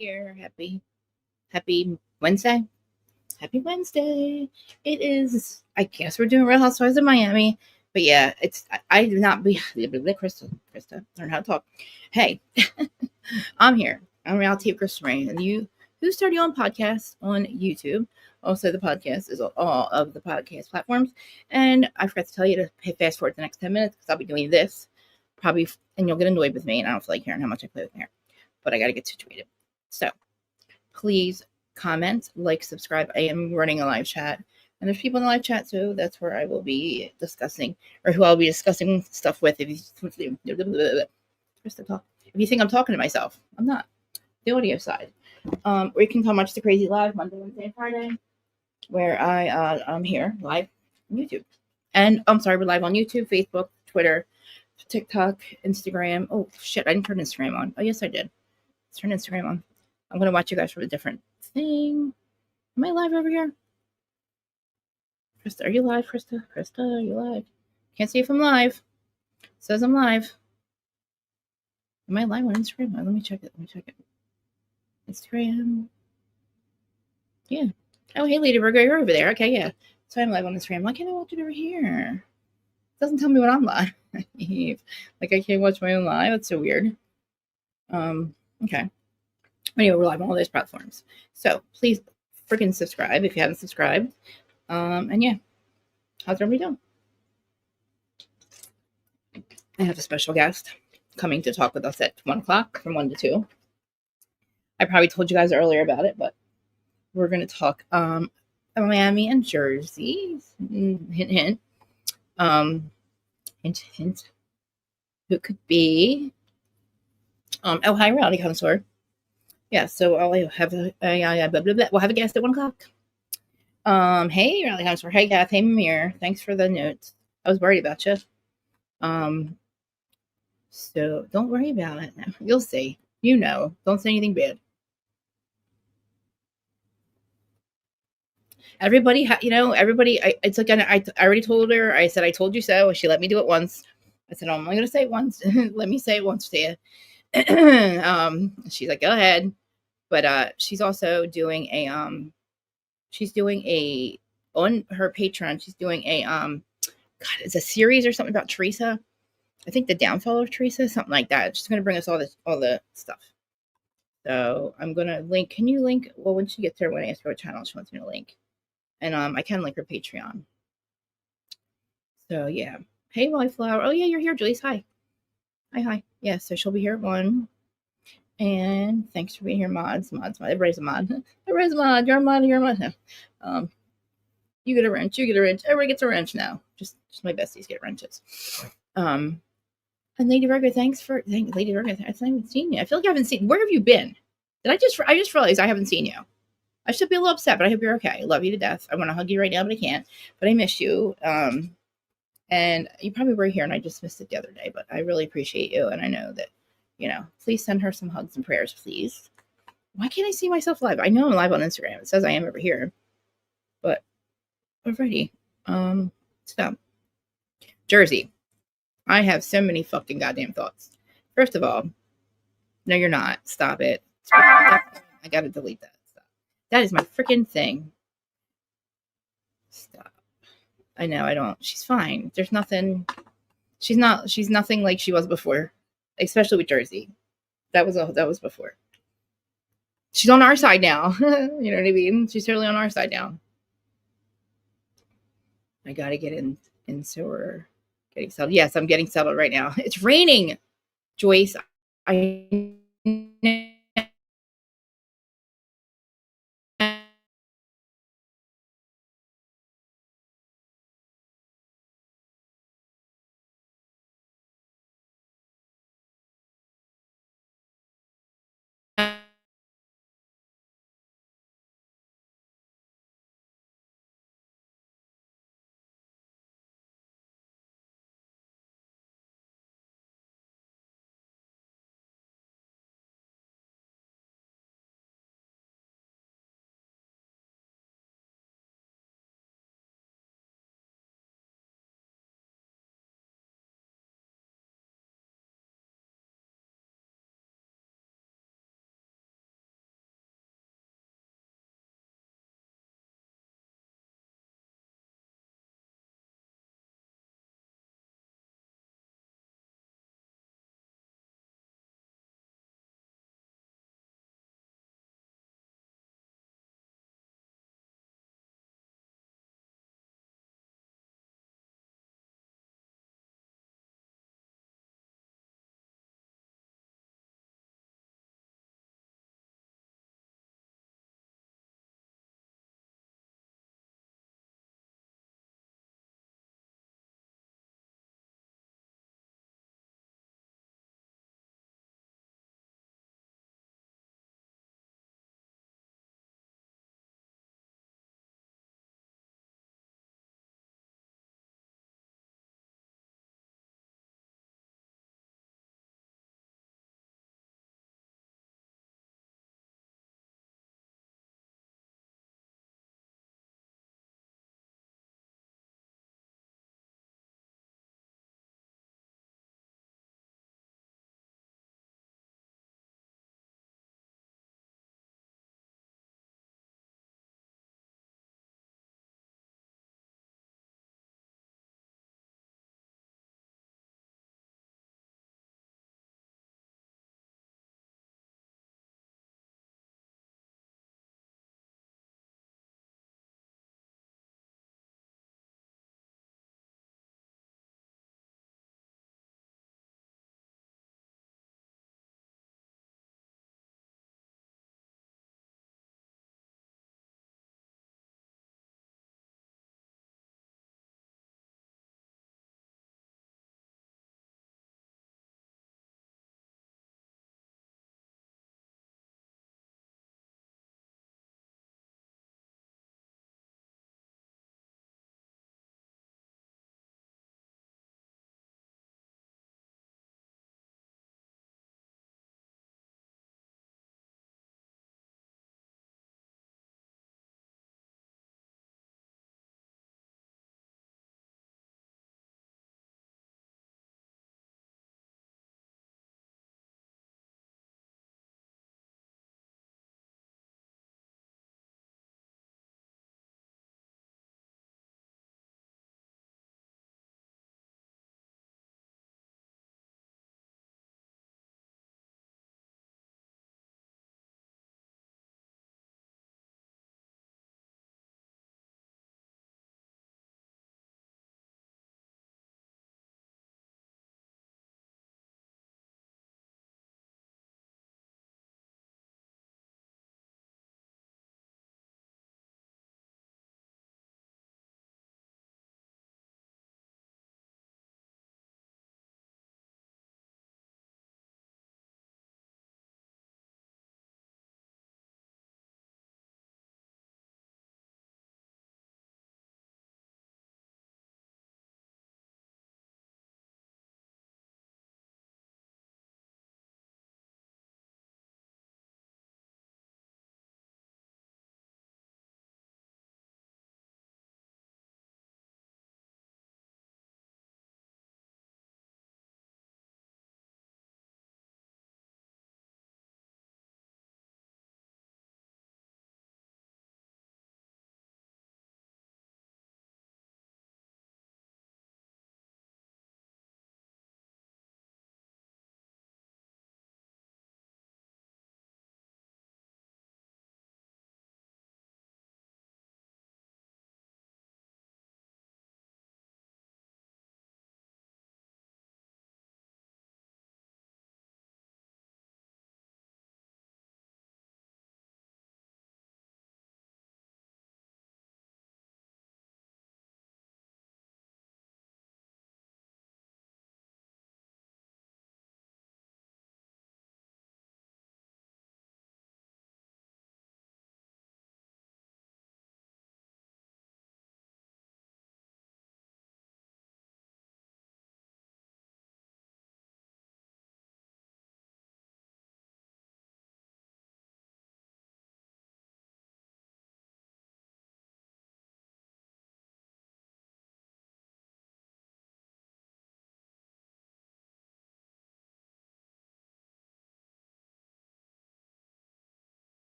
here. Happy Wednesday. Happy Wednesday. It is, I guess we're doing Real Housewives of Miami. But yeah, I do not be, Krista, learn how to talk. Hey, I'm here. I'm Reality of Krista Rain. And who started on podcast on YouTube. Also, the podcast is on all of the podcast platforms. And I forgot to tell you to fast forward the next 10 minutes because I'll be doing this probably, and you'll get annoyed with me. And I don't feel like hearing how much I play with my hair. But I got to get situated. So please comment, like, subscribe. I am running a live chat. And there's people in the live chat, so that's where I will be discussing, or who I'll be discussing stuff with. If you think I'm talking to myself, I'm not. The audio side. Or you can come watch the Crazy Live Monday, Wednesday, and Friday, where I'm here live on YouTube. And I'm sorry, we're live on YouTube, Facebook, Twitter, TikTok, Instagram. Oh shit, I didn't turn Instagram on. Oh yes, I did. Let's turn Instagram on. I'm gonna watch you guys from a different thing. Am I live over here? Krista, are you live, Krista? Krista, are you live? Can't see if I'm live. It says I'm live. Am I live on Instagram? Let me check it. Instagram. Yeah. Oh, hey, Lady Virgo, you're over there. Okay, yeah. So I'm live on Instagram. Why can't I watch it over here? It doesn't tell me when I'm live. Like I can't watch my own live. That's so weird. Okay. Anyway, we're live on all those platforms. So please freaking subscribe if you haven't subscribed. And yeah, how's everybody doing? I have a special guest coming to talk with us at 1 o'clock from 1 to 2. I probably told you guys earlier about it, but we're going to talk Miami and Jersey. Hint, hint. Hint, hint. Who could be? Oh, hi, Rowdy Connoisseur. Yeah, so I'll have we'll have a guest at 1 o'clock. Hey, Rowdy Connoisseur. Hey, Gath. Hey, Mimir. Thanks for the notes. I was worried about you. So don't worry about it. You'll see. You know. Don't say anything bad. Everybody, everybody. It's like I already told her. I said I told you so. She let me do it once. I said I'm only going to say it once. Let me say it once to you. She's like, go ahead. But she's also doing a she's doing a on her Patreon. She's doing a God, it's a series or something about Teresa. I think the downfall of Teresa, something like that. She's going to bring us all the stuff. So I'm going to link. Can you link? Well, when she gets there, when I ask her what channel she wants me to link, and I can link her Patreon. So yeah. Hey, Wildflower. Oh yeah, you're here, Joyce. Hi. Hi. Yeah. So she'll be here at 1. And thanks for being here, mods. Everybody's a mod. Everybody's a mod. You're a mod. You're a mod. No. You get a wrench. You get a wrench. Everybody gets a wrench now. Just my besties get wrenches. And Lady Virgo, Lady Virgo. I haven't seen you. I feel like I haven't seen. Where have you been? I just realized I haven't seen you. I should be a little upset, but I hope you're okay. I love you to death. I want to hug you right now, but I can't. But I miss you. And you probably were here, and I just missed it the other day. But I really appreciate you, and I know that, please send her some hugs and prayers, please. Why can't I see myself live? I know I'm live on Instagram. It says I am over here, but alrighty. So Jersey. I have so many fucking goddamn thoughts. First of all, no, you're not. Stop it. I gotta delete that. Stop. That is my freaking thing. Stop. I know I don't. She's fine. There's nothing. She's nothing like she was before, especially with Jersey. That was before. She's on our side now. You know what I mean? She's totally on our side now. I gotta get in so we're getting settled. Yes, I'm getting settled right now. It's raining, Joyce. I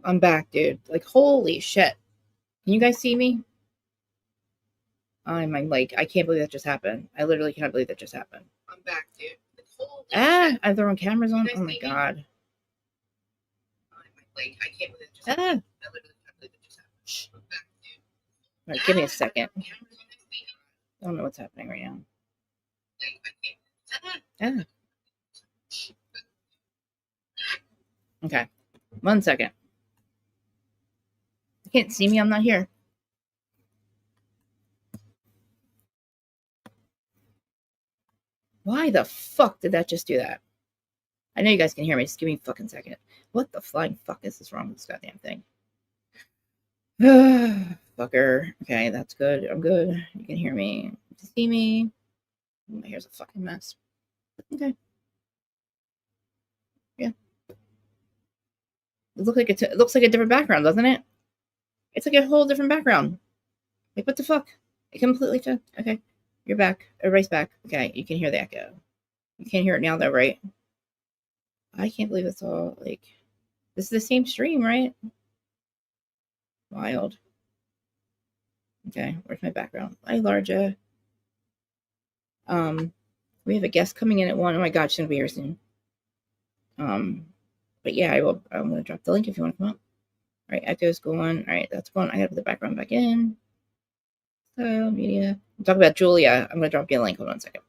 I'm back, dude. Like, holy shit. Can you guys see me? I'm like, I can't believe that just happened. I literally cannot believe that just happened. I'm back, dude. Like, holy shit. I have the wrong cameras on. Oh my god. Like, I can't believe that just happened. I literally can't believe that just happened. I'm back, dude. All right, give me a second. I don't know what's happening right now. Okay. 1 second. You can't see me. I'm not here. Why the fuck did that just do that? I know you guys can hear me. Just give me a fucking second. What the flying fuck is this wrong with this goddamn thing? Fucker. Okay, that's good. I'm good. You can hear me. You see me. My hair's a fucking mess. Okay. Yeah. It looks like a different background, doesn't it? It's like a whole different background. Like, what the fuck? It completely changed. Okay. You're back. Everybody's back. Okay, you can hear the echo. You can't hear it now, though, right? I can't believe it's all, like... This is the same stream, right? Wild. Okay, where's my background? Hi, Larja. We have a guest coming in at 1. Oh my god, she's gonna be here soon. But yeah, I'm gonna drop the link if you want to come up. All right, echo's going. All right, that's going. I gotta put the background back in. Style, media. I'm talking about Julia. I'm gonna drop you a link. Hold on a second.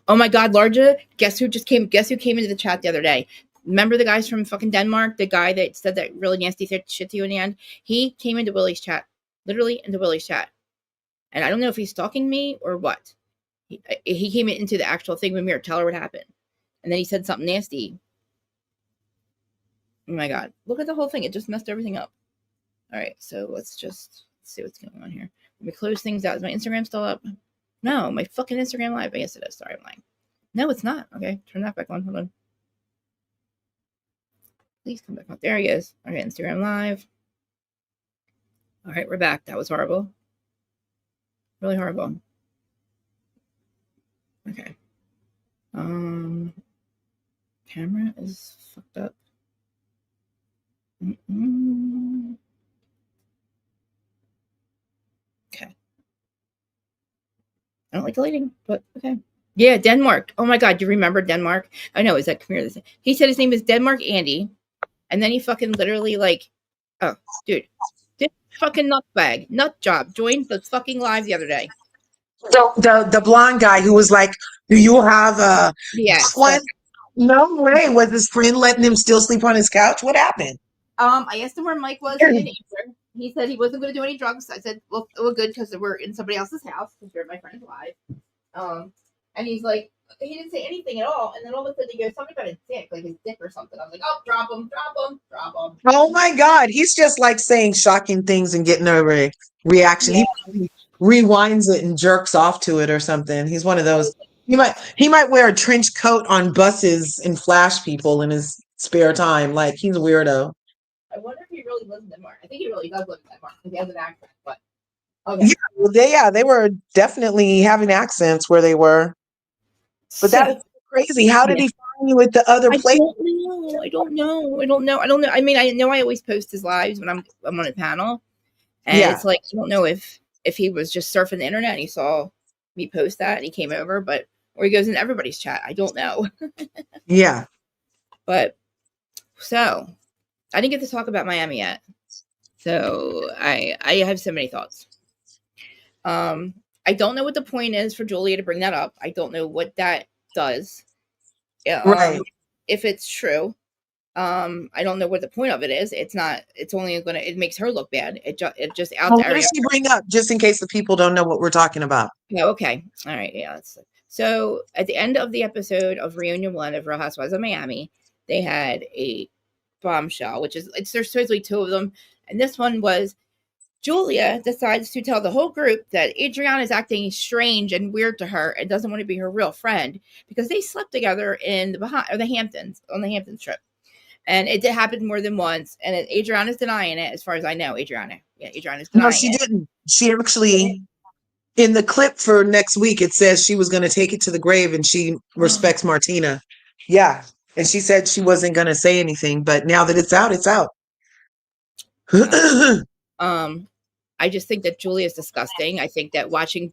Oh my god, Larja, guess who came into the chat the other day? Remember the guys from fucking Denmark? The guy that said that really nasty shit to you in the end? He came into Willie's chat. Literally into Willie's chat. And I don't know if he's stalking me or what. He came into the actual thing with me, or tell her what happened. And then he said something nasty. Oh my god. Look at the whole thing. It just messed everything up. Alright, so let's see what's going on here. Let me close things out. Is my Instagram still up? No, my fucking Instagram live. Yes, it is. Sorry, I'm lying. No, it's not. Okay, turn that back on. Hold on. Please come back on. There he is. Okay, Instagram live. Alright, we're back. That was horrible. Really horrible. Okay. Camera is fucked up. Okay. I don't like deleting, but okay. Yeah, Denmark. Oh my god, you remember Denmark? I know, is that come here? He said his name is Denmark Andy, and then he fucking literally like, oh, dude, this fucking nut job joined the fucking live the other day. The blonde guy who was like, "Do you have a twin?" No way. Was his friend letting him still sleep on his couch? What happened? I asked him where Mike was. He didn't answer. He said he wasn't going to do any drugs. I said, well, it was good because we're in somebody else's house because you're my friend's live. And he's like, he didn't say anything at all. And then all of a sudden he goes, something about his dick, like his dick or something. I was like, oh, drop him. Oh my God. He's just like saying shocking things and getting a reaction. Yeah. He rewinds it and jerks off to it or something. He's one of those. He might wear a trench coat on buses and flash people in his spare time. Like, he's a weirdo. I wonder if he really lives in Denmark. I think he really does live in Denmark because he has an accent, but okay. They were definitely having accents where they were. But that was crazy. How did he find you at the other place? I don't know. I mean, I know I always post his lives when I'm on a panel. And it's like, I don't know if he was just surfing the internet and he saw me post that and he came over, or he goes in everybody's chat. I don't know. Yeah. But so I didn't get to talk about Miami yet. So I have so many thoughts. I don't know what the point is for Julia to bring that up. I don't know what that does. Right. If it's true. I don't know what the point of it is. It's not. It's only it makes her look bad. It just out. What does she bring up, just in case the people don't know what we're talking about? Yeah. Okay. All right. Yeah. So at the end of the episode of Reunion 1 of Real Housewives of Miami, they had a bombshell, there's supposedly 2 of them, and this one was Julia decides to tell the whole group that Adriana is acting strange and weird to her and doesn't want to be her real friend because they slept together in the Hamptons on the Hamptons trip. And it did happen more than once. And Adriana's denying it, as far as I know. Adriana's denying it. No, she didn't. She actually, in the clip for next week, it says she was going to take it to the grave and she respects Martina. Yeah. And she said she wasn't going to say anything, but now that it's out, it's out. Yeah. Um, I just think that Julia is disgusting. I think that watching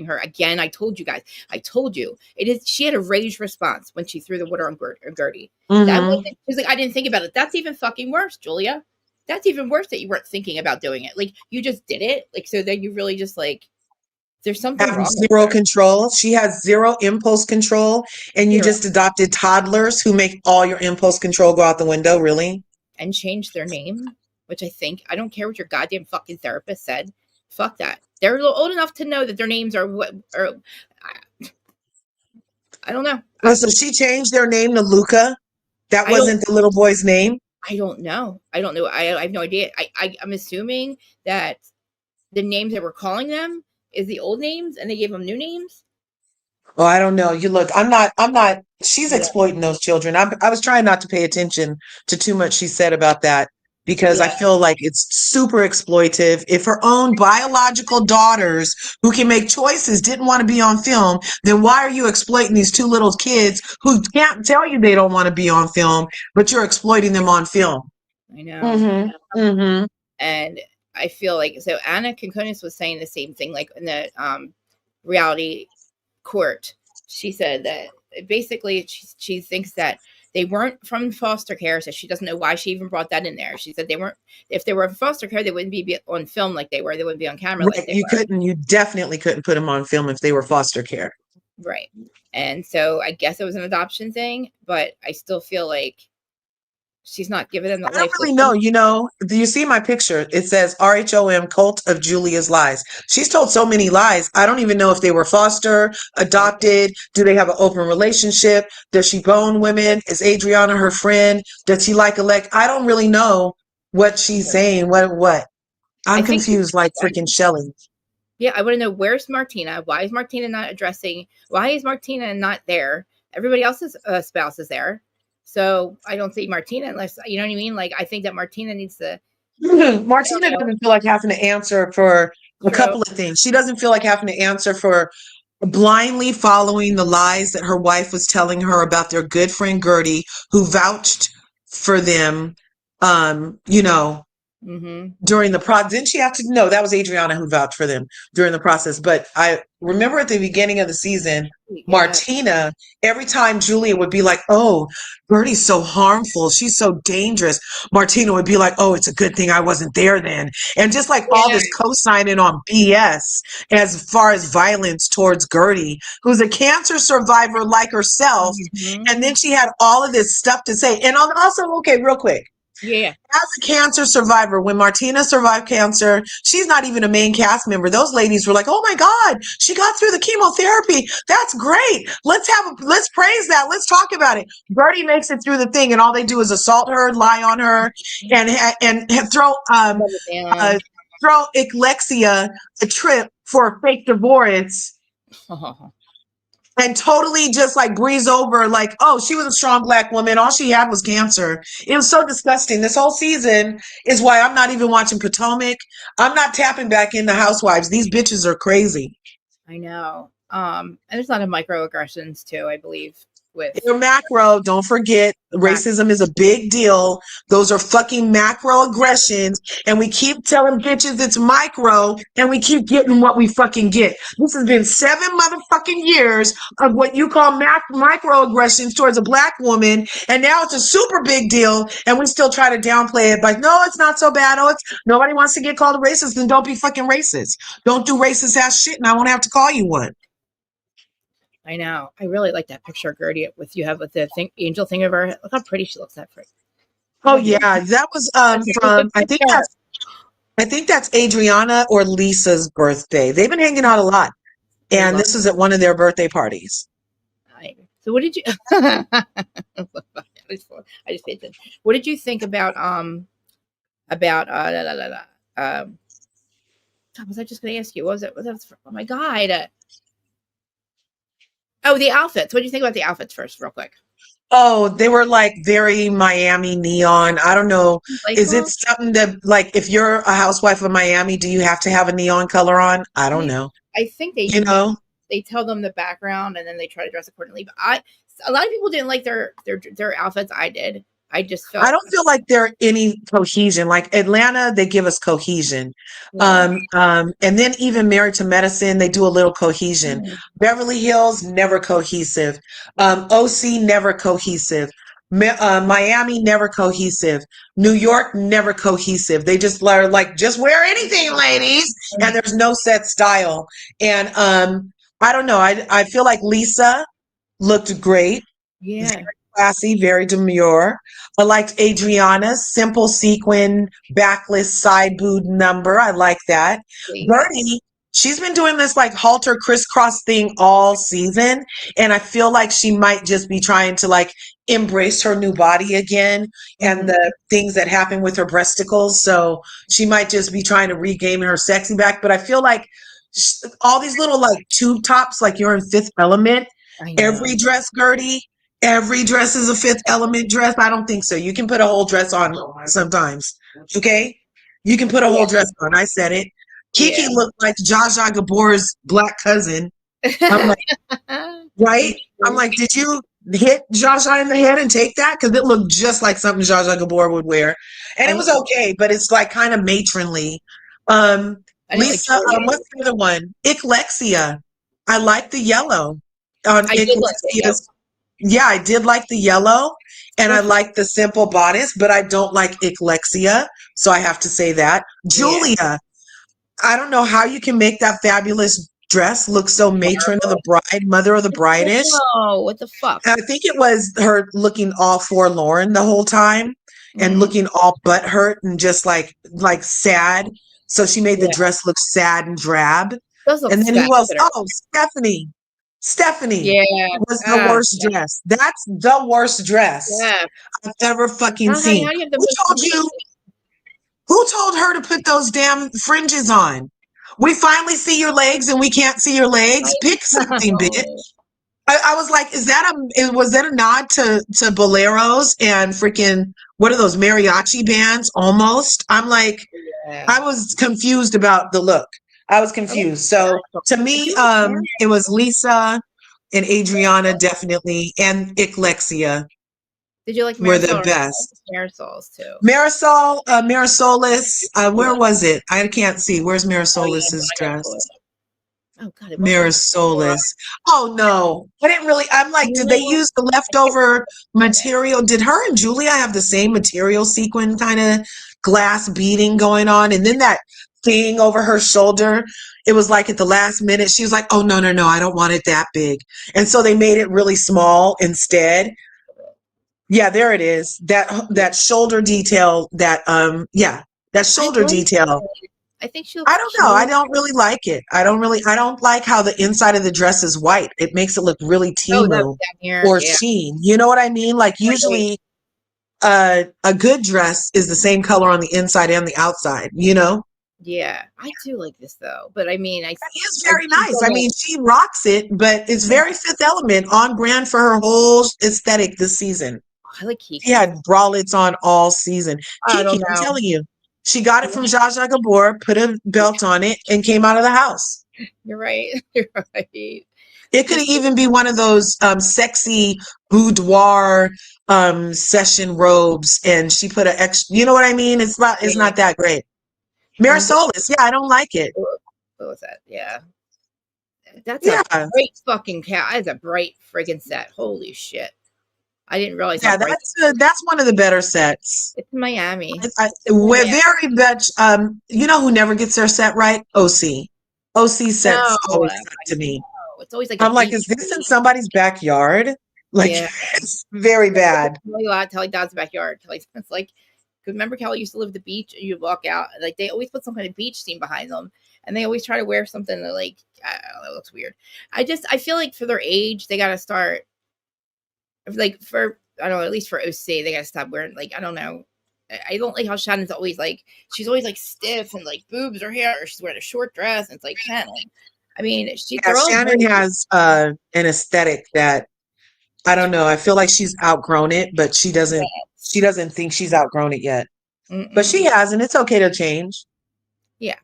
her again, I told you guys, I told you, it is. She had a rage response when she threw the water on Gertie. That Hmm. wasn't. She's like, I didn't think about it. That's even fucking worse, Julia. That's even worse that you weren't thinking about doing it. Like you just did it. Like so, then you really just like there's something Have wrong with zero her. control. She has zero impulse control, and you Zero. just adopted toddlers who make all your impulse control go out the window. Really? And change their name, which I don't care what your goddamn fucking therapist said. Fuck that. They're old enough to know that their names are what. Or I don't know. Oh, so she changed their name to Luca. That I don't. wasn't the little boy's name. I don't know. I don't know. I have no idea. I'm assuming that the names that we're calling them is the old names, and they gave them new names. Oh, I don't know. You look, I'm not, she's Yeah. exploiting those children. I was trying not to pay attention to too much she said about that because I Yeah. feel like it's super exploitive. If her own biological daughters who can make choices didn't want to be on film, then why are you exploiting these two little kids who can't tell you they don't want to be on film, but you're exploiting them on film? I know. Mm-hmm. Mm-hmm. And I feel like so Anna Konkonis was saying the same thing, like in the reality court. She said that basically she thinks that they weren't from foster care, so she doesn't know why she even brought that in there. She said they weren't. If they were in foster care, they wouldn't be on film like they were. They wouldn't be on camera like Right. they were. You definitely couldn't put them on film if they were foster care. Right. And so I guess it was an adoption thing, but I still feel like she's not giving them I that don't life. Like, really know. You know, do you see my picture? It says RHOM Cult of Julia's Lies. She's told so many lies. I don't even know if they were foster, adopted. Do they have an open relationship? Does she bone women? Is Adriana her friend? Does she like elect? I don't really know what she's saying. What? I I'm think confused like freaking Shelley. yeah, I want to know where's Martina? Why is Martina not addressing? Why is Martina not there? Everybody else's spouse is there. So I don't see Martina unless, you know what I mean? Like, I think that Martina needs to, I don't Martina know. doesn't feel like having to answer for a True. couple of things. She doesn't feel like having to answer for blindly following the lies that her wife was telling her about their good friend Gertie, who vouched for them, you know, Mm-hmm. during the process. Didn't she have to? No, that was Adriana who vouched for them during the process. But I remember at the beginning of the season, Yeah. Martina, every time Julia would be like, "Oh, Bertie's so harmful. She's so dangerous." Martina would be like, "Oh, it's a good thing I wasn't there then." And just like all Yeah. this co-signing on BS as far as violence towards Gertie, who's a cancer survivor like herself. Mm-hmm. And then she had all of this stuff to say. And also, okay, real quick, Yeah. as a cancer survivor, when Martina survived cancer, she's not even a main cast member. Those ladies were like, "Oh my God, she got through the chemotherapy. That's great. Let's praise that. Let's talk about it." Bertie makes it through the thing, and all they do is assault her, lie on her, and Down. uh, throw Alexia a trip for a fake divorce and totally just like breeze over like, "Oh, she was a strong black woman. All she had was cancer." It was so disgusting. This whole season is why I'm not even watching Potomac. I'm not tapping back into Housewives. These bitches are crazy. I know. And there's a lot of microaggressions too, I believe, with They're macro. Don't forget, Mac. racism is a big deal. Those are fucking macro aggressions. And we keep telling bitches it's micro, and we keep getting what we fucking get. This has been 7 motherfucking years of what you call microaggressions towards a black woman. And now it's a super big deal. And we still try to downplay it like, no, it's not so bad. Oh, it's nobody wants to get called a racist. Then don't be fucking racist. Don't do racist ass shit, and I won't have to call you one. I know. I really like that picture of Gertie with you have with the angel thing over her head. Look how pretty she looks that freak. Oh yeah, that was That's a really from good picture. I think that's Adriana or Lisa's birthday. They've been hanging out a lot. I And love this was at one of their birthday parties. it. So what did you I just paid attention. What did you think about la, la, la, la, God, was I just gonna ask you? What was it? Oh my god. Oh, the outfits. What do you think about the outfits first, real quick? Oh, they were like very Miami neon. I don't know. Like Is it them? something that like if you're a housewife of Miami, do you have to have a neon color on? I don't know. I think You know? they tell them the background and then they try to dress accordingly. But a lot of people didn't like their outfits. I did. I just I felt don't feel like there any cohesion. Like Atlanta, they give us cohesion. yeah. And then even Married to Medicine, they do a little cohesion. Mhm. Beverly Hills, never cohesive. OC, never cohesive. Miami, never cohesive. New York, never cohesive. They just are like, just wear anything, ladies. And there's no set style. And I don't know. I feel like Lisa looked great. Yeah. Classy, very demure. I liked Adriana's simple sequin backless side boob number. I like that. Sweet. Bertie, she's been doing this like halter crisscross thing all season, and I feel like she might just be trying to like embrace her new body again and Mhm. the things that happen with her breasticles. So she might just be trying to regain her sexy back. But I feel like all these little like tube tops, like you're in Fifth Element. I know. Every dress, Gertie, every dress is a Fifth Element dress. I don't think so. You can put a whole dress on sometimes. Okay? You can put a whole Yeah. dress on. I said it. Kiki Yeah. looked like Zsa Zsa Gabor's black cousin. I'm like, right? I'm like, did you hit Zsa Zsa in the head and take that? Because it looked just like something Zsa Zsa Gabor would wear. And it I was okay, but it's like kind of matronly. Um, I didn't like Lisa, Julia. what's the other one? Icklexia. I like the yellow on I did like it. Yep. Icklexia's. Yeah, I did like the yellow and I That's like the simple bodice, but I don't like Icklexia. So I have to say that. yeah. Julia, I don't know how you can make that fabulous dress look so matron of the bride, mother of the bride-ish. No, what the fuck? And I think it was her looking all forlorn the whole time and Mm. looking all butthurt and just like sad. So she made the Yeah. dress look sad and drab. Those look And then who else? spectacular. Oh, Stephanie. Stephanie Yeah. was the worst Yeah. dress. That's the worst dress Yeah. I've ever fucking How seen. do you have the Who most told you? Who told her to put those damn fringes on? We finally see your legs and we can't see your legs. Pick something, bitch. I was like, was that a nod to boleros and freaking what are those mariachi bands? Almost. I'm like, Yeah. I was confused about the look. I was confused. So to me, it was Lisa and Adriana definitely, and Icklexia Did you like were Marisol the or best. Marisol's too? Marisolis, where was it? I can't see. Where's Oh yeah, Marisolis's I gotta dress? pull it up. Oh god, it must be Marisolis. Oh no. I didn't really, I'm like, did they use the leftover material? Did her and Julia have the same material sequin kind of glass beading going on? And then that thing over her shoulder, it was like at the last minute, she was like, oh no, no, no, I don't want it that big. And so they made it really small instead. Yeah, there it is. That shoulder detail, that I shoulder like detail. it. I think she I looks don't know. I cute. don't really like it. I don't like how the inside of the dress is white. It makes it look really Oh, that Timu down here. or Yeah. Sheen. You know what I mean? Like Right. usually a good dress is the same color on the inside and the outside, you know? Yeah. I do like this though. But I mean That is I very keep nice. on I like mean, she rocks it, but it's yeah, very Fifth Element on brand for her whole aesthetic this season. I like She Kiki. had bralettes on all season. I Kiki, don't I'm know. telling you, she got it from Zsa Zsa Gabor, put a belt on it, and came out of the house. You're right. You're right. It could even be one of those sexy boudoir session robes, and she put an extra. You know what I mean? It's Yeah. not that great. And Marisolis, yeah, I don't like it. what was that? Yeah. That's a Yeah, bright fucking cat. That's a bright friggin' set. Holy shit. I didn't realize how yeah, bright that's one of the better sets. it's Miami. We're Miami. very much. You know who never gets their set right? OC. OC No, sets always suck to me. it's always like a I'm like, beach. is this in somebody's backyard? Like, Yeah. it's very bad. Tell Dad's backyard. It's like, because remember Kelly used to live at the beach and you walk out, like they always put some kind of beach scene behind them. And they always try to wear something that like, I don't know, it looks weird. I feel like for their age, they got to start, like for, I don't know, at least for OC, they got to stop wearing, like, I don't know. I don't like how Shannon's always like, she's always like stiff and like boobs her hair, or she's wearing a short dress. And it's like, Shannon. I mean, Yeah, they're all Shannon very, has an aesthetic that I don't know. I feel like she's outgrown it, but she doesn't. She doesn't think she's outgrown it yet. But she mm-mm. has, and it's okay to change. Yeah.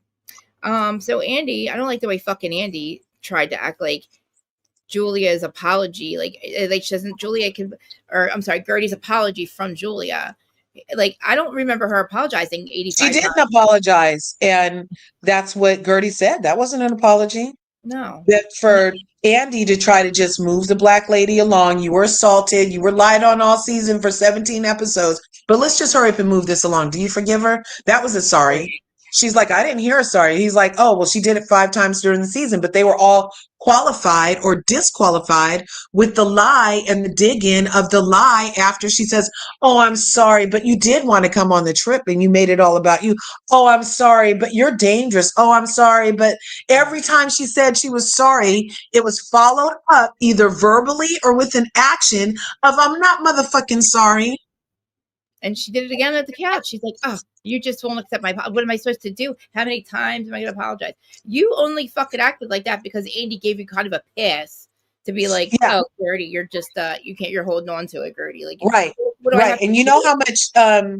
So Andy, I don't like the way fucking Andy tried to act like Julia's apology, like she doesn't Julia can, or I'm sorry, Gertie's apology from Julia. Like I don't remember her apologizing She 85 didn't times. apologize, and that's what Gertie said. That wasn't an apology. No. That for Andy to try to just move the black lady along. You were assaulted. You were lied on all season for 17 episodes. But let's just hurry up and move this along. Do you forgive her? That was a sorry. She's like, I didn't hear a sorry. He's like, oh, well, she did it 5 times during the season, but they were all qualified or disqualified with the lie and the dig in of the lie after she says, oh, I'm sorry, but you did want to come on the trip and you made it all about you. Oh, I'm sorry, but you're dangerous. Oh, I'm sorry, but every time she said she was sorry, it was followed up either verbally or with an action of, I'm not motherfucking sorry. And she did it again at the couch. She's like, oh, you just won't accept my what am I supposed to do? How many times am I gonna apologize? You only fucking acted like that because Andy gave you kind of a pass to be like, Yeah, oh, Gertie, you're just you can't, you're holding on to it, Gertie. Like, right, what do I right. have to And you know do? how much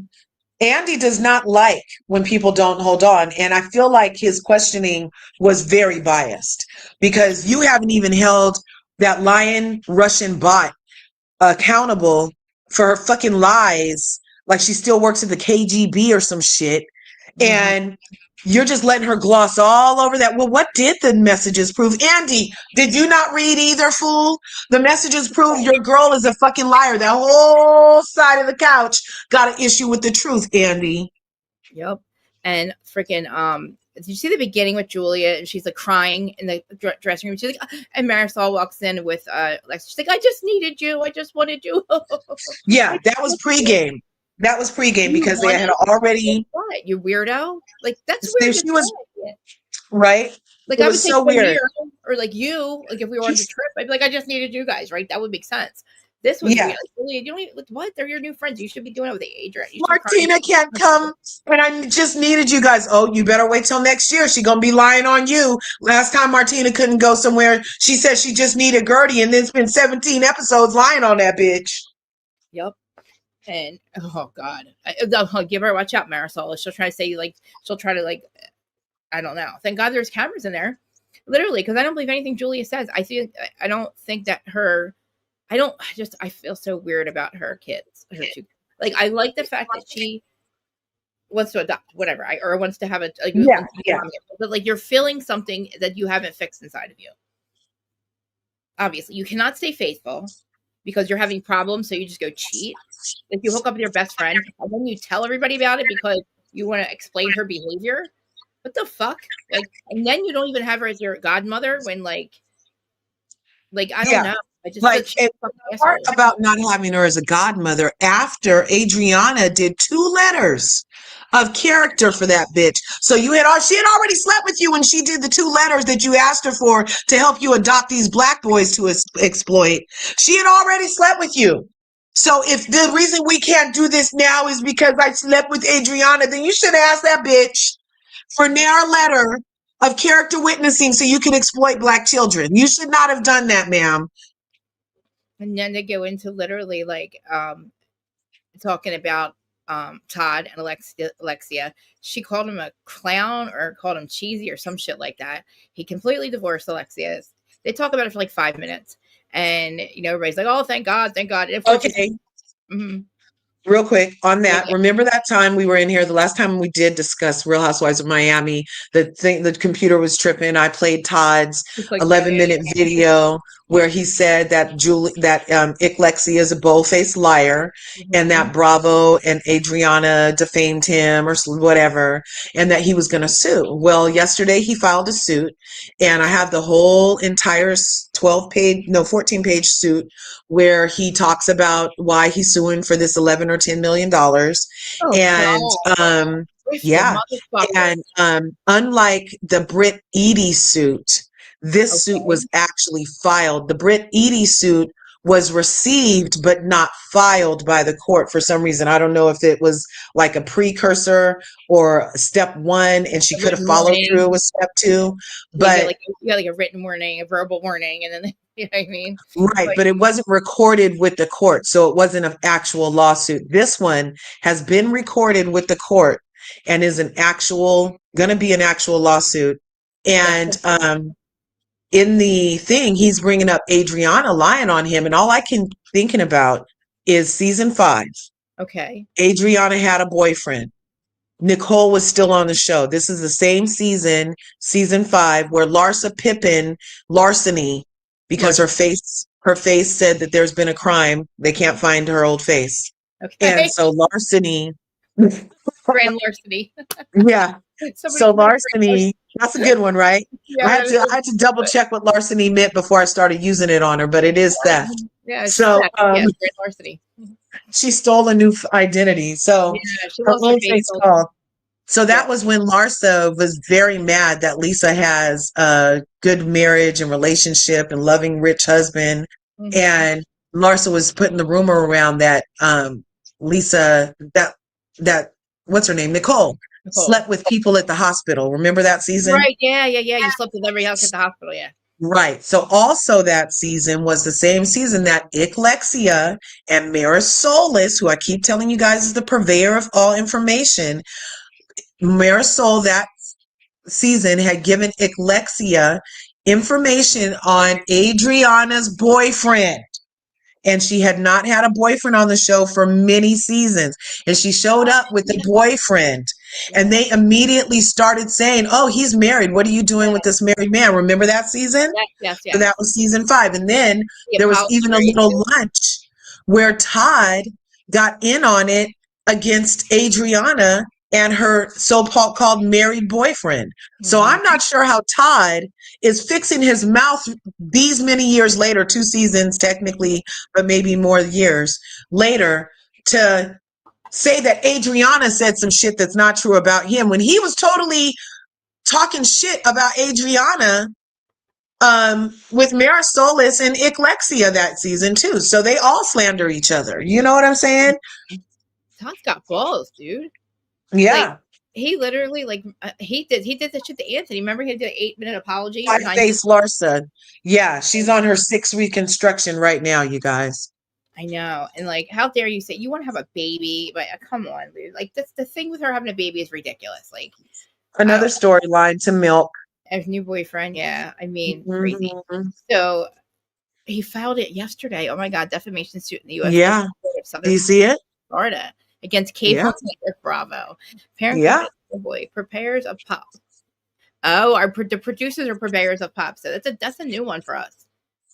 Andy does not like when people don't hold on. And I feel like his questioning was very biased because you haven't even held that lying Russian bot accountable for her fucking lies. Like she still works at the KGB or some shit. Mhm. And you're just letting her gloss all over that. Well, what did the messages prove? Andy, did you not read either, fool? The messages prove your girl is a fucking liar. That whole side of the couch got an issue with the truth, Andy. Yep. And freaking did you see the beginning with Julia and she's like crying in the dressing room? She's like, and Marisol walks in with like she's like, I just needed you. I just wanted you. Yeah, I that was just pregame. That was pregame you because they wanted had already, what? You weirdo. Like that's weird to she was say. right. Like It I would was say so weird. Premier or like you, like if we were on the trip, I'd be like, I just needed you guys, right? That would make sense. This was Yeah. weird. Like, Julia, you don't even, like, what? They're your new friends. You should be doing it with Adrian. You should be crying. Martina can't come, and I just needed you guys. Oh, you better wait till next year. She gonna be lying on you. Last time Martina couldn't go somewhere, she said she just needed Gertie, and there's been 17 episodes lying on that bitch. Yep. And oh god, I'll give her watch out, Marisol. She'll try to say like she'll try to like I don't know. Thank God there's cameras in there, literally, because I don't believe anything Julia says. I don't think that her. I don't. I feel so weird about her kids. Her two. Like I like the fact that she wants to adopt whatever, or wants to have a like Yeah, wants to yeah, but like you're feeling something that you haven't fixed inside of you. Obviously, you cannot stay faithful because you're having problems, so you just go cheat. Like you hook up with your best friend and then you tell everybody about it because you want to explain her behavior. What the fuck? Like, and then you don't even have her as your godmother when like I don't yeah. know. I just feel Like like she's it, a fucking the part asshole. about not having her as a godmother after Adriana did 2 letters of character for that bitch. So she had already slept with you when she did the 2 letters that you asked her for to help you adopt these black boys to exploit. She had already slept with you. So if the reason we can't do this now is because I slept with Adriana, then you should ask that bitch for their letter of character witnessing so you can exploit black children. You should not have done that, ma'am. And then they go into literally like talking about Todd and Alexia. She called him a clown or called him cheesy or some shit like that. He completely divorced Alexia. They talk about it for like 5 minutes. And everybody's like, "Oh, thank God, thank God!" And of course, Okay, mhm. real quick on Yeah, that. Remember that time we were in here, the last time we did discuss Real Housewives of Miami, the computer was tripping. I played Todd's it's like, yeah, 11-minute video where he said that Lexi is a bold-faced liar and mhm. that Bravo and Adriana defamed him or whatever, and that he was going to sue. Well, yesterday he filed a suit, and I have the whole entire 14-page suit where he talks about why he's suing for this 11 or $10 million. Oh And God, twisted yeah, motherfucker. and unlike the Britt Eady suit, this suit Okay, was actually filed. The Britt Eady suit was received but not filed by the court for some reason. I don't know if it was like a precursor or step one and she a could have written followed through warning. with step two. Yeah, But you got like a written warning, a verbal warning, and then you know what I mean. right, But but it wasn't recorded with the court, so it wasn't an actual lawsuit. This one has been recorded with the court and is gonna be an actual lawsuit. that's And in the thing, he's bringing up Adriana lying on him, and all I can thinking about is season 5. Okay. Adriana had a boyfriend. Nicole was still on the show. This is the same season, season 5, where Larsa Pippen larceny because her face said that there's been a crime. They can't find her old face. And Okay. so larceny, Grand larceny. yeah. So Somebody larceny, that's a good one, right? yeah, that is I had to double check what larceny meant before I started using it on her, but it is theft. yeah, it's So theft. Yeah, it's grand larceny. she stole a new identity. So Yeah, she her lost her own face. face called. So Yeah. that was when Larsa was very mad that Lisa has a good marriage and relationship and loving rich husband. Mm-hmm. And Larsa was putting the rumor around that Lisa that what's her name? Nicole Nicole. slept with people at the hospital. Remember that season? Right. Yeah. Yeah. Yeah. You slept with every house at the hospital. Yeah. Right. So also that season was the same season that Iclexia and Marisol, who I keep telling you guys is the purveyor of all information. Marisol that season had given Iclexia information on Adriana's boyfriend. And she had not had a boyfriend on the show for many seasons. And she showed up with a boyfriend. And they immediately started saying, "Oh, he's married. What are you doing with this married man?" Remember that season? Yes. Yes. So that Yes. was season 5. And then The there was apology even a raid, little too. lunch where Todd got in on it against Adriana and her so-called married boyfriend. So Mm-hmm. I'm not sure how Todd is fixing his mouth these many years later, 2 seasons technically, but maybe more years later, to say that Adriana said some shit that's not true about him when he was totally talking shit about Adriana with Marisolis and Iclexia that season too. So they all slander each other. You know what I'm saying? Todd's got balls, dude. Like Yeah. he literally like he did that shit to Anthony. Remember he did an 8-minute apology Five behind. Face Larsa. Yeah, she's on her 6-week instruction right now, you guys. I know, and like, how dare you say you want to have a baby? But come on, dude. Like that's the thing with her having a baby is ridiculous. Like, I Another storyline to milk. have a new boyfriend. Yeah, I mean, crazy. Mhm. So he filed it yesterday. Oh my god, defamation suit in the U.S. Yeah. District Court of Do Southern you see it? Florida against Yeah. cable network Bravo. Parent Yeah. company oh boy prepares of pop. Oh, the producers are purveyors of pop. So that's a new one for us.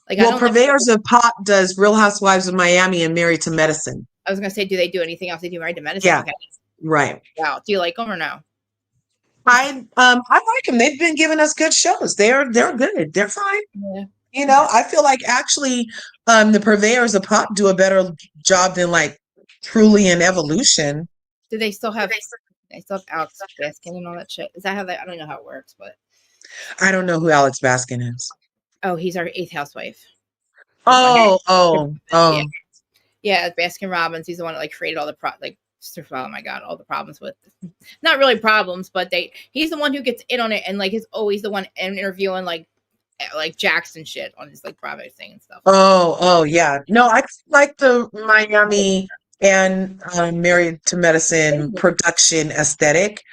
Like I Well, don't like. Purveyors of Pop does Real Housewives of Miami and Married to Medicine. I was gonna say, do they do anything else? They do Married to Medicine. Yeah. Okay. Right. Wow. Do you like them or no? I like them. They've been giving us good shows. They're good. They're fine. Yeah. You know, I feel like actually the Purveyors of Pop do a better job than like Truly and Evolution. Do they still have? They still have Alex Baskin and all that shit. Is that how they? I don't know how it works, but I don't know who Alex Baskin is. oh, he's our 8th housewife. Yeah, Oh. yeah. Baskin Robbins. He's the one that like created all the oh my god, all the problems with. Not really problems, but he's the one who gets in on it and like is always the one interviewing like Jackson shit on his like private thing and stuff. Oh, yeah. No, I like the Miami and Married to Medicine production aesthetic.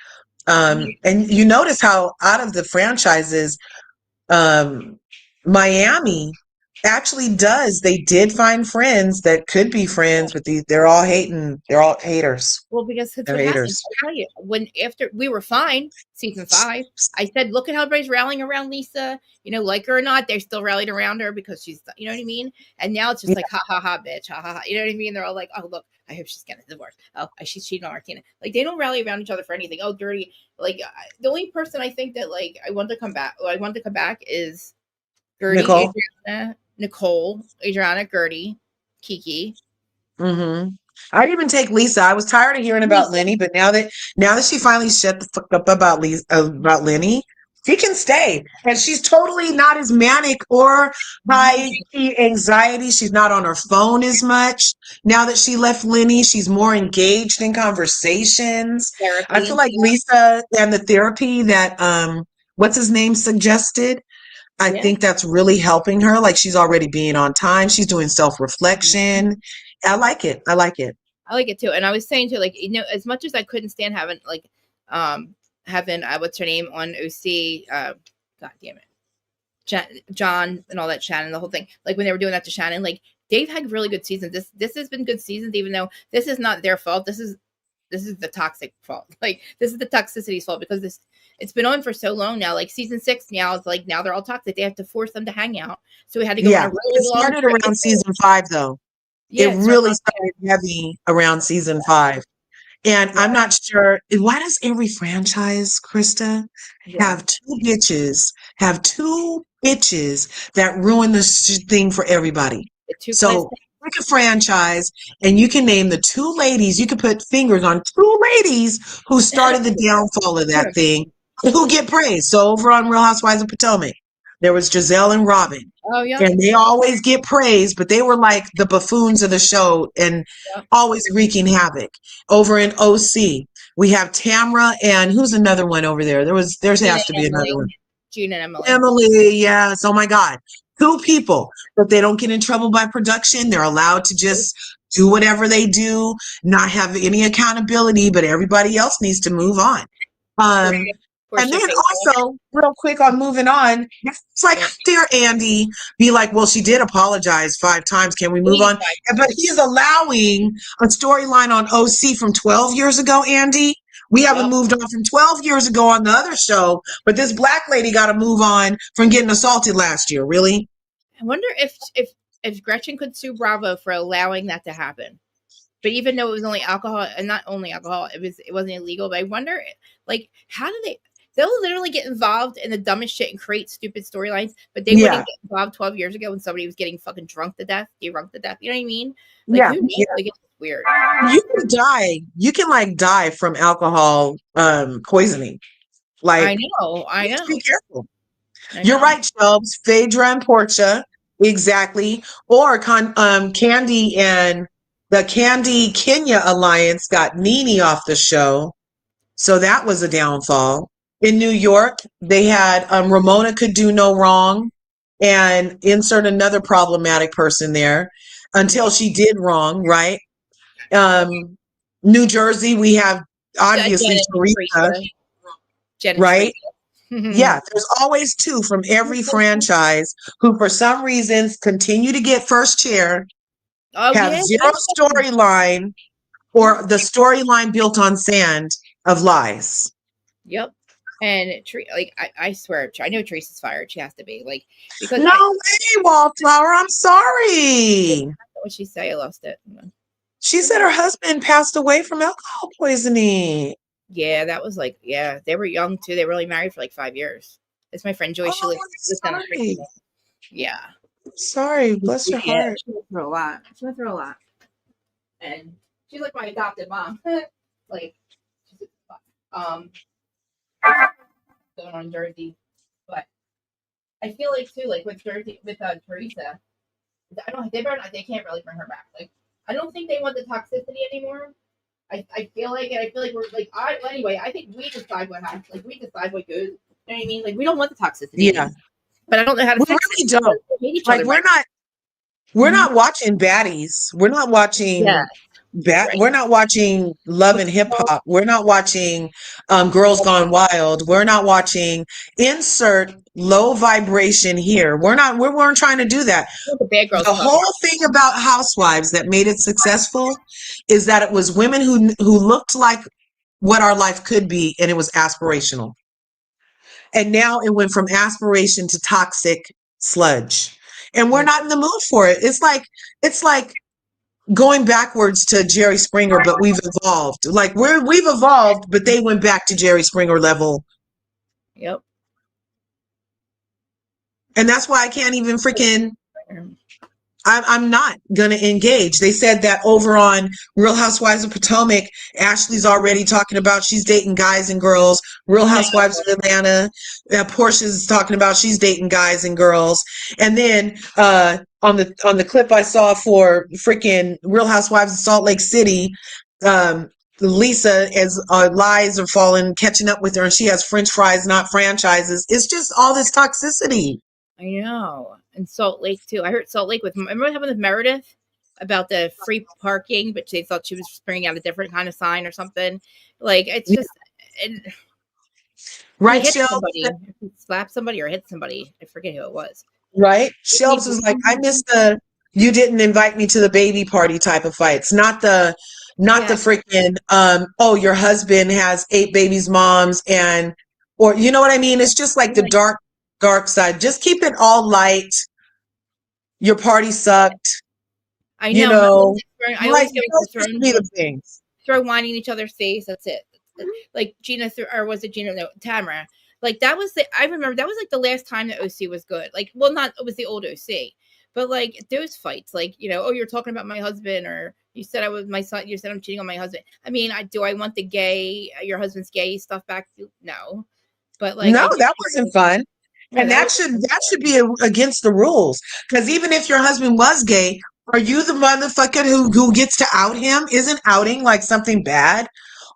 And you notice how out of the franchises, um, Miami actually does. They did find friends that could be friends, but they're all hating. They're all haters. Well, because that's They're what happens. haters. I'll tell you, when after we were fine, season 5, I said, look at how everybody's rallying around Lisa. You know, like her or not, they're still rallied around her because she's, you know what I mean? And now it's just like, ha ha ha, bitch, ha ha ha. You know what I mean? They're all like, oh, look, I hope she's getting a divorce. Oh, she's cheating on Martina. Like, they don't rally around each other for anything. Oh, dirty. Like, the only person I think that, like, I want to come back is Gertie, Nicole. Adriana, Gertie, Kiki. Mm-hmm. I'd even take Lisa. I was tired of hearing about Lenny, but now that she finally shut the fuck up about about Lenny, she can stay. And she's totally not as manic or high anxiety. She's not on her phone as much. Now that she left Lenny, she's more engaged in conversations. I Therapy feel and like stuff. Lisa and the therapy that what's his name suggested. I Yeah. think that's really helping her. Like she's already being on time. She's doing self-reflection. I like it. I like it. I like it too. And I was saying too, like, you know, as much as I couldn't stand having what's her name on OC, god damn it. John and all that, Shannon, the whole thing. Like when they were doing that to Shannon, like they've had really good seasons. This has been good seasons, even though this is not their fault. This is the toxic fault. Like this is the toxicity's fault because it's been on for so long now. Like season 6 now, it's like now they're all toxic. They have to force them to hang out. So we had to go on a really It long started trip. around season 5, though. It Yeah, really started heavy around season 5. And I'm not sure, why does every franchise, Krista, have two bitches that ruin this thing for everybody? the two class. So pick a franchise and you can name the 2 ladies, you can put fingers on 2 ladies who started the downfall of that thing and who get praised. So over on Real Housewives of Potomac, there was Giselle and Robin. Oh yeah. And they always get praised, but they were like the buffoons of the show and always wreaking havoc. Over in OC, we have Tamra and who's another one over there? There has to be another one. Gina and Emily. Emily, yes. Oh my God. 2 people, but they don't get in trouble by production. They're allowed to just do whatever they do, not have any accountability, but everybody else needs to move on. And then also, real quick on moving on, it's like, dear Andy, be like, well, she did apologize 5 times. Can we move on? But he's allowing a storyline on OC from 12 years ago, Andy. We haven't moved on from 12 years ago on the other show, but this black lady got to move on from getting assaulted last year. Really? I wonder if Gretchen could sue Bravo for allowing that to happen. But even though it was only alcohol, and not only alcohol, it wasn't illegal. But I wonder, like, how do they'll literally get involved in the dumbest shit and create stupid storylines, but they wouldn't get involved 12 years ago when somebody was getting fucking drunk to death. You know what I mean? Like, who knows? Like, it's weird. You can die. You can like die from alcohol poisoning. Like I know. Be careful. You're right, Shelbs. Phaedra and Portia, exactly. Or Candy and the Candy Kenya alliance got Nene off the show, so that was a downfall. In New York, they had Ramona could do no wrong, and insert another problematic person there until she did wrong, right? New Jersey, we have obviously Teresa, right? Yeah, there's always 2 from every franchise who, for some reasons, continue to get first chair, have zero storyline, or the storyline built on sand of lies. Yep. And like I swear, I know Teresa's fired. She has to be, like, because no way, Wallflower. I'm sorry. What did she say? I lost it. She said her husband passed away from alcohol poisoning. Yeah, that was like, they were young too. They were only married for like 5 years. It's my friend Joy. She lives down the street. Yeah. Sorry, bless your heart. She went through a lot. And she's like my adopted mom. Like, going on Jersey, but I feel like too, like with Jersey, with Teresa, they can't really bring her back. Like, I don't think they want the toxicity anymore. I feel like we're like, anyway, I think we decide what happens. Like, we decide what goes. You know what I mean? Like, we don't want the toxicity. Yeah. Anymore. But I don't know how to fix it. We don't. Like, we're not watching baddies. We're not watching we're not watching Love and Hip Hop. We're not watching Girls Gone Wild. We're not watching insert low vibration here. We weren't trying to do that. The whole thing about Housewives that made it successful is that it was women who looked like what our life could be, and it was aspirational. And now it went from aspiration to toxic sludge. And we're not in the mood for it. It's like going backwards to Jerry Springer, but we've evolved. Like we've evolved, but they went back to Jerry Springer level. Yep. And that's why I can't even freaking. I'm not gonna engage. They said that over on Real Housewives of Potomac, Ashley's already talking about she's dating guys and girls. Real Housewives of Atlanta, Portia's talking about she's dating guys and girls. And then on the clip I saw for freaking Real Housewives of Salt Lake City, Lisa, as lies are falling, catching up with her, and she has French fries, not franchises. It's just all this toxicity. I know. And Salt Lake too. I heard Salt Lake remember what happened with Meredith about the free parking, but they thought she was bringing out a different kind of sign or something. Like, it's just, He Right, hit Shelby? somebody. He slapped somebody or hit somebody. I forget who it was. Right? Didn't he Shelbs was like, I bleed? miss the you didn't invite me to the baby party type of fights. Not the Yeah, freaking oh, your husband has 8 babies moms and or you know what I mean? It's just like the like dark side. Just keep it all light. Your party sucked, I you know. know. I Like always get like those they're used to throwing be the things. throw wine in each other's face. That's it. Like Gina or was it Gina? No, Tamara. Like that was the I remember that was like the last time the OC was good. Like, well, not it was the old OC, but like those fights, like oh, you're talking about my husband, or you said I was my son. You said I'm cheating on my husband. I mean, I want the gay your husband's gay stuff back? No, but like No, I do. that wasn't fun. No, And that was that should be against the rules. Because even if your husband was gay, are you the motherfucker who gets to out him? Isn't outing like something bad?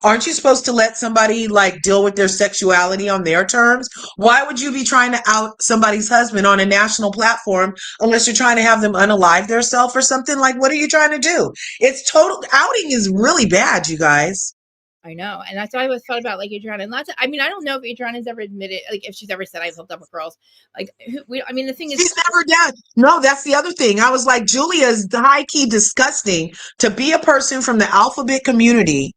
Aren't you supposed to let somebody like deal with their sexuality on their terms? Why would you be trying to out somebody's husband on a national platform unless you're trying to have them unalive themselves or something? Like, what are you trying to do? It's total outing is really bad, you guys. I know, and that's why I always thought about like Adriana. And lots of, I mean, I don't know if Adriana's ever admitted, like, if she's ever said I've hooked up with girls. Like, I mean, the thing is, She's never done. No, that's the other thing. I was like, Julia is high key disgusting to be a person from the alphabet community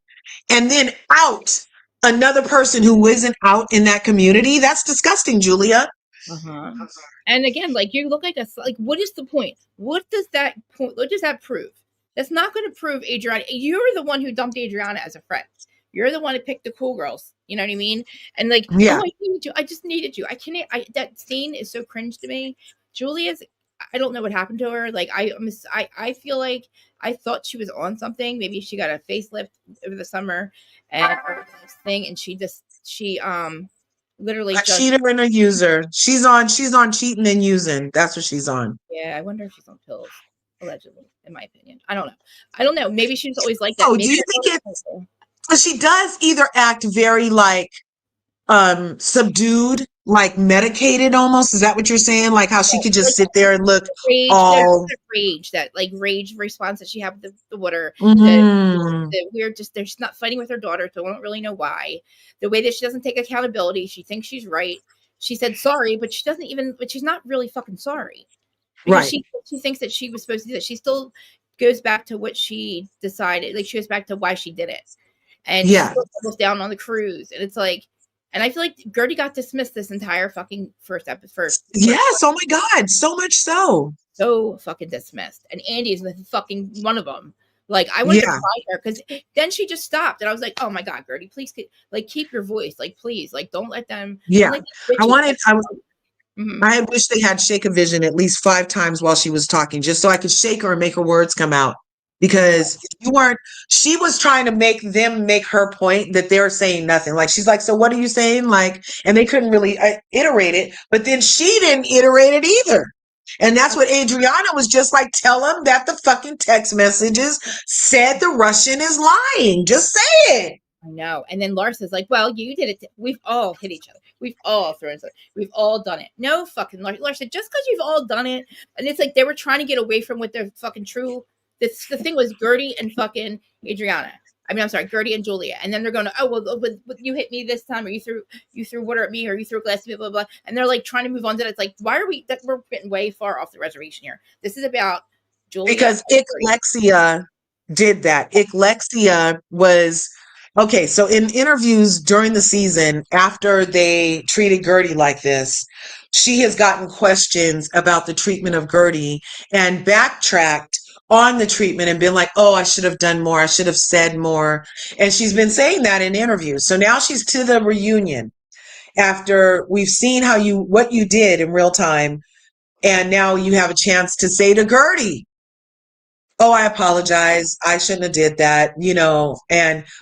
and then out another person who isn't out in that community. That's disgusting, Julia. uh-huh. And again, like you look like like what is the point? What does that point? What does that prove? That's not going to prove Adriana. You're the one who dumped Adriana as a friend. You're the one who picked the cool girls. You know what I mean? And like, Yeah. oh, I needed you. I just needed you. I can't. That scene is so cringe to me. Julia's. I don't know what happened to her. Like I feel like I thought she was on something. Maybe she got a facelift over the summer and this thing, and she literally A just cheater and a user. She's on cheating and using. That's what she's on. yeah, I wonder if she's on pills, allegedly, in my opinion. I don't know. I don't know. Maybe she's always like that. Oh, Maybe do you think she does either act very like subdued, like medicated almost? Is that what you're saying? Like how she could just like sit there and look rage. There's all that rage, that like rage response that she had with the water. The mm, the weird, just they're just not fighting with her daughter, so I don't really know why. The way that she doesn't take accountability, she thinks she's right. She said sorry, but she doesn't even. But she's not really fucking sorry because right. she thinks that she was supposed to do that. She still goes back to what she decided. Like she goes back to why she did it. And she Yeah. still doubles down on the cruise. And it's like, and I feel like Gertie got dismissed this entire fucking first Yes. Oh my God. So much so. so fucking dismissed. And Andy is the fucking one of them. Like I wanted to Yeah. cry her because then she just stopped, and I was like, "Oh my god, Gertie, please, keep your voice, like please, like don't let them, don't Yeah. let them I bitch you." wanted, Mhm. I wish they had shake a vision at least 5 times while she was talking, just so I could shake her and make her words come out. Yeah, Because you weren't, she was trying to make them make her point that they're saying nothing. Like, she's like, so what are you saying? Like, and they couldn't really iterate it, but then she didn't iterate it either. And that's what Adriana was just like, tell them that the fucking text messages said the Russian is lying. Just say it. I know. And then Lars is like, "Well, you did it. We've all hit each other. We've all thrown something. We've all done it." No fucking Lars. Lars said, "Just because you've all done it," and it's like they were trying to get away from what their fucking true. The thing was Gertie and fucking Adriana. I mean, I'm sorry, Gertie and Julia. And then they're going to, oh well, but you hit me this time, or you threw water at me, or you threw a glass at me, blah blah. Blah. And they're like trying to move on to that. It's like, why are we? That we're getting way far off the reservation here. This is about Julia. Because Icklexia did that. Icklexia was okay. So in interviews during the season, after they treated Gertie like this, she has gotten questions about the treatment of Gertie and backtracked on the treatment and been like, oh, I should have done more. I should have said more. And she's been saying that in interviews. So now she's to the reunion after we've seen what you did in real time. And now you have a chance to say to Gertie, oh, I apologize. I shouldn't have did that,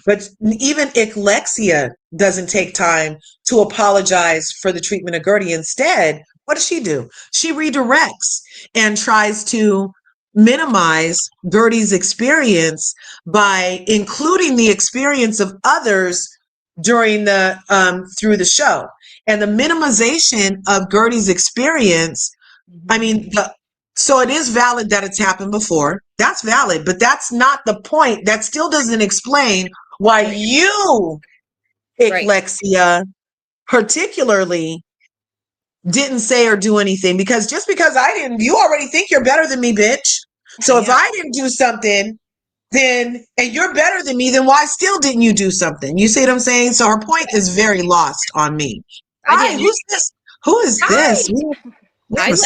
but even Icklexia doesn't take time to apologize for the treatment of Gertie. Instead, what does she do? She redirects and tries to minimize Gertie's experience by including the experience of others during through the show. And the minimization of Gertie's experience, I mean, so it is valid that it's happened before. That's valid, but that's not the point. That still doesn't explain why Right. you, Right. Icklexia, particularly didn't say or do anything, because just because I didn't, you already think you're better than me, bitch. So if Yeah. I didn't do something, then, and you're better than me, then why still didn't you do something? You see what I'm saying? So her point is very lost on me. I Hi, didn't. who's this? Who is this? Hi. We have Hi, a Len.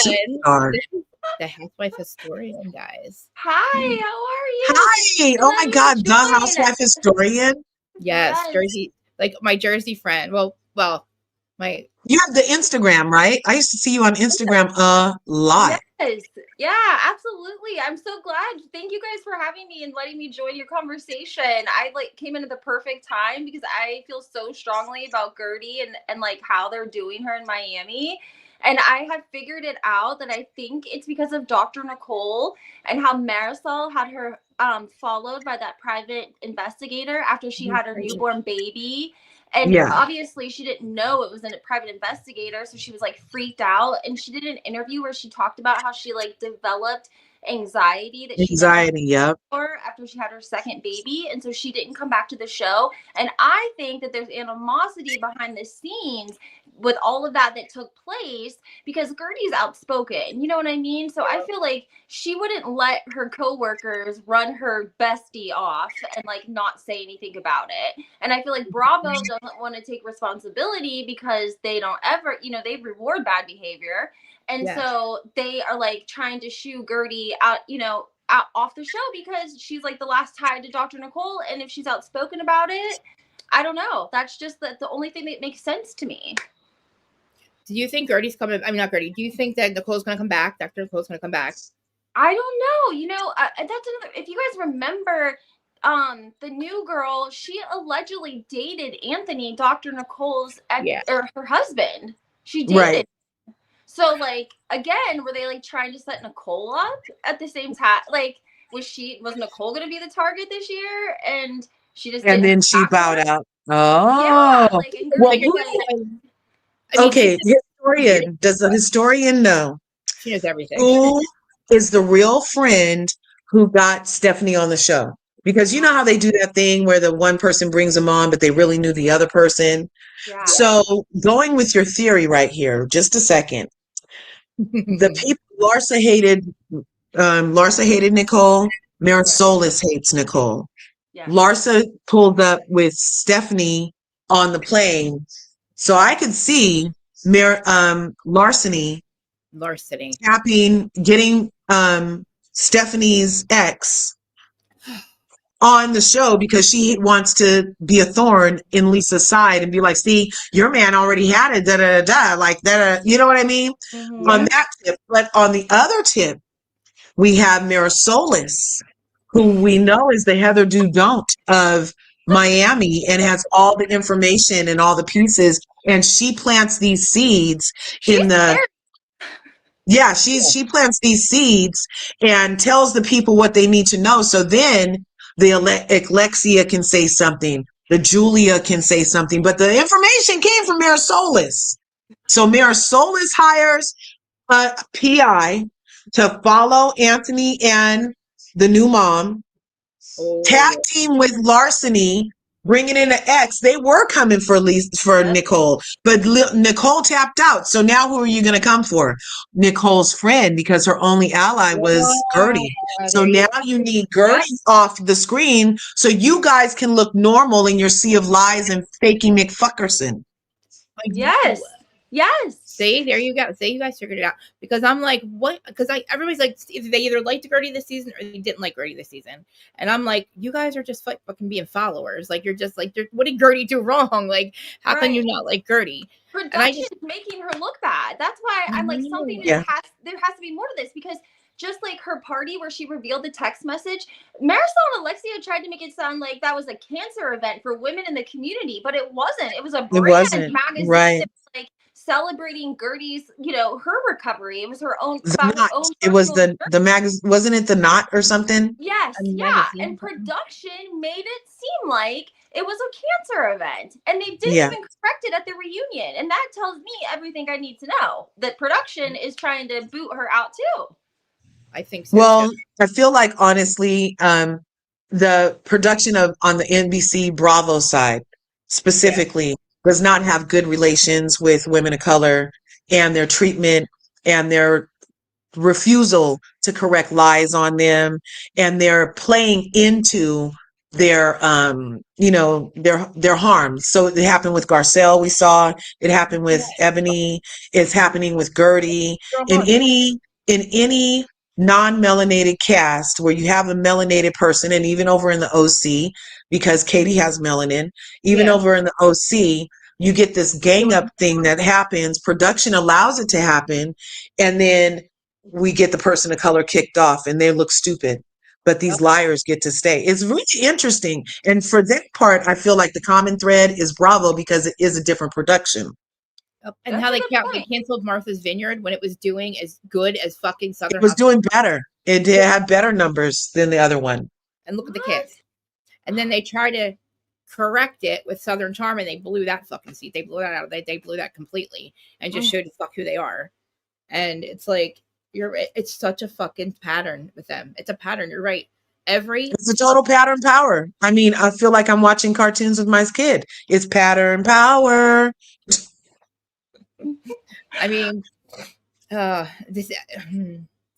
superstar. This is the housewife historian, guys. Hi, how are you? Hi. For Oh my letting me God, the join. housewife historian. Yes, Yes. Jersey, like my Jersey friend. Well, my You have the Instagram, right? I used to see you on Instagram a lot. Yes. Yeah, absolutely. I'm so glad. Thank you guys for having me and letting me join your conversation. I like came into the perfect time because I feel so strongly about Gertie and like how they're doing her in Miami. And I have figured it out that I think it's because of Dr. Nicole and how Marisol had her followed by that private investigator after she had her newborn baby. And Yeah, obviously, she didn't know it was a private investigator. So she was like freaked out. And she did an interview where she talked about how she like developed anxiety that she never anxiety. Yep. after she had her second baby, and so she didn't come back to the show. And I think that there's animosity behind the scenes with all of that took place because Gertie's outspoken, you know what I mean? So I feel like she wouldn't let her coworkers run her bestie off and like not say anything about it. And I feel like Bravo doesn't want to take responsibility because they don't ever, they reward bad behavior. And Yeah. so they are like trying to shoo Gertie out, out off the show because she's like the last tied to Dr. Nicole. And if she's outspoken about it, I don't know. That's just the only thing that makes sense to me. Do you think Gertie's coming? I mean, not Gertie. Do you think that Nicole's going to come back? Dr. Nicole's going to come back? I don't know. That's another. If you guys remember, the new girl, she allegedly dated Anthony, Dr. Nicole's or her husband. She dated. Right. So like again, were they like trying to set Nicole up at the same time? Like was Nicole going to be the target this year? And she just And didn't. then she bowed out. Yeah, Oh, like and well, Gertie who? like, I mean, Okay, historian. Does the historian know she knows everything. who is the real friend who got Stephanie on the show? Because you know how they do that thing where the one person brings them on, but they really knew the other person. yeah. So going with your theory right here, just a second. The people Larsa hated Nicole. Marisolis hates Nicole. Yeah. Larsa pulled up with Stephanie on the plane, so I could see Larceny getting Stephanie's ex on the show because she wants to be a thorn in Lisa's side and be like, see, your man already had it, da da da, like that. You know what I mean? Mm-hmm. On that tip, but on the other tip, we have Marisolis, who we know is the Heather Dudont of Miami and has all the information and all the pieces, and she plants these seeds in the. Yeah, she plants these seeds and tells the people what they need to know. So then the Alexia can say something, the Julia can say something, but the information came from Marisolis. So Marisolis hires a PI to follow Anthony and the new mom, tag team with Larceny, bringing in an ex. They were coming for Nicole, but Nicole tapped out. So now who are you going to come for? Nicole's friend, because her only ally was Gertie. So now you need Gertie off the screen so you guys can look normal in your sea of lies and faking McFuckerson. Yes. Yes. See, there you go. See, you guys figured it out. Because I'm like, what? Because everybody's like, they either liked Gertie this season or they didn't like Gertie this season. And I'm like, you guys are just fucking being followers. Like, you're just like, what did Gertie do wrong? Like, how can you not like Gertie? Production is making her look bad. That's why I'm like, there has to be more to this because just like her party where she revealed the text message, Marisol and Alexia tried to make it sound like that was a cancer event for women in the community, but it wasn't. It was a brand magazine that was like celebrating Gertie's, her recovery. It was her own. It was the magazine, wasn't it? The Knot or something? Yes, yeah. And production made it seem like it was a cancer event, and they didn't even correct it at the reunion. And that tells me everything I need to know. That production is trying to boot her out too. I think so. Well, too. I feel like honestly, the production on the NBC Bravo side specifically does not have good relations with women of color, and their treatment and their refusal to correct lies on them, and they're playing into their their harm. So it happened with Garcelle, we saw it happen with Ebony, it's happening with Gertie. in any in any non-melanated cast where you have a melanated person, and even over in the OC, because Katie has melanin, even over in the OC, you get this gang up thing that happens. Production allows it to happen, and then we get the person of color kicked off and they look stupid, but these liars get to stay. It's really interesting. And for that part, I feel like the common thread is Bravo, because it is a different production. And how they canceled Martha's Vineyard when it was doing as good as fucking Southern It was Hospital. doing better. It had better numbers than the other one. And look at the kids. And then they tried to correct it with Southern Charm, and they blew that fucking seat. They blew that out. They blew that completely and just showed the fuck who they are. And it's like, it's such a fucking pattern with them. It's a pattern. You're right. It's a total pattern power. I mean, I feel like I'm watching cartoons with my kid. It's pattern power. I mean, this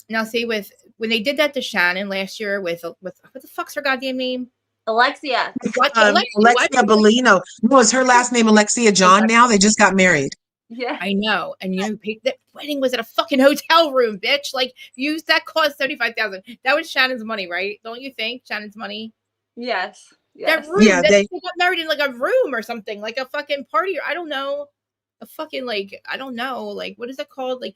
now see, with when they did that to Shannon last year with what the fuck's her goddamn name? Alexia. Alexia Bellino. No, is her last name Alexia John now? They just got married. Yeah, I know. And that wedding was at a fucking hotel room, bitch. Like, that cost $75,000. That was Shannon's money, right? Don't you think? Shannon's money. Yes. That room. Yeah, they got married in like a room or something, like a fucking party, or I don't know. A fucking I don't know. Like, what is it called? Like,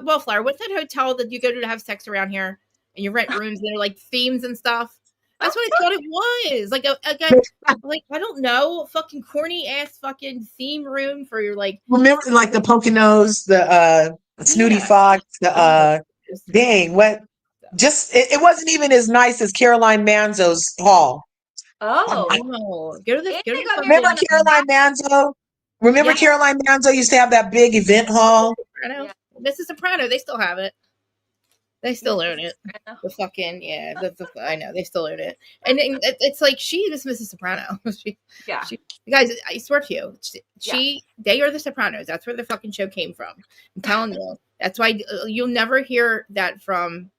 Wellflower. What's that hotel that you go to have sex around here and you rent rooms and they're like themes and stuff? That's what I thought it was. Like I don't know, fucking corny ass fucking theme room for your remember like the Poconos, the Snooty Fox, the dang, what just it wasn't even as nice as Caroline Manzo's hall. Oh, remember Caroline Manzo? Remember Caroline Manzo used to have that big event hall? This is Soprano, they still have it. They still own it. The fucking I know they still own it, and it's like she was Mrs. Soprano. Guys, I swear to you, they are the Sopranos. That's where the fucking show came from. I'm telling you. That's why you'll never hear that from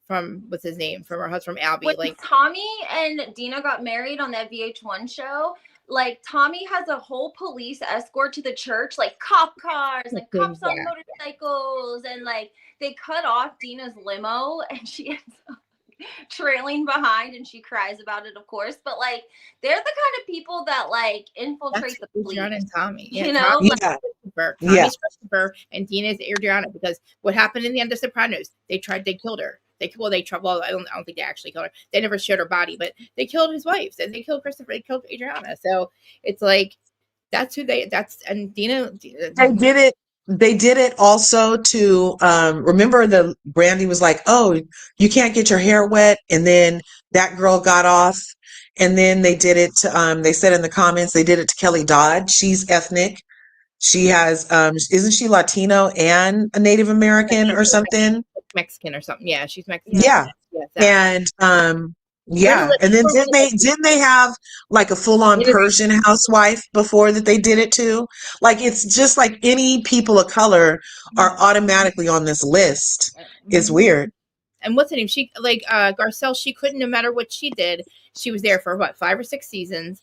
what's his name, from her husband, from Albie. When Tommy and Dina got married on that VH1 show, like Tommy has a whole police escort to the church, like cop cars, like cops on motorcycles, and like they cut off Dina's limo and she ends up trailing behind and she cries about it, of course. But like they're the kind of people that like infiltrate the police. Adriana and Tommy. You know? Tommy's Christopher and Dina's Adriana, because what happened in the end of Sopranos, they killed her. I don't think they actually killed her. They never showed her body, but they killed his wife. And they killed Christopher. They killed Adriana. So it's like and Dina. They did it also to remember the Brandy was like, oh, you can't get your hair wet, and then that girl got off, and then they did it to they said in the comments they did it to Kelly Dodd. She's ethnic. She has isn't she Latino and a Native American or something? Mexican or something. Yeah, she's Mexican. Yeah. And and then didn't they have like a full-on Persian housewife before that they did it too? Like, it's just like any people of color are automatically on this list. It's weird. And what's the name? She Garcelle, she couldn't, no matter what she did, she was there for what, 5 or 6 seasons,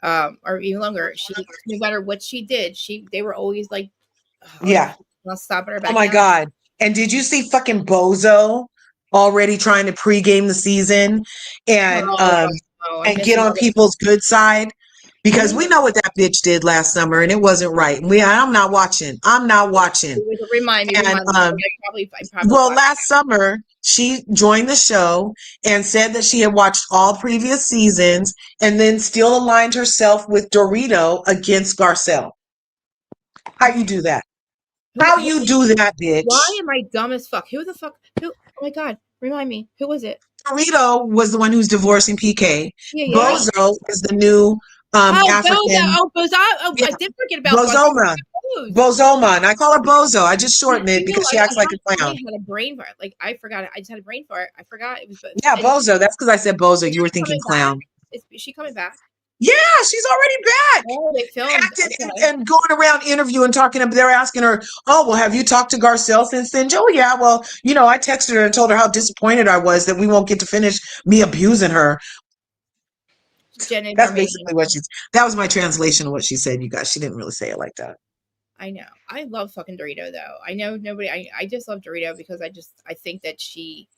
or even longer. She, no matter what she did, they were always like, I'll stop her back. Oh my God. And did you see fucking Bozo already trying to pregame the season and get on people's good side? Because we know what that bitch did last summer and it wasn't right. I'm not watching. Remind me. Last summer she joined the show and said that she had watched all previous seasons and then still aligned herself with Dorito against Garcelle. How you do that? How you do that, bitch? Why am I dumb as fuck? Who? Oh my God. Remind me. Who was it? Dorito was the one who's divorcing PK. Bozo is the new African. Bozo. I did forget about Bozoma. Bozoma. And I call her Bozo. I just shorten it because she acts like a clown. I had a brain fart. Like, I forgot it. I just had a brain fart. I forgot it was. Yeah, Bozo. That's because I said Bozo. You were thinking clown. Is she coming back? Yeah, she's already back. Oh, they filmed. And going around interviewing, talking. They're asking her, "Oh, well, have you talked to Garcelle since then?" Oh, yeah. Well, I texted her and told her how disappointed I was that we won't get to finish me abusing her. Jen and That's Mermaid. basically what she's. That was my translation of what she said. You guys, she didn't really say it like that. I know. I love fucking Dorito though. I know nobody. I just love Dorito because I think that she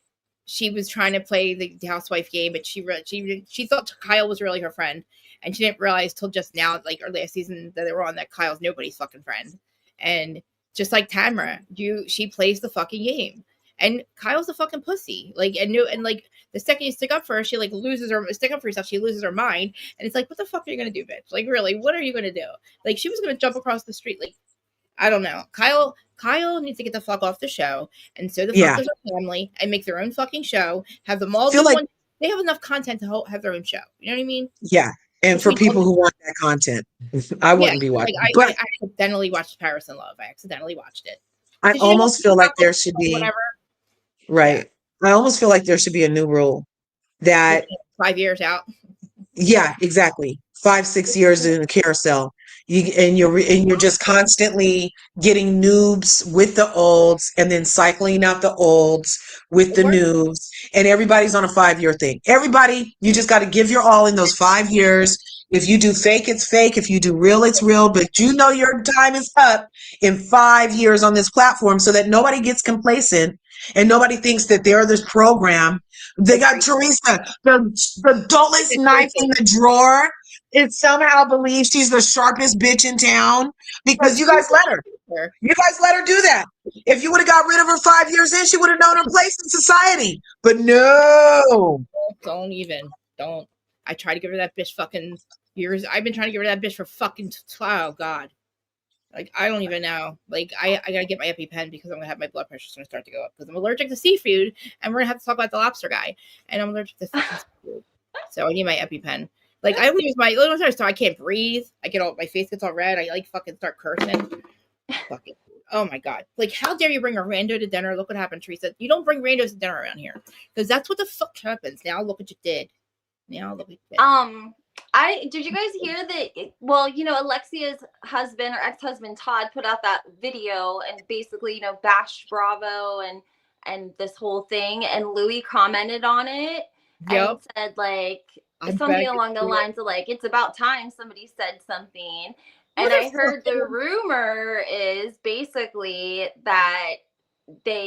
was trying to play the housewife game, but she thought Kyle was really her friend, and she didn't realize till just now, like or last season, that they were on that Kyle's nobody's fucking friend, and just like Tamara, she plays the fucking game, and Kyle's a fucking pussy, like and like the second you stick up for her, she like loses her stick up for yourself, she loses her mind, and it's like, what the fuck are you gonna do, bitch? Like really, what are you gonna do? Like she was gonna jump across the street, like I don't know. Kyle needs to get the fuck off the show, and so the fuck does her family, and make their own fucking show. Have them all do one. They have enough content to have their own show. You know what I mean? Yeah, and for people who want that content, I wouldn't be watching. Like, I accidentally watched Paris in Love. I accidentally watched it. I almost feel like there should be whatever. Right. Yeah. I almost feel like there should be a new rule that 5 years out. Yeah, exactly. 5-6 years in a carousel. You're just constantly getting noobs with the olds and then cycling out the olds with the noobs, and everybody's on a 5-year thing. Everybody, you just got to give your all in those 5 years. If you do fake, it's fake. If you do real, it's real. But your time is up in 5 years on this platform, so that nobody gets complacent and nobody thinks that they're this program. They got Teresa, the dullest knife in the drawer. It somehow believes she's the sharpest bitch in town because you guys let her. You guys let her do that. If you would have got rid of her 5 years in, she would have known her place in society. But no. Don't. I tried to get rid of that bitch fucking years. I've been trying to get rid of that bitch for fucking, oh God. Like, I don't even know. Like, I gotta get my EpiPen because I'm gonna have my blood pressure's gonna start to go up because I'm allergic to seafood, and we're gonna have to talk about the lobster guy, and I'm allergic to seafood, so I need my EpiPen. Like, I use my so I can't breathe. My face gets all red. I like fucking start cursing. Fucking, oh my God! Like, how dare you bring a rando to dinner? Look what happened, Teresa. You don't bring randos to dinner around here because that's what the fuck happens. Now look what you did. Now look what you did. Did you guys hear that? Well, Alexia's husband or ex-husband Todd put out that video and basically, bashed Bravo and this whole thing. And Louis commented on it and said like something along the lines of like, it's about time somebody said something. And I heard the rumor is basically that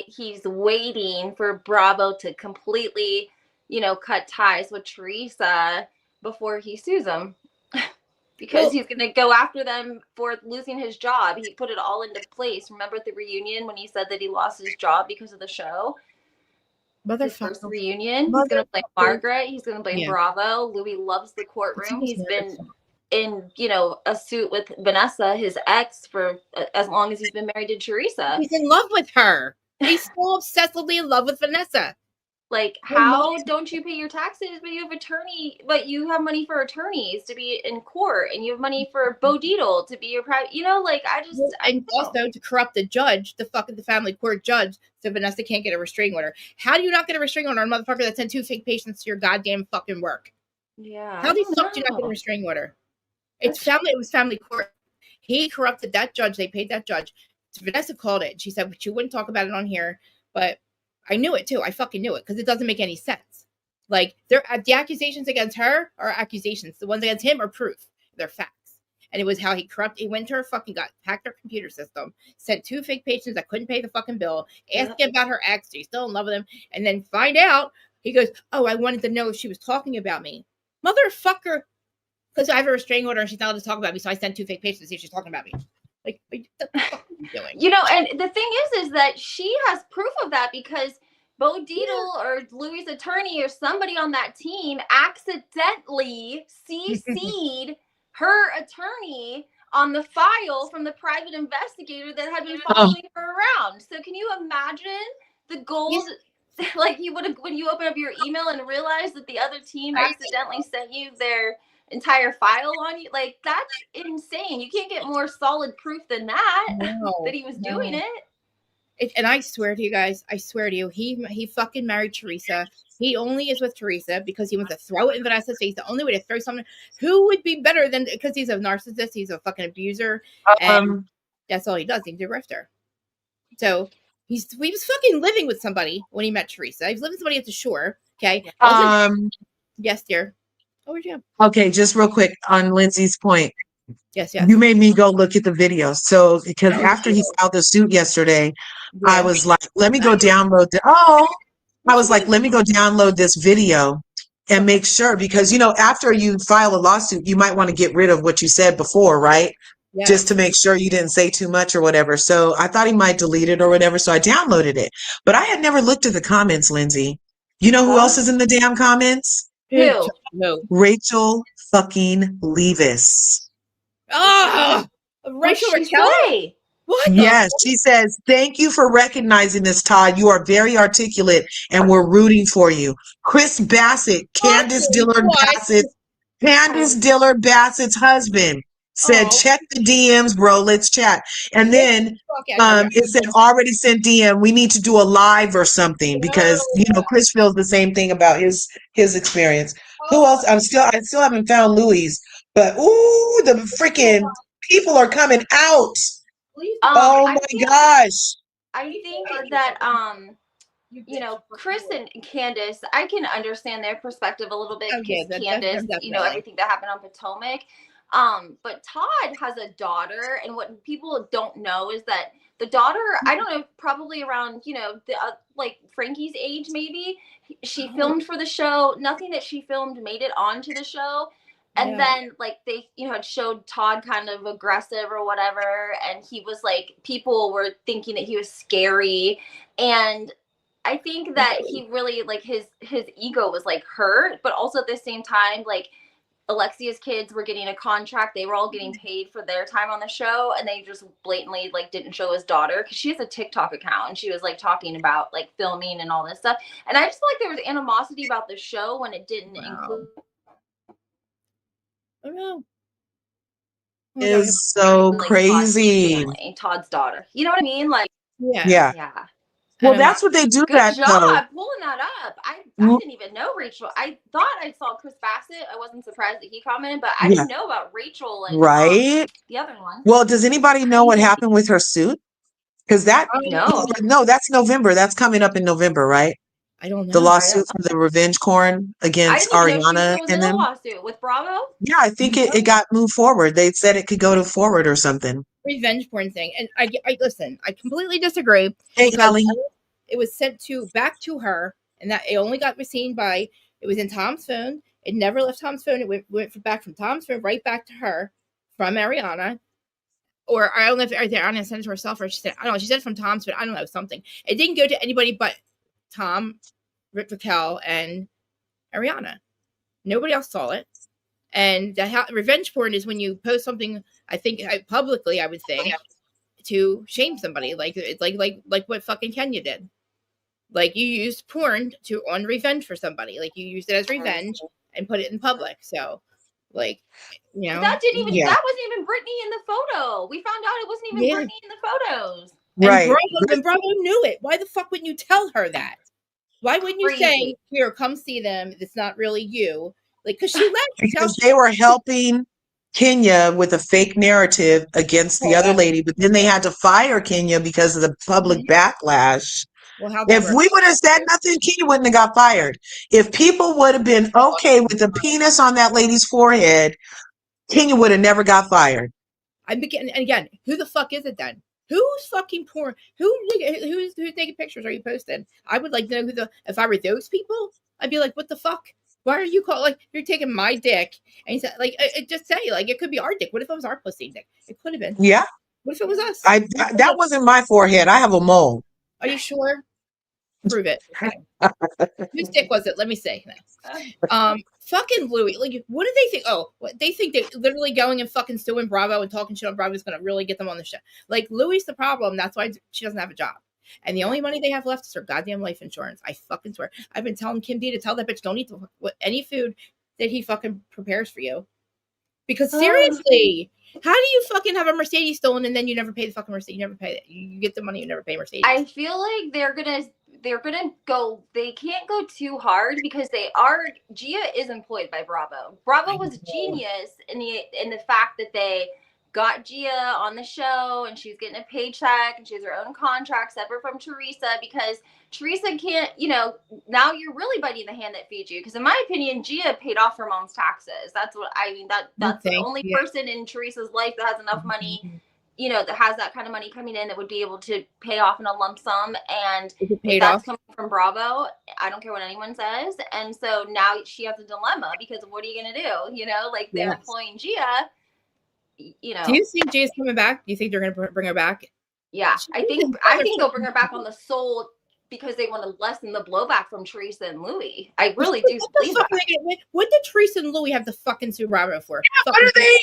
he's waiting for Bravo to completely, cut ties with Teresa before he sues them because he's going to go after them for losing his job. He put it all into place. Remember at the reunion when he said that he lost his job because of the show? His first reunion. He's going to blame Margaret. He's going to blame Bravo. Louis loves the courtroom. He's been in, a suit with Vanessa, his ex, for as long as he's been married to Teresa. He's in love with her. He's so obsessively in love with Vanessa. Like, how don't you pay your taxes, but you have money for attorneys to be in court, and you have money for Bo Dietl to be your private, and also to corrupt the judge, the family court judge, so Vanessa can't get a restraining order. How do you not get a restraining order on a motherfucker that sent 2 fake patients to your goddamn fucking work? Yeah. How the fuck do you not get a restraining order? It was family court. He corrupted that judge. They paid that judge. Vanessa called it. She said she wouldn't talk about it on here, but I knew it too. I fucking knew it because it doesn't make any sense. Like, the accusations against her are accusations. The ones against him are proof. They're facts. And it was how he went to her hacked her computer system, sent 2 fake patients that couldn't pay the fucking bill, asked him about her ex, she's still in love with him, and then find out, he goes, oh, I wanted to know if she was talking about me. Motherfucker, because I have a restraining order and she's not allowed to talk about me, so I sent 2 fake patients to see if she's talking about me. Like, what the fuck are you doing? And the thing is that she has proof of that because Bo Dietl or Louis' attorney or somebody on that team accidentally CC'd her attorney on the file from the private investigator that had been following her around. So can you imagine the gold? Like, you would have, when you open up your email and realize that the other team accidentally sent you their entire file on you, like, that's insane. You can't get more solid proof than that. That he was doing it. And I swear to you guys, I swear to you, he fucking married Teresa. He only is with Teresa because he wants to throw it in Vanessa's face. The only way to throw something, who would be better than, because he's a narcissist, he's a fucking abuser, and that's all he does. He's a grifter. So he was fucking living with somebody when he met Teresa. He was living with somebody at the shore. Okay. Yes, dear. Oh, where'd you go? Okay, just real quick on Lindsay's point. Yes, yes. You made me go look at the video. So because after he filed the suit yesterday, I was like, let me go download let me go download this video and make sure, because after you file a lawsuit, you might want to get rid of what you said before, right? Yes. Just to make sure you didn't say too much or whatever. So I thought he might delete it or whatever. So I downloaded it. But I had never looked at the comments, Lindsay. You know who else is in the damn comments? Who? No. Rachel fucking Levis. Oh, Rachel Raquel? What? Yes, she says, thank you for recognizing this, Todd. You are very articulate and we're rooting for you. Chris Bassett, Candace Dillard Bassett's husband said, check the DMs, bro. Let's chat. And then it said, already sent DM. We need to do a live or something because, Chris feels the same thing about his experience. Who else? I still haven't found Louis, but ooh, the freaking people are coming out. Oh my gosh. I think that Chris and Candace, I can understand their perspective a little bit because Candace, everything that happened on Potomac. But Todd has a daughter, and what people don't know is that the daughter, I don't know, probably around, like Frankie's age, maybe. She filmed for the show. Nothing that she filmed made it onto the show. And then, like, they, had showed Todd kind of aggressive or whatever. And he was, like, people were thinking that he was scary. And I think that he really, like, his ego was, like, hurt. But also at the same time, like, Alexia's kids were getting a contract. They were all getting paid for their time on the show. And they just blatantly, like, didn't show his daughter. Because she has a TikTok account. And she was, like, talking about, like, filming and all this stuff. And I just feel like there was animosity about the show when it didn't include... Oh no. Is so crazy. Todd's daughter. You know what I mean? Like, yeah. Well, that's what they do. Good job pulling that up. I didn't even know Rachel. I thought I saw Chris Bassett. I wasn't surprised that he commented, but I didn't know about Rachel and the other one. Well, does anybody know what happened with her suit? Because no, that's November. That's coming up in November, right? I don't know. The lawsuit for the revenge porn against Ariana and them. Lawsuit with Bravo. Yeah, I think it got moved forward. They said it could go to forward or something. Revenge porn thing, and I listen. I completely disagree. Hey, Ellie. It was sent back to her, and that it only got seen by. It was in Tom's phone. It never left Tom's phone. It went back from Tom's phone right back to her from Ariana. Or I don't know if Ariana sent it to herself or she said, I don't know. She said it from Tom's phone. I don't know, something. It didn't go to anybody but Tom, Raquel, and Ariana. Nobody else saw it. And revenge porn is when you post something, I think publicly, I would think, to shame somebody. Like what fucking Kenya did. Like you used porn on revenge for somebody. Like you used it as revenge and put it in public. So, like, that wasn't even Brittany in the photo. We found out it wasn't even Brittany in the photos. Right. And Bravo knew it. Why the fuck wouldn't you tell her that? Why wouldn't you say, here, come see them? It's not really you. Like, because she left. Because they were helping Kenya with a fake narrative against the other lady, but then they had to fire Kenya because of the public backlash. Well, if we would have said nothing, Kenya wouldn't have got fired. If people would have been okay with the penis on that lady's forehead, Kenya would have never got fired. And again, who the fuck is it then? Who's fucking porn? Who's taking pictures are you posting? I would like to know if I were those people, I'd be like, what the fuck? Why are you you're taking my dick? And he said, just say, it could be our dick. What if it was our pussy dick? It could have been. Yeah. What if it was us? That wasn't my forehead. I have a mole. Are you sure? Prove it. Whose dick was it? Let me see. Fucking Louis. What do they think? Oh, they think they literally going and fucking suing Bravo and talking shit on Bravo is going to really get them on the show. Louis the problem. That's why she doesn't have a job. And the only money they have left is her goddamn life insurance. I fucking swear. I've been telling Kim D to tell that bitch don't eat any food that he fucking prepares for you. Because seriously, how do you fucking have a Mercedes stolen and then you never pay the fucking Mercedes? You never pay it. You get the money, you never pay Mercedes. I feel like they're gonna go. They can't go too hard because Gia is employed by Bravo. Bravo was genius in the fact that they got Gia on the show and she's getting a paycheck and she has her own contract separate from Teresa, because Teresa can't, now you're really biting the hand that feeds you. Because in my opinion, Gia paid off her mom's taxes. That's what I mean. That's the only person in Teresa's life that has enough money, that has that kind of money coming in that would be able to pay off in a lump sum. And if that's coming from Bravo, I don't care what anyone says. And so now she has a dilemma because what are you going to do? They're employing Gia. Do you think Gia's coming back? Do you think they're going to bring her back? Yeah, I think they'll bring her back on the sole because they want to lessen the blowback from Teresa and Louis. I really do believe that. What did Teresa and Louis have to fucking sue Bravo for? Yeah, what do they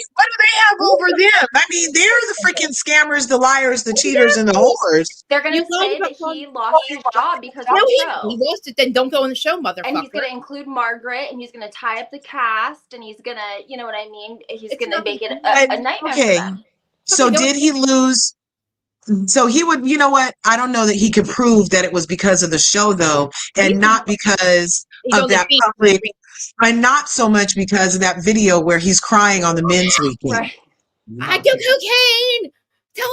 have over them? I mean, they're the freaking scammers, the liars, the cheaters, and the whores. They're going to say that he lost his job because of the show. He lost it, then don't go on the show, motherfucker. And he's going to include Margaret, and he's going to tie up the cast, and he's going to, you know what I mean? He's going to make it a nightmare for them. So did he lose? So he would, you know what? I don't know that he could prove that it was because of the show, though, and not because of that public, and not so much because of that video where he's crying on the men's weekend. Right. I do cocaine.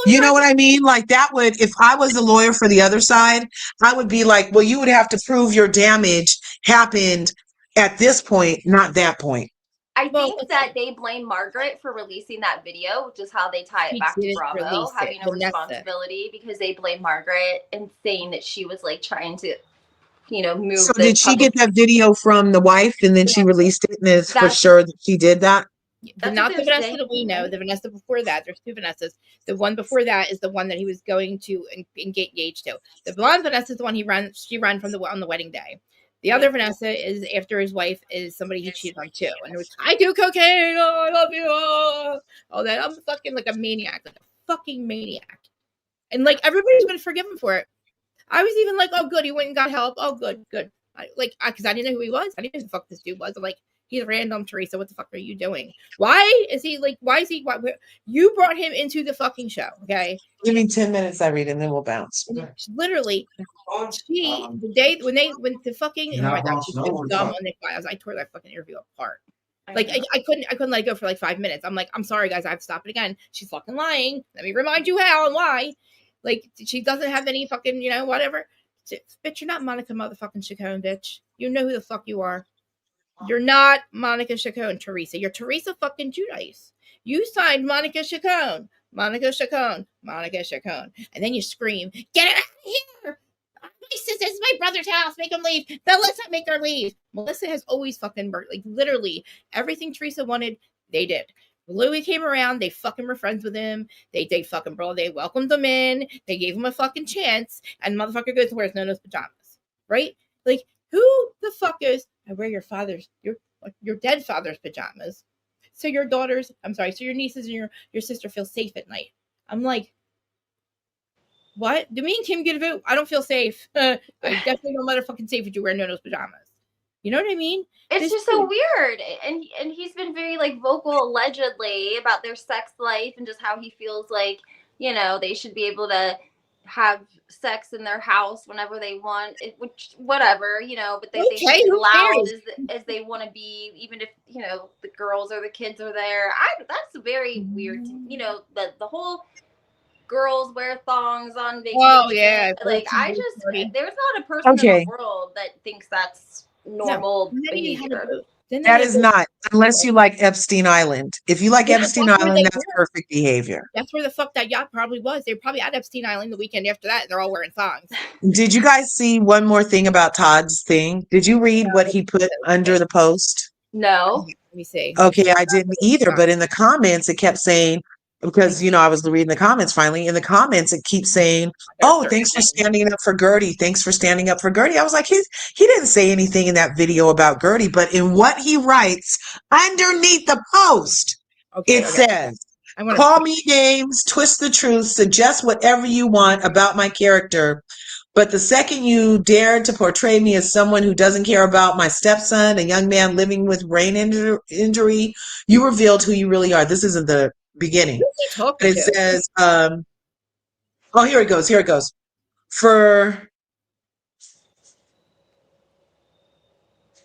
You know what I mean? Like that would, if I was a lawyer for the other side, I would be like, well, you would have to prove your damage happened at this point, not that point. I think that they blame Margaret for releasing that video, which is how they tie it back to Bravo having a responsibility, because they blame Margaret and saying that she was trying to, move. So did she get that video from the wife and then she released it and it's for sure that she did that? Not the Vanessa that we know. The Vanessa before that, there's two Vanessas. The one before that is the one that he was going to engage to. The blonde Vanessa is the one she ran on the wedding day. The other Vanessa is after his wife is somebody he cheated on too. And it was, I do cocaine. Oh, I love you. All that. I'm fucking like a maniac. Like a fucking maniac. And everybody's going to forgive him for it. I was even like, oh, good. He went and got help. Oh, good. Because I didn't know who he was. I didn't know who the fuck this dude was. I'm like, he's random, Teresa. What the fuck are you doing? Why is he you brought him into the fucking show, okay? Give me 10 minutes, I read, and then we'll bounce. Literally, the day when the fucking, oh my God, she was dumb on Nick Biles. I tore that fucking interview apart. I couldn't let it go for 5 minutes. I'm like, I'm sorry, guys, I have to stop it again. She's fucking lying. Let me remind you how and why. She doesn't have any fucking, whatever. Bitch, you're not Monica motherfucking Chacon, bitch. You know who the fuck you are. You're not Monica Chacon, Teresa. You're Teresa fucking Giudice. You signed Monica Chacon. Monica Chacon. Monica Chacon. And then you scream, get out of here. This is my brother's house. Make him leave. Melissa, make her leave. Melissa has always fucking worked. Literally, everything Teresa wanted, they did. Louis came around. They fucking were friends with him. They fucking, bro, they welcomed him in. They gave him a fucking chance. And motherfucker goes and wears Nono's pajamas. Right? Who the fuck is, I wear your dead father's pajamas. So your nieces and your sister feel safe at night. I'm like, what? Do me and Kim get a vote? I don't feel safe. I definitely don't motherfucking safe if you wear Nono's pajamas. You know what I mean? It's just so weird. And he's been very vocal allegedly about their sex life and just how he feels like, they should be able to have sex in their house whenever they want, which whatever, but they should be loud as they want to be, even if the girls or the kids are there. That's very weird. The whole girls wear thongs on vacation. Oh yeah, there's not a person in the world that thinks that's normal behavior. That is not, unless you like Epstein Island. If you like Epstein Island, that's perfect behavior. That's where the fuck that yacht probably was. They were probably at Epstein Island the weekend after that, and they're all wearing thongs. Did you guys see one more thing about Todd's thing? Did you read what he put under the post? No. Let me see. Okay, I didn't either, but in the comments, it kept saying, because, I was reading the comments finally. In the comments, it keeps saying, oh, thanks for standing up for Gertie. Thanks for standing up for Gertie. I was like, he didn't say anything in that video about Gertie, but in what he writes underneath the post, it says, call me names, twist the truth, suggest whatever you want about my character. But the second you dare to portray me as someone who doesn't care about my stepson, a young man living with brain injury, you revealed who you really are. This isn't the beginning. Who's he talking But it to? says, oh, here it goes. Here it goes.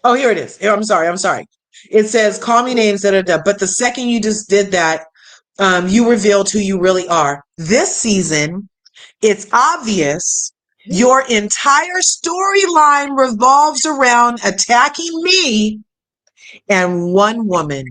Oh, here it is. I'm sorry. It says, call me names, da, da, da. But the second you just did that, you revealed who you really are. This season, it's obvious your entire storyline revolves around attacking me and one woman,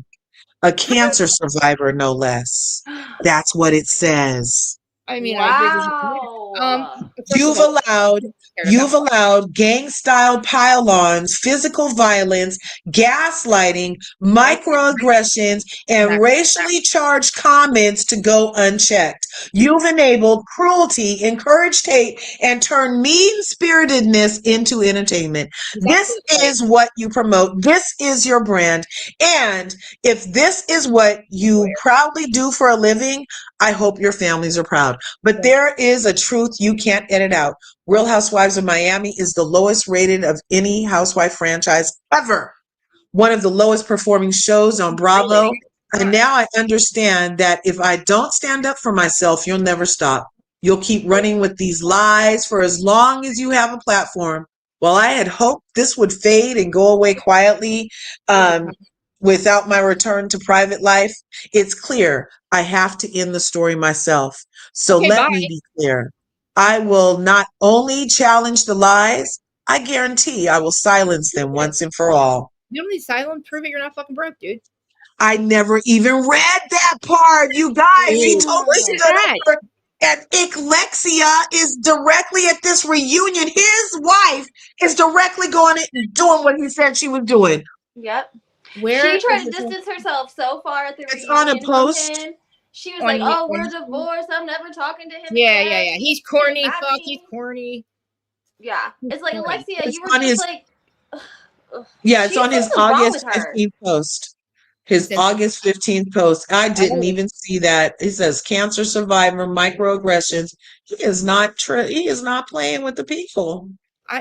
a cancer survivor, no less. That's what it says. I mean, I agree with you. Wow. First of all, You've allowed gang-style pile-ons, physical violence, gaslighting, microaggressions, and racially charged comments to go unchecked. You've enabled cruelty, encouraged hate, and turned mean-spiritedness into entertainment. This is what you promote. This is your brand. And if this is what you proudly do for a living, I hope your families are proud. But there is a truth you can't edit out. Real Housewives of Miami is the lowest rated of any housewife franchise ever. One of the lowest performing shows on Bravo. And now I understand that if I don't stand up for myself, you'll never stop. You'll keep running with these lies for as long as you have a platform. Well, I had hoped this would fade and go away quietly without my return to private life. It's clear I have to end the story myself. So let me be clear. I will not only challenge the lies, I guarantee I will silence them once and for all. You don't need silent. Prove it you're not fucking broke, dude. I never even read that part, you guys. He totally stood over. And Lexia is directly at this reunion. His wife is directly doing what he said she was doing. Yep. Where she tried to distance herself so far at the reunion on a post. from him. She was like, "Oh, we're divorced. I'm never talking to him." Yeah, again. yeah. He's corny. Fuck, he's corny. Yeah, it's like Alexia. It's You were just like. Yeah, it's on his August 15th post. His August 15th post. I didn't even see that. It says cancer survivor, microaggressions. He is not he is not playing with the people. I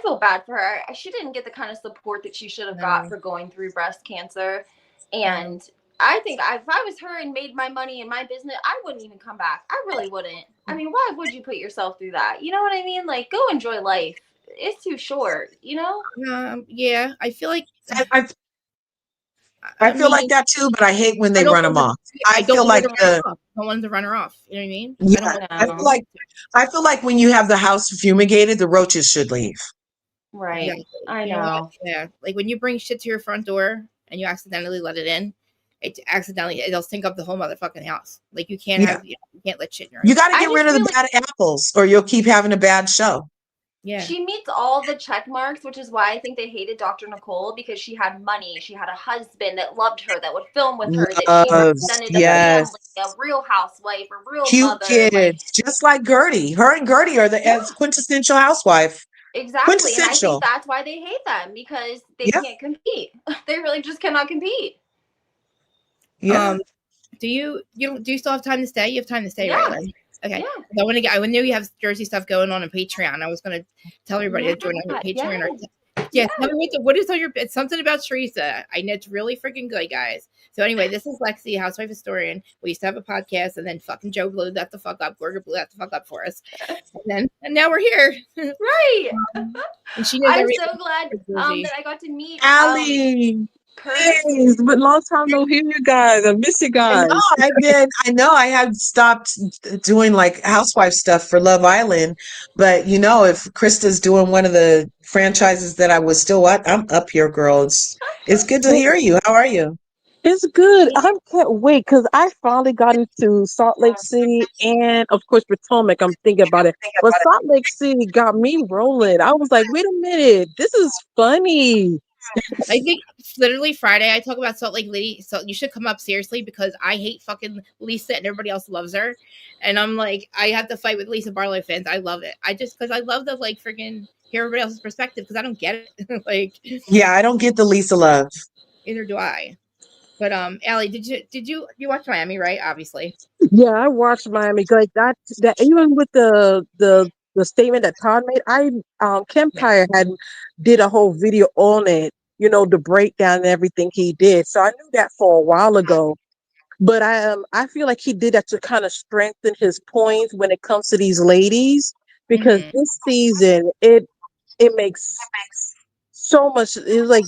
feel bad for her. She didn't get the kind of support that she should have got for going through breast cancer. And I think if I was her and made my money in my business, I wouldn't even come back. I really wouldn't. I mean, why would you put yourself through that? You know what I mean? Like, go enjoy life. It's too short, you know? Yeah, I feel like I feel like that too, but I hate when they run them off. I feel like I don't want to run her off. You know what I mean? Yeah, I feel like when you have the house fumigated, the roaches should leave. Right. Yeah, I know. Yeah. Like when you bring shit to your front door and you accidentally let it in, it'll stink up the whole motherfucking house. Like you can't you can't let shit in your house. You got to get rid of the bad apples or you'll keep having a bad show. Yeah. She meets all the check marks, which is why I think they hated Dr. Nicole, because she had money. She had a husband that loved her, that would film with her, that she represented the family, a real housewife, a real cute mother. Kids, just like Gertie. Her and Gertie are the quintessential housewife. Exactly. And I think that's why they hate them, because they can't compete. They really just cannot compete. Yeah. Do you still have time to stay? You have time to stay, Yeah. right? Lynn? Okay. Yeah. I knew you have Jersey stuff going on Patreon. I was going to tell everybody to join on Patreon. Yes. What is on your? It's something about Teresa. I know it's really freaking good, guys. So anyway, this is Lexi, housewife historian. We used to have a podcast, and then fucking Joe blew that the fuck up. Gorga blew that the fuck up for us, and now we're here. Right. And she knows I'm so glad that I got to meet Allie. Yes, but long time no hear you guys. I miss you guys. I know I had stopped doing like housewife stuff for Love Island, but if Krista's doing one of the franchises that I was still at, I'm up here, girl. It's good to hear you. How are you? It's good. I can't wait because I finally got into Salt Lake City and, of course, Potomac. I'm thinking about it. But Salt Lake City got me rolling. I was like, wait a minute. This is funny. I think literally Friday I talk about Salt Lake Lady, so you should come up seriously because I hate fucking Lisa and everybody else loves her, and I'm like I have to fight with Lisa Barlow fans. I love it. Because I love to like freaking hear everybody else's perspective because I don't get it. Like I don't get the Lisa love. Either do I. But Allie, did you watch Miami, right? Obviously. Yeah, I watched Miami. Like that even with the the statement that Todd made, Yeah. Kempire had did a whole video on it, the breakdown and everything he did. So I knew that for a while ago. But I feel like he did that to kind of strengthen his points when it comes to these ladies, because Hmm. this season it makes so much. It's like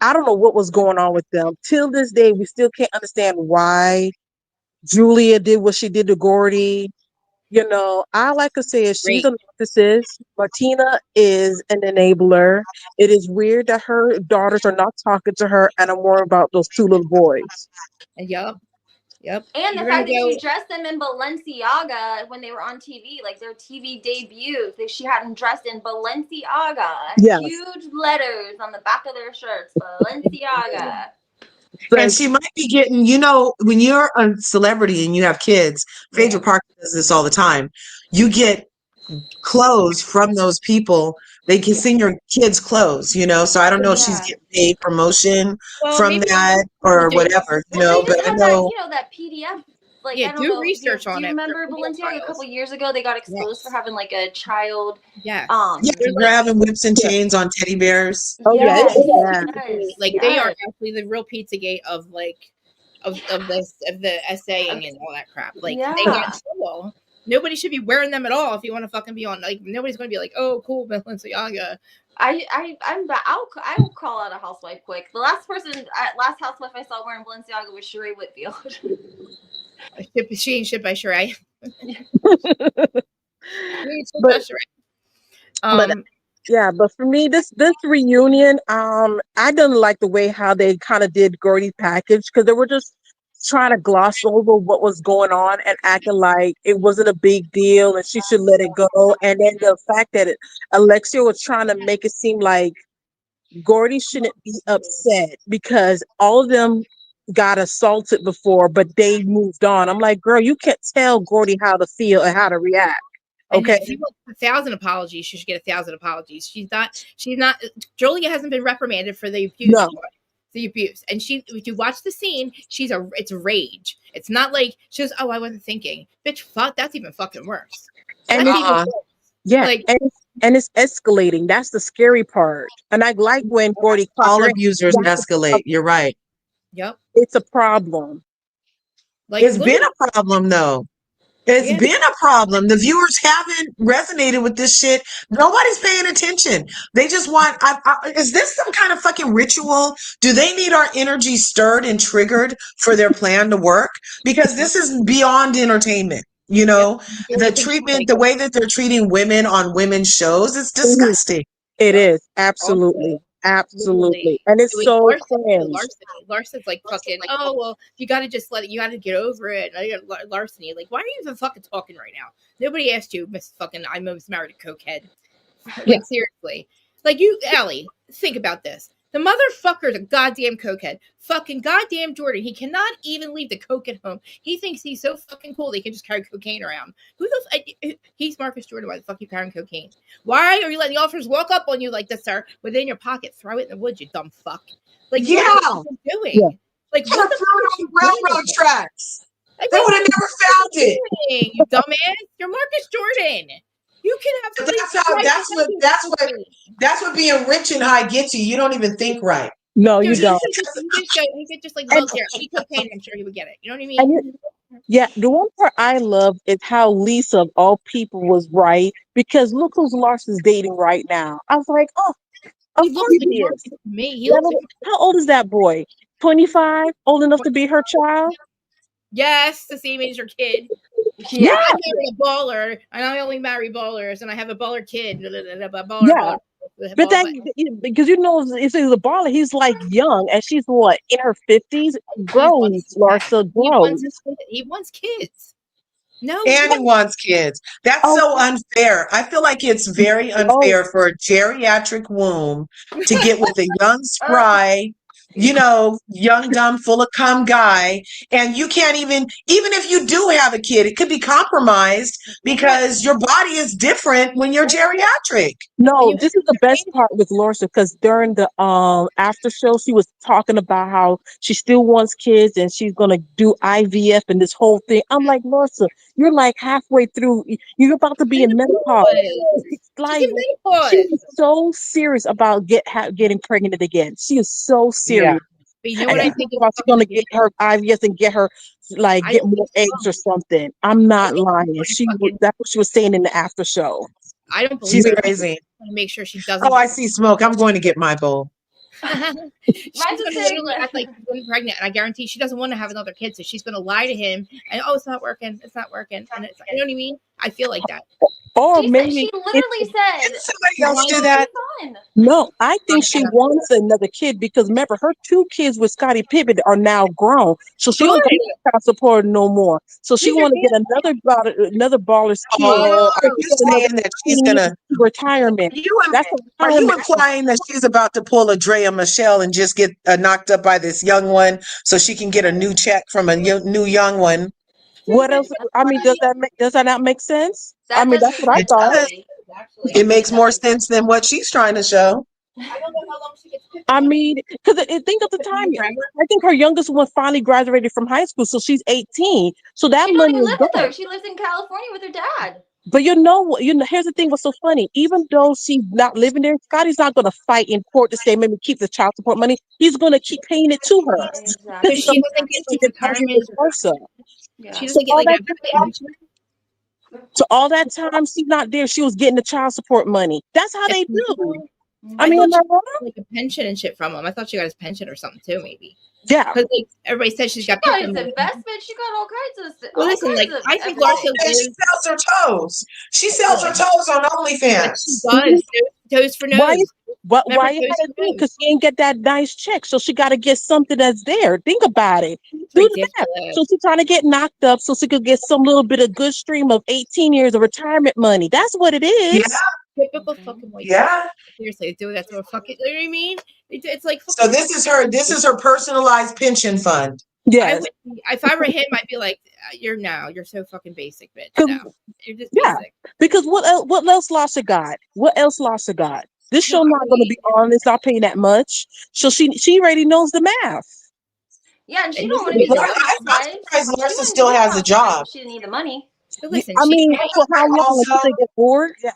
I don't know what was going on with them. Till this day, we still can't understand why Julia did what she did to Gordy. I like to say is she's Great. a narcissist. Martina is an enabler. It is weird that her daughters are not talking to her, and I'm worried about those two little boys. And yup. Yep. And the You're gonna fact that she go. dressed them in Balenciaga when they were on TV, like their TV debuts, she had them dressed in Balenciaga. Yes. Huge letters on the back of their shirts, Balenciaga. And Like, she might be getting, when you're a celebrity and you have kids, Yeah. Phaedra Parker does this all the time. You get clothes from those people. They can send your kids clothes, so I don't know if she's Yeah. getting paid promotion Well, from maybe that or do, whatever, Well, they but just I had that, know, that PDF. Like, yeah, I don't do know. research Do on you it for remember Balenciaga a couple pedophiles. years ago? They got exposed for Yes. having like a child. Yes. yeah, They're they're like having whips and yeah. chains on teddy bears. Oh yeah, they're it Yes. was the bad. Pizzagate. Yes. Like they are Yes. actually the real Pizzagate of like of this of the essaying and all that crap. Like they got Yeah. in trouble. Nobody should be wearing them at all if you want to fucking be on. Like nobody's going to be like, oh, cool, Balenciaga. I'll call out a housewife quick. The last last housewife I saw wearing Balenciaga was Sheree Whitfield. She ain't shit by Sheree. She ain't shit by but Sheree. but yeah, but for me, this reunion, I didn't like the way how they kind of did Gordy's package, because they were just trying to gloss over what was going on and acting like it wasn't a big deal and she should let it go. And then the fact that Alexia was trying to make it seem like Gordy shouldn't be upset because all of them got assaulted before, but they moved on. I'm like, girl, you can't tell Gordy how to feel and how to react. And Okay. if you want 1,000 apologies, she should get 1,000 apologies. She's not, Julia hasn't been reprimanded for the abuse. No. The abuse. And if you watch the scene, it's rage. It's not like she goes, oh, I wasn't thinking. Bitch, fuck, that's even fucking worse. And That's it's, even worse. yeah, Like, and it's escalating. That's the scary part. And I like when Gordy caught All her. abusers escalate. You're right. yep. It's a problem. Like, It's look been at, a problem, though. It's yeah. been a problem. The viewers haven't resonated with this shit. Nobody's paying attention. They just want, is this some kind of fucking ritual? Do they need our energy stirred and triggered for their plan to work? Because this is beyond entertainment. Yep. The treatment, the way that they're treating women on women's shows, it's Mhm. disgusting. It Yep. is. Absolutely. Literally. Absolutely. And It it's was so Larson too. cringe. Larson's like fucking, oh, well, you got to just let it, you got to get over it. Larceny. Like, why are you even fucking talking right now? Nobody asked you, Miss fucking, I'm married a cokehead. Like, Yeah. seriously. Like, Allie, think about this. The motherfucker's a goddamn cokehead. Fucking goddamn Jordan. He cannot even leave the coke at home. He thinks he's so fucking cool they can just carry cocaine around. He's Marcus Jordan. Why the fuck are you carrying cocaine? Why are you letting the officers walk up on you like this, sir? Within your pocket. Throw it in the woods, you dumb fuck. Like, Yeah. what are you doing? Yeah. Like, Should what have the thrown fuck it is on she the railroad doing? tracks. Like, They what would the have fuck never are you found it. doing, you dumbass? You're Marcus Jordan. You can have But somebody. that's what being rich and high gets you. You don't even think right. No, No, you he don't. could just like, And, well, there, he cocaine. I'm sure he would get it. You know what I and mean? yeah, the one part I love is how Lisa of all people was right, because look who's Larson's dating right now. I was like, oh, of He looks course like he is. Marcus to me. He Yeah, looks like how old is that boy? 25? Old enough to be her child? yes, the same age as your kid. Yeah, Yeah. I married a baller, and I only marry ballers, and I have a baller kid. yeah. But Baller. because if he's a baller, he's like young, and she's what, in her 50s? He Grows, wants Larsa, grows. he wants kids. No, And he wants kids. That's Oh, so unfair. I feel like it's very oh, unfair for a geriatric womb to get with a young Uh, spry young, dumb, full of cum guy. And you can't even if you do have a kid, it could be compromised because your body is different when you're geriatric. No, this is the best part with Larsa because during the after show, she was talking about how she still wants kids and she's gonna do IVF and this whole thing. I'm like, Larsa, you're like halfway through. You're about to be in menopause. It's like She's in menopause. she is so serious about getting pregnant again. She is so serious. But you know what I think? About she's gonna get her IVF and get her get more eggs or something. I'm not lying. That's what she was saying in the after show. I don't believe She's her. crazy. I want to make sure she doesn't. Oh, I see smoke. I'm going to get my bowl. She's going to literally act like she's getting pregnant, and I guarantee she doesn't want to have another kid, so she's going to lie to him, and it's not working, and it's you know what I mean? I feel like that. Or she literally said, did somebody else do that? No, I think she wants another kid because remember her 2 kids with Scottie Pippen are now grown, so she don't need child support no more. So she want to get another baller's kid. Oh, are you saying that she's gonna retirement? Are you implying that she's about to pull a Drea Michelle and just get knocked up by this young one so she can get a new check from a new young one? What else? I mean, does that not make sense? I mean, that's what I thought. It makes more sense than what she's trying to show. I don't know how long she gets. I mean, because think of the time. I think her youngest one finally graduated from high school, so she's 18. So that she money don't even is live gone. with her. She lives in California with her dad. But here's the thing. What's so funny? Even though she's not living there, Scotty's not going to fight in court to say maybe keep the child support money. He's going to keep paying it to her. Exactly. She doesn't get retirement. Yeah. She doesn't get like that. So all that time she's not there, she was getting the child support money. That's how they do. I mean, thought she got like a pension and shit from him. I thought she got his pension or something too, maybe. Yeah, because like everybody said she's got his investment. She got all kinds of. Well, listen, like I think Larsa she sells her toes. She sells her toes on OnlyFans. She does toes for nose. Why you gotta do? Because she ain't get that nice check, so she got to get something that's there. Think about it. Do that. So she's trying to get knocked up so she could get some little bit of good stream of 18 years of retirement money. That's what it is. Yeah. Typical fucking white. Yeah. Seriously, do that to a fucking. You know what I mean? It's like. So this is her personalized pension fund. Yeah. If I were him, I'd be like, you're so fucking basic, bitch. No, you're just basic. Because what else Lasha got? What else Lasha got? This show not going to be on. It's not paying that much. So she already knows the math. Yeah, and she don't want to be the housewife. Larsa still has a job. She didn't need the money. But listen, I mean, for how long until they get bored? Yeah.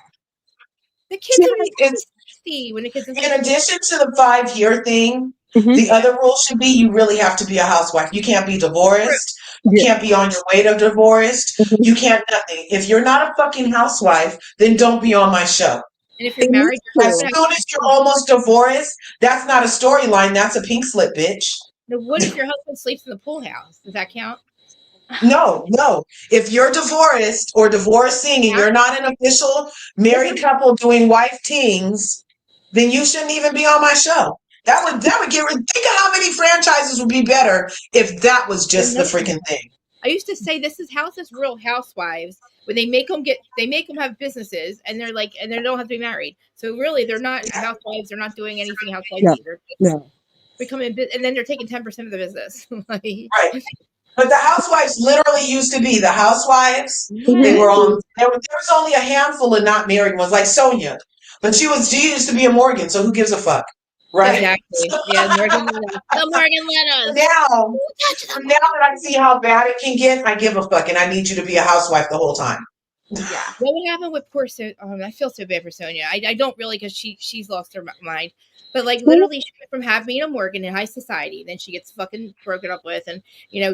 The kids are 60 when the kids. In addition to the 5-year thing, the other rule should be you really have to be a housewife. You can't be divorced. You can't be on your way to divorced. You can't nothing. If you're not a fucking housewife, then don't be on my show. And if you're married, as soon as you're almost divorced, that's not a storyline. That's a pink slip, bitch. Now, what if your husband sleeps in the pool house? Does that count? No. If you're divorced or divorcing and you're not an official married couple doing wife things, then you shouldn't even be on my show. That would get. Think of how many franchises would be better if that was just the freaking thing. I used to say this is Real Housewives when they make them have businesses and they're like and they don't have to be married. So really, they're not housewives. They're not doing anything housewives either. Becoming and then they're taking 10% of the business. Right. But the housewives literally used to be the housewives. They were on. There was only a handful of not married ones, like Sonia. But she used to be a Morgan, so who gives a fuck, right? Exactly. Yeah, Morgan. The Morgan let us. Now that I see how bad it can get, I give a fuck, and I need you to be a housewife the whole time. Yeah. What would happen with poor Sonia? I feel so bad for Sonia. I don't really because she's lost her mind. But like literally, she went from being a Morgan in high society, then she gets fucking broken up with, and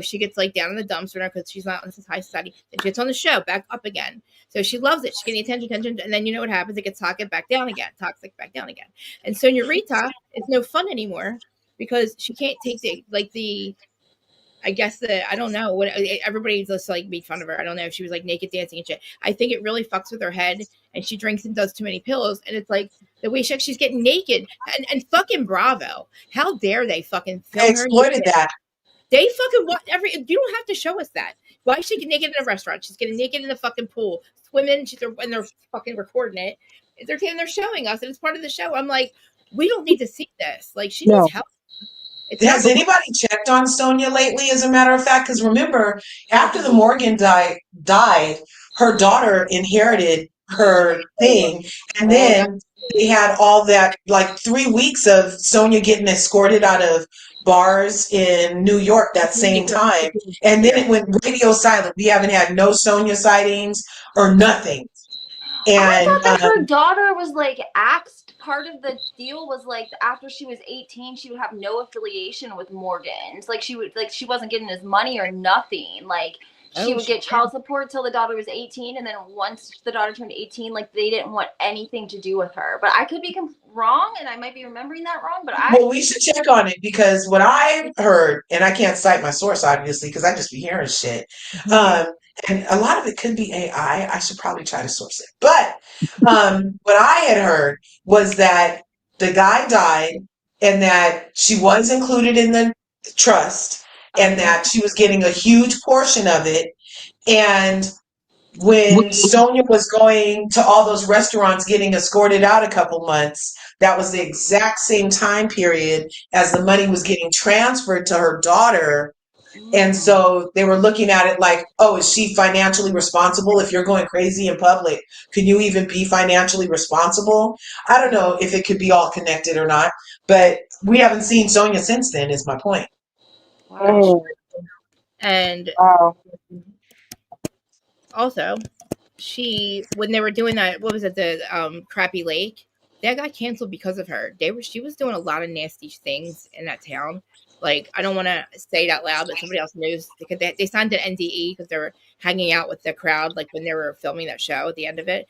she gets like down in the dumps because she's not in this high society. Then she gets on the show, back up again. So she loves it. She's getting attention, and then you know what happens? It gets toxic back down again. And Sonia Rita is no fun anymore because she can't take the. I guess I don't know what everybody just like made fun of her. I don't know if she was like naked dancing and shit. I think it really fucks with her head, and she drinks and does too many pills. And it's like the way she's getting naked and fucking Bravo. How dare they fucking film her? They exploited that. They fucking want you don't have to show us that. Why is she getting naked in a restaurant? She's getting naked in the fucking pool, swimming. And they're fucking recording it. They're showing us, and it's part of the show. I'm like, we don't need to see this. Like she needs help. Has anybody checked on Sonia lately, as a matter of fact? Because remember, after the Morgan died, her daughter inherited her thing. And then they had all that, like 3 weeks of Sonia getting escorted out of bars in New York that same time. And then it went radio silent. We haven't had no Sonia sightings or nothing. I And thought that her daughter was like axed. Part of the deal was like after she was 18, she would have no affiliation with Morgan's. Like she wasn't getting his money or nothing. Like she would get child support till the daughter was 18, and then once the daughter turned 18, like they didn't want anything to do with her. But I could be wrong, and I might be remembering that wrong. But well, we should check on it, because what I heard, and I can't cite my source obviously because I just be hearing shit. And a lot of it could be AI. I should probably try to source it. But what I had heard was that the guy died and that she was included in the trust and that she was getting a huge portion of it. And when Sonia was going to all those restaurants getting escorted out a couple months, that was the exact same time period as the money was getting transferred to her daughter. And so they were looking at it like, oh, is she financially responsible? If you're going crazy in public, can you even be financially responsible? I don't know if it could be all connected or not, but we haven't seen Sonia since then, is my point. Oh, And wow. also, when they were doing that, what was it, the Crappy Lake, that got canceled because of her. She was doing a lot of nasty things in that town. Like, I don't want to say it out loud, but somebody else knows, because they signed an NDE because they were hanging out with the crowd, like when they were filming that show at the end of it,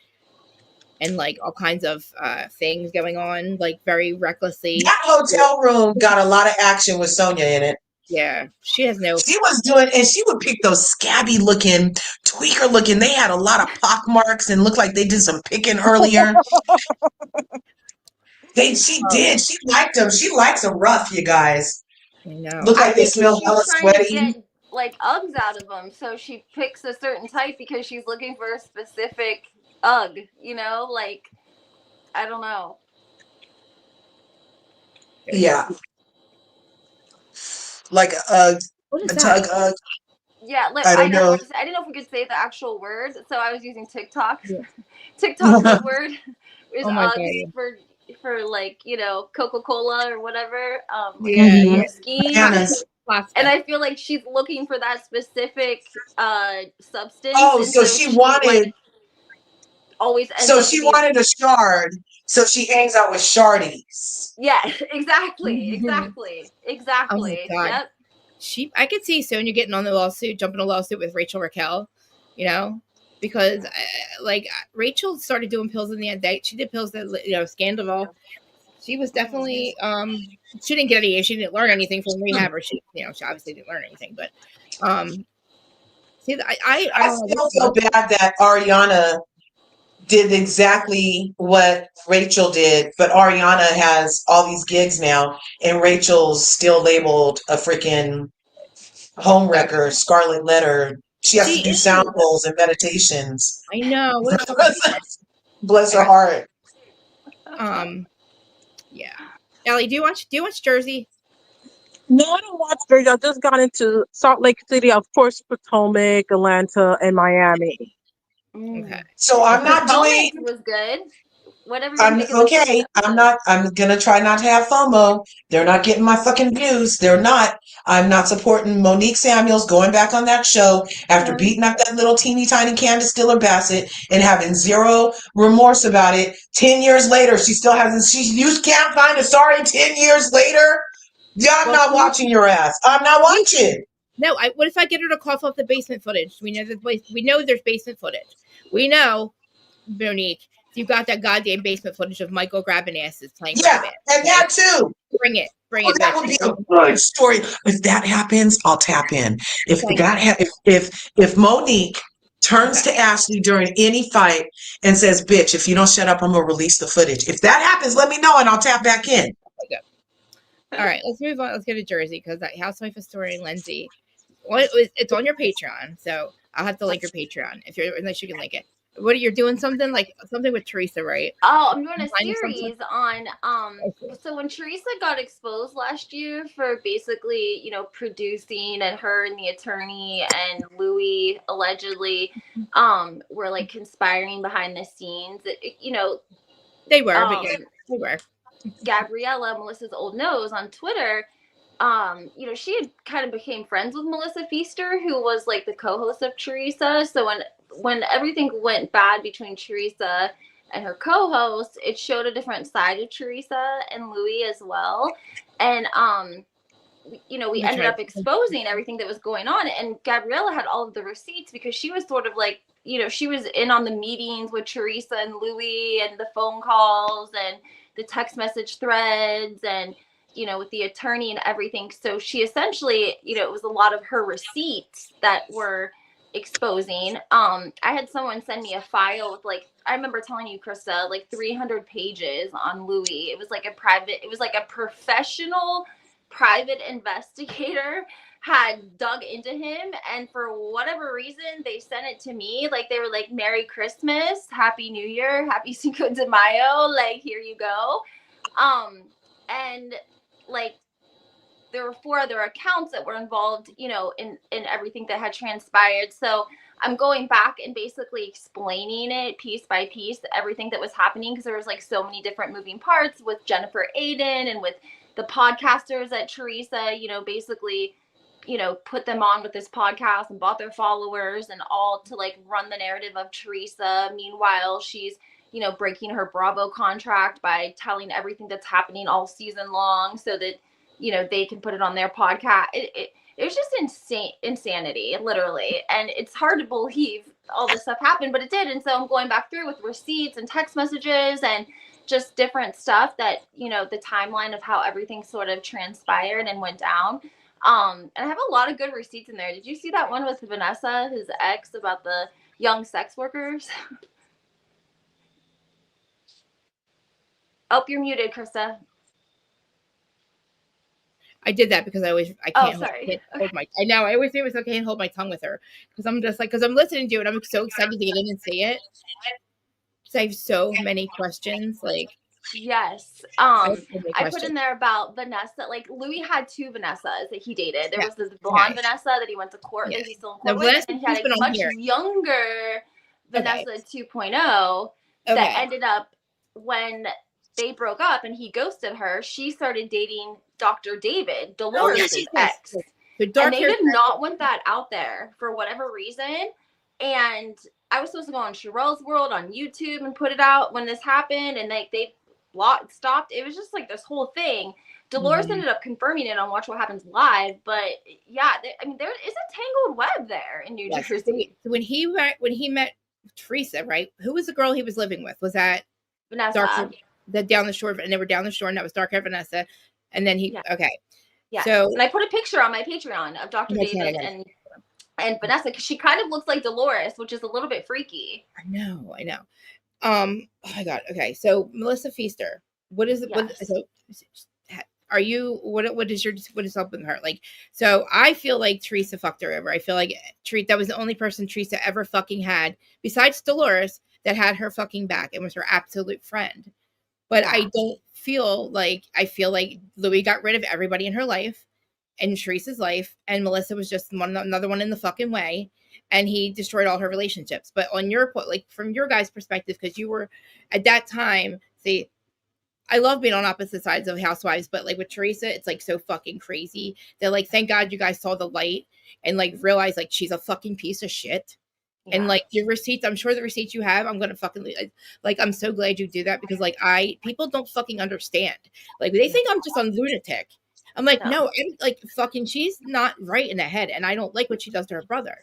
and like all kinds of things going on, like very recklessly. That hotel room got a lot of action with Sonia in it. Yeah, she has no. She was doing, and she would pick those scabby looking, tweaker looking. They had a lot of pock marks and looked like they did some picking earlier. She did. She liked them. She likes them rough, you guys. I know. Look like they smell hella sweaty. Get like Uggs out of them, so she picks a certain type because she's looking for a specific Ugg. You know, like I don't know. Yeah. Like a tug Ugg. Yeah, like I don't know. I didn't know if we could say the actual word, so I was using TikTok. Yeah. TikTok word is Uggs for like, you know, Coca-Cola or whatever. Schemes. And I feel like she's looking for that specific substance. Oh, so she wanted like, always. So she wanted a shard. So she hangs out with shardies. Yeah, exactly. Oh my God. Yep. I could see Sonia getting on the lawsuit, jumping a lawsuit with Rachel Raquel, you know, because like Rachel started doing pills in the end. She did pills that, you know, Scandival. She was definitely she didn't get any. She didn't learn anything from rehab, or she obviously didn't learn anything. But see, I feel so bad that Ariana did exactly what Rachel did, but Ariana has all these gigs now, and Rachel's still labeled a freaking homewrecker, scarlet letter. She has to do samples and meditations. I know. Bless her heart. Yeah. Ellie, do you watch Jersey? No, I don't watch Jersey. I just got into Salt Lake City, of course, Potomac, Atlanta, and Miami. Okay. So I'm not doing. Was good. Whatever. I'm okay. I'm gonna try not to have FOMO. They're not getting my fucking views. They're not. I'm not supporting Monique Samuels going back on that show after beating up that little teeny tiny Candace Diller Bassett and having zero remorse about it. 10 years later, she still hasn't. You can't find a sorry 10 years later. Yeah, I'm not watching your ass. I'm not watching. No, what if I get her to cough up the basement footage? We know there's basement footage. We know, Monique, you got that goddamn basement footage of Michael grabbing asses playing. Yeah, and that too. Bring it. That would be a good story. If that happens, I'll tap in. If Monique turns to Ashley during any fight and says, "Bitch, if you don't shut up, I'm gonna release the footage." If that happens, let me know and I'll tap back in. Okay. All right, let's move on. Let's go to Jersey because that housewife historian Lindsay. It's on your Patreon, so I'll have to link your Patreon unless you can link it. What are you doing? Something with Teresa, right? Oh, I'm doing a Finding something? series on so when Teresa got exposed last year for basically, you know, producing, and her and the attorney and Louis allegedly were like conspiring behind the scenes. You know, They were, but yeah, they were. Gabriella, Melissa's old nose on Twitter, you know, she had kind of became friends with Melissa Feaster, who was like the co-host of Teresa. So when everything went bad between Teresa and her co-host, it showed a different side of Teresa and Louis as well. And you know, we ended up exposing everything that was going on. And Gabriella had all of the receipts because she was sort of like, you know, she was in on the meetings with Teresa and Louis, and the phone calls and the text message threads, and, you know, with the attorney and everything. So she essentially, you know, it was a lot of her receipts that were exposing. I had someone send me a file with, like, I remember telling you, Krista, like 300 pages on Louis. It was like a professional private investigator had dug into him, and for whatever reason they sent it to me. Like, they were like, Merry Christmas, Happy New Year, Happy Cinco de Mayo, like, here you go. And like, there were 4 other accounts that were involved, you know, in everything that had transpired. So I'm going back and basically explaining it piece by piece, everything that was happening, because there was like so many different moving parts with Jennifer Aiden and with the podcasters that Teresa, you know, basically, you know, put them on with this podcast and bought their followers, and all to like run the narrative of Teresa. Meanwhile, she's, you know, breaking her Bravo contract by telling everything that's happening all season long so that, you know, they can put it on their podcast. It was just insanity, literally. And it's hard to believe all this stuff happened, but it did. And so I'm going back through with receipts and text messages and just different stuff that, you know, the timeline of how everything sort of transpired and went down. And I have a lot of good receipts in there. Did you see that one with Vanessa, his ex, about the young sex workers? Oh, you're muted, Krista. I did that because I can't hold my. I know. I always say it was okay and hold my tongue with her, because I'm just like, because I'm listening to it. I'm so excited to get in and see it. So I have so many questions. Like, yes, I put in there about Vanessa. Like, Louis had 2 Vanessas that he dated. There was this blonde Vanessa that he went to court with. He's still in court with, and he had a much younger Vanessa 2.0 that ended up, when they broke up and he ghosted her, she started dating Dr. David, Dolores' ex. And they did not want that out there for whatever reason. And I was supposed to go on Sherelle's World on YouTube and put it out when this happened, and they stopped. It was just like this whole thing. Dolores ended up confirming it on Watch What Happens Live, but yeah, I mean, there is a tangled web there in New Jersey. So when he met Teresa, right? Who was the girl he was living with? Was that Vanessa? That down the shore, and they were down the shore, and that was dark-haired Vanessa. And then he, Yeah. So, and I put a picture on my Patreon of Dr. David and Vanessa, because she kind of looks like Dolores, which is a little bit freaky. I know. Oh my God. Okay. So Melissa Feaster, what is it? Are you, what is up with her? Like, so I feel like Teresa fucked her over. I feel like that was the only person Teresa ever fucking had, besides Dolores, that had her fucking back and was her absolute friend. But I feel like Louis got rid of everybody in her life, in Teresa's life, and Melissa was just another one in the fucking way, and he destroyed all her relationships. But on your point, like, from your guys' perspective, because you were at that time, see, I love being on opposite sides of Housewives, but like with Teresa, it's like so fucking crazy that, like, thank God you guys saw the light and like realized like she's a fucking piece of shit. Yeah. And like your receipts, I'm sure the receipts you have, I'm gonna fucking like, I'm so glad you do that, because like people don't fucking understand. Like, they think I'm just a lunatic. I'm like, no, I'm like, fucking, she's not right in the head, and I don't like what she does to her brother.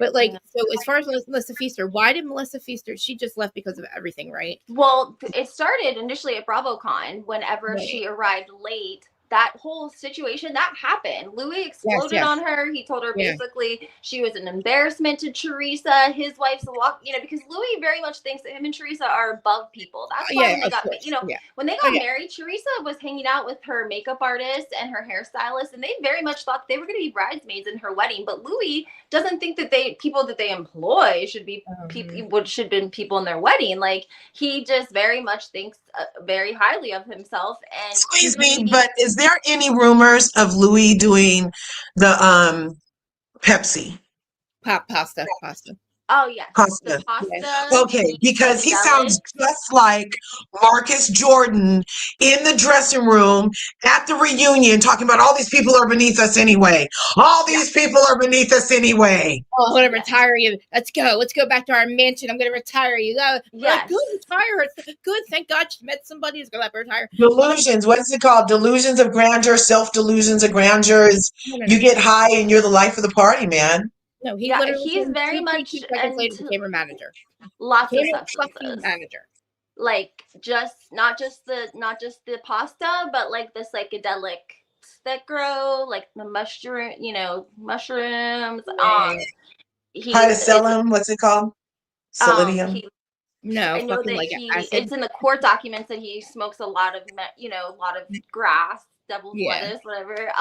But like, so as far as Melissa Feaster, why did Melissa Feaster? She just left because of everything, right? Well, it started initially at BravoCon, whenever she arrived late that whole situation that happened. Louis exploded yes. on her. He told her Yeah. basically she was an embarrassment to Teresa, his wife's a walk, you know, because Louis very much thinks that him and Teresa are above people. That's why Yeah, when they of got, course. you know, Yeah. when they Oh, got yeah. married, Teresa was hanging out with her makeup artist and her hairstylist, and they very much thought they were going to be bridesmaids in her wedding. But Louis doesn't think that people that they employ should be people should have been people in their wedding. Like, he just very much thinks very highly of himself. And Excuse me, but is there any rumors of Louis doing the Pepsi? Pasta. oh yes, the Pasta. pasta. Okay, because he sounds Psychedelics. just like Marcus Jordan in the dressing room at the reunion talking about all these people are beneath us anyway. All these people are beneath us anyway. Oh, I'm gonna retire you. Let's go back to our mansion. I'm gonna retire you. We're like, good, Yes. retire her. Good, thank God she met somebody who's gonna let her retire. Delusions. What is it called? Delusions of grandeur, self-delusions of grandeur is No. you get high and you're the life of the party, man. No, he Yeah, literally he's came very 2 much seconds later into became her manager. lots of Became stuff a he fucking says. manager. Like, just not just the pasta, but like the psychedelics that grow, like the mushroom, you know, mushrooms. Yeah. Try to He's sell it's them. What's it called? Palladium. he No, I know fucking that like acid. it's in the court documents that he smokes a lot of, a lot of grass, devil's Yeah. lettuce, whatever.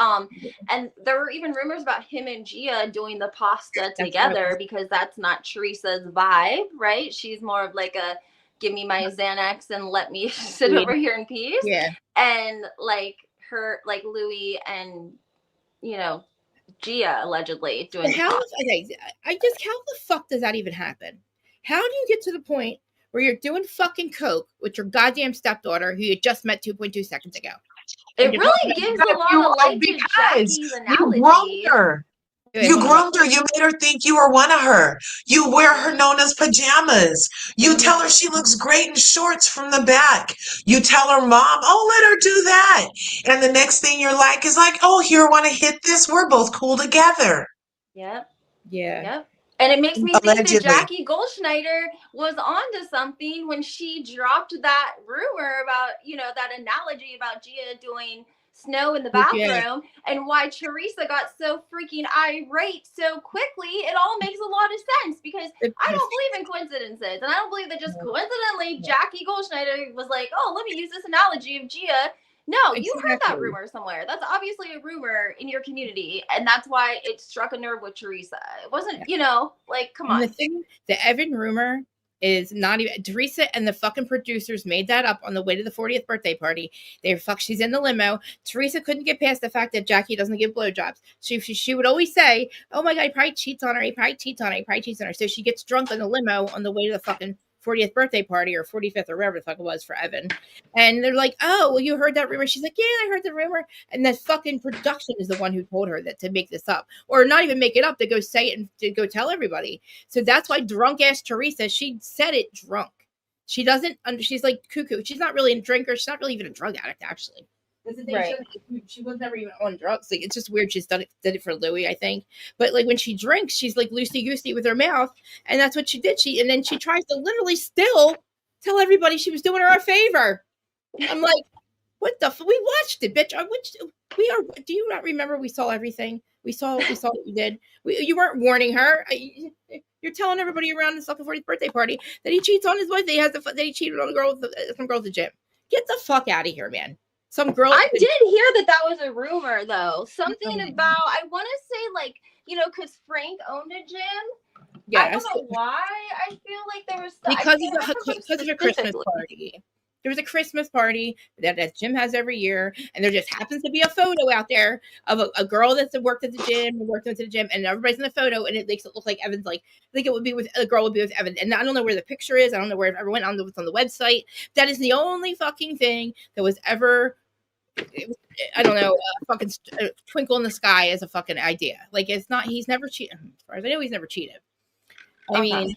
And there were even rumors about him and Gia doing the pasta That's together right. because that's not Teresa's vibe, right? She's more of like a give me my Xanax and let me sit over here in peace. Yeah. And like Louis and, Gia allegedly doing But the how pasta. how the fuck does that even happen? How do you get to the point where you're doing fucking coke with your goddamn stepdaughter who you just met 2.2 seconds ago? It really gives a lot of light to Jackie's You groomed analogy. her. Wait, You hold on. groomed her. You made her think you were one of her. You wear her Nona's pajamas. You tell her she looks great in shorts from the back. You tell her mom, oh, let her do that. And the next thing you're like is like, oh, here, want to hit this? We're both cool together. Yep. Yeah. Yep. And it makes me think that Allegedly. Jackie Goldschneider was onto something when she dropped that rumor about, that analogy about Gia doing snow in the bathroom, and why Teresa got so freaking irate so quickly. It all makes a lot of sense because I don't believe in coincidences. And I don't believe that just coincidentally Jackie Goldschneider was like, oh, let me use this analogy of Gia. No, you heard that rumor somewhere. That's obviously a rumor in your community, and that's why it struck a nerve with Teresa. It wasn't, come on. And the thing, the Evan rumor is not even Teresa and the fucking producers made that up on the way to the 40th birthday party. She's in the limo. Teresa couldn't get past the fact that Jackie doesn't give blowjobs. She would always say, oh my God, he probably cheats on her. He probably cheats on her. So she gets drunk in the limo on the way to the fucking 40th birthday party or 45th or whatever the fuck it was for Evan. And they're like, oh, well, you heard that rumor. She's like, yeah, I heard the rumor. And that fucking production is the one who told her that to make this up, or not even make it up, to go say it and to go tell everybody. So that's why drunk ass Teresa, she said it drunk. She doesn't, she's like cuckoo. She's not really a drinker. She's not really even a drug addict, actually. Right. She was never even on drugs. Like, it's just weird. She's did it for Louis, I think. But like when she drinks, she's like loosey goosey with her mouth, and that's what she did. And then she tries to literally still tell everybody she was doing her a favor. I'm like, what the? We watched it, bitch. We are. Do you not remember? We saw everything. We saw what you did. You weren't warning her. You're telling everybody around his fucking 40th birthday party that he cheats on his wife. That he cheated on a girl with some girl at the gym. Get the fuck out of here, man. Some girl. I did hear that was a rumor, though. Something about, I want to say, because Frank owned a gym. Yeah, I don't know why. I feel like there was stuff. Because of a Christmas party. There was a Christmas party that Jim has every year, and there just happens to be a photo out there of a girl that's worked at the gym, and everybody's in the photo, and it makes it look like Evan's I think it would be with a girl would be with Evan, and I don't know where the picture is. I don't know where it ever went. I don't know what's on the website. That is the only fucking thing that was ever. I don't know, fucking twinkle in the sky as a fucking idea. Like, it's not. He's never cheated. As far as I know, he's never cheated. I mean,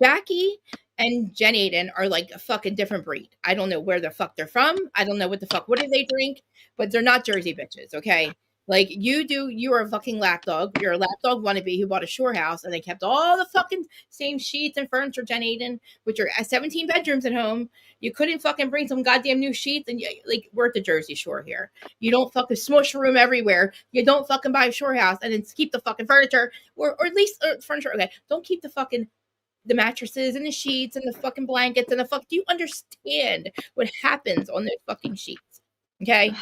Jackie and Jen Aiden are like a fucking different breed. I don't know where the fuck they're from. I don't know what do they drink, but they're not Jersey bitches, okay? Like you are a fucking lapdog. You're a lapdog wannabe who bought a shore house and they kept all the fucking same sheets and furniture, Jen Aiden, which are 17 bedrooms at home. You couldn't fucking bring some goddamn new sheets, and like we're at the Jersey Shore here. You don't fucking smush a room everywhere. You don't fucking buy a shore house and then keep the fucking furniture, or at least furniture. Okay, don't keep the mattresses and the sheets and the fucking blankets and the fuck. Do you understand what happens on those fucking sheets? Okay.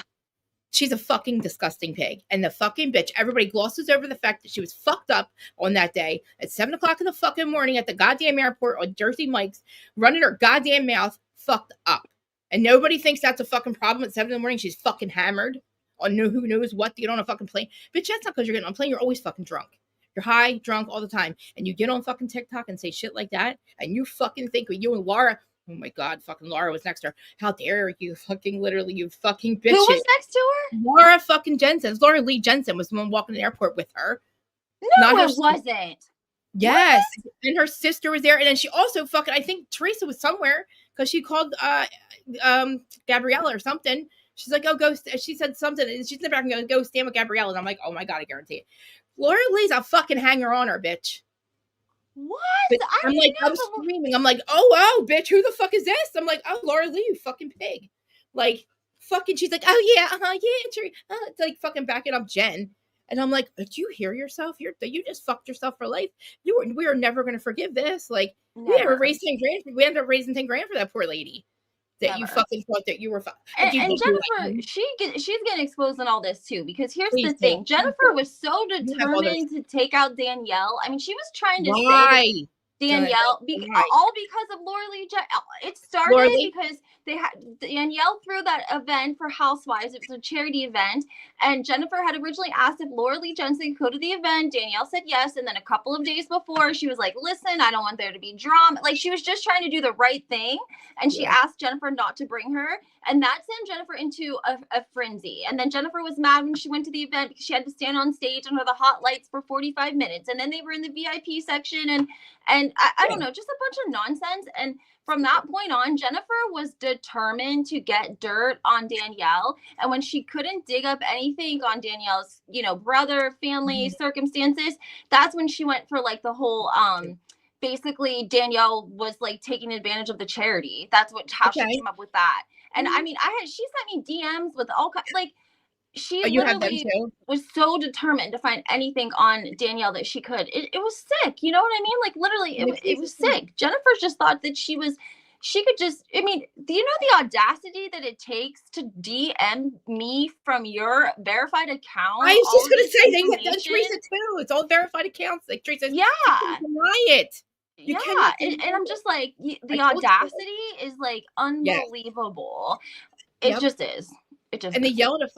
She's a fucking disgusting pig. And the fucking bitch, everybody glosses over the fact that she was fucked up on that day at 7:00 in the fucking morning at the goddamn airport on Jersey Mike's, running her goddamn mouth fucked up. And nobody thinks that's a fucking problem at 7 in the morning. She's fucking hammered on who knows what to get on a fucking plane. Bitch, that's not because you're getting on a plane. You're always fucking drunk. You're high, drunk all the time. And you get on fucking TikTok and say shit like that. And you fucking think you and Laura, oh my God, fucking Laura was next to her. How dare you fucking literally, you fucking bitch. Who was next to her? Laura fucking Jensen. Laura Lee Jensen was the one walking the airport with her. No, it wasn't. Yes. What? And her sister was there. And then she also fucking, I think Teresa was somewhere because she called Gabriella or something. She's like, oh, go. She said something. And she's in the back and go stand with Gabriella. And I'm like, oh my God, I guarantee it. Laura Lee's a fucking hanger on her, bitch. What? I'm like, I'm screaming. I'm like, oh, bitch, who the fuck is this? I'm like, oh, Laura Lee, you fucking pig. Like, fucking, she's like, oh, yeah, it's like fucking backing up Jen. And I'm like, did you hear yourself? You just fucked yourself for life. We are never going to forgive this. Like, we ended up raising 10 grand. We ended up raising 10 grand for that poor lady. That you fucking thought that you were and Jennifer, she's getting exposed in all this too, because here's the thing. Jennifer was so determined to take out Danielle. I mean, she was trying to say Danielle all because of Laura Lee. It started because they had Danielle threw that event for Housewives. It was a charity event, and Jennifer had originally asked if Laura Lee Jensen could go to the event. Danielle said yes, and then a couple of days before, she was like, "Listen, I don't want there to be drama." Like, she was just trying to do the right thing, and she asked Jennifer not to bring her, and that sent Jennifer into a frenzy. And then Jennifer was mad when she went to the event because she had to stand on stage under the hot lights for 45 minutes, and then they were in the VIP section, and I don't know, just a bunch of nonsense. And from that point on, Jennifer was determined to get dirt on Danielle. And when she couldn't dig up anything on Danielle's, brother, family, circumstances, that's when she went for like the whole, basically Danielle was like taking advantage of the charity. That's how she came up with that. And I mean, she sent me DMs with all kinds, like, she literally was so determined to find anything on Danielle that she could. It was sick. You know what I mean? Like, literally, it was sick. Jennifer just thought that she could just, I mean, do you know the audacity that it takes to DM me from your verified account? I was just going to say, they done Teresa too. It's all verified accounts. Like, Teresa, yeah. Deny it. And I'm just like, the audacity is like unbelievable. It just is. And they yell at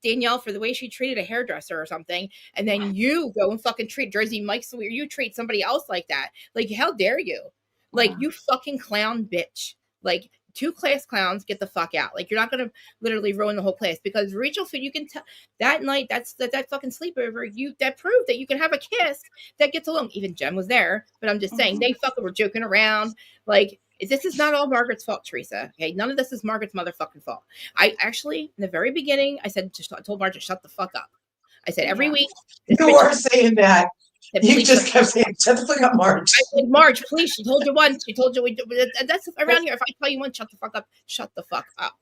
Danielle for the way she treated a hairdresser or something, and then you go and fucking treat Jersey Mike's where you treat somebody else like that. Like, how dare you? Like, you fucking clown bitch. Like, 2 class clowns, get the fuck out. Like, you're not gonna literally ruin the whole class, because Rachel, you can tell that night, that fucking sleepover, that proved that you can have a kiss that gets along. Even Jen was there, but I'm just saying, they fucking were joking around. Like, this is not all Margaret's fault, Teresa. Okay, none of this is Margaret's motherfucking fault. I actually, in the very beginning, I told Margaret, shut the fuck up. I said every week. You were saying that. You just kept saying, shut the fuck up, Marge. I said, Marge, please. She told you once. She told you that's around here. If I tell you once, shut the fuck up. Shut the fuck up.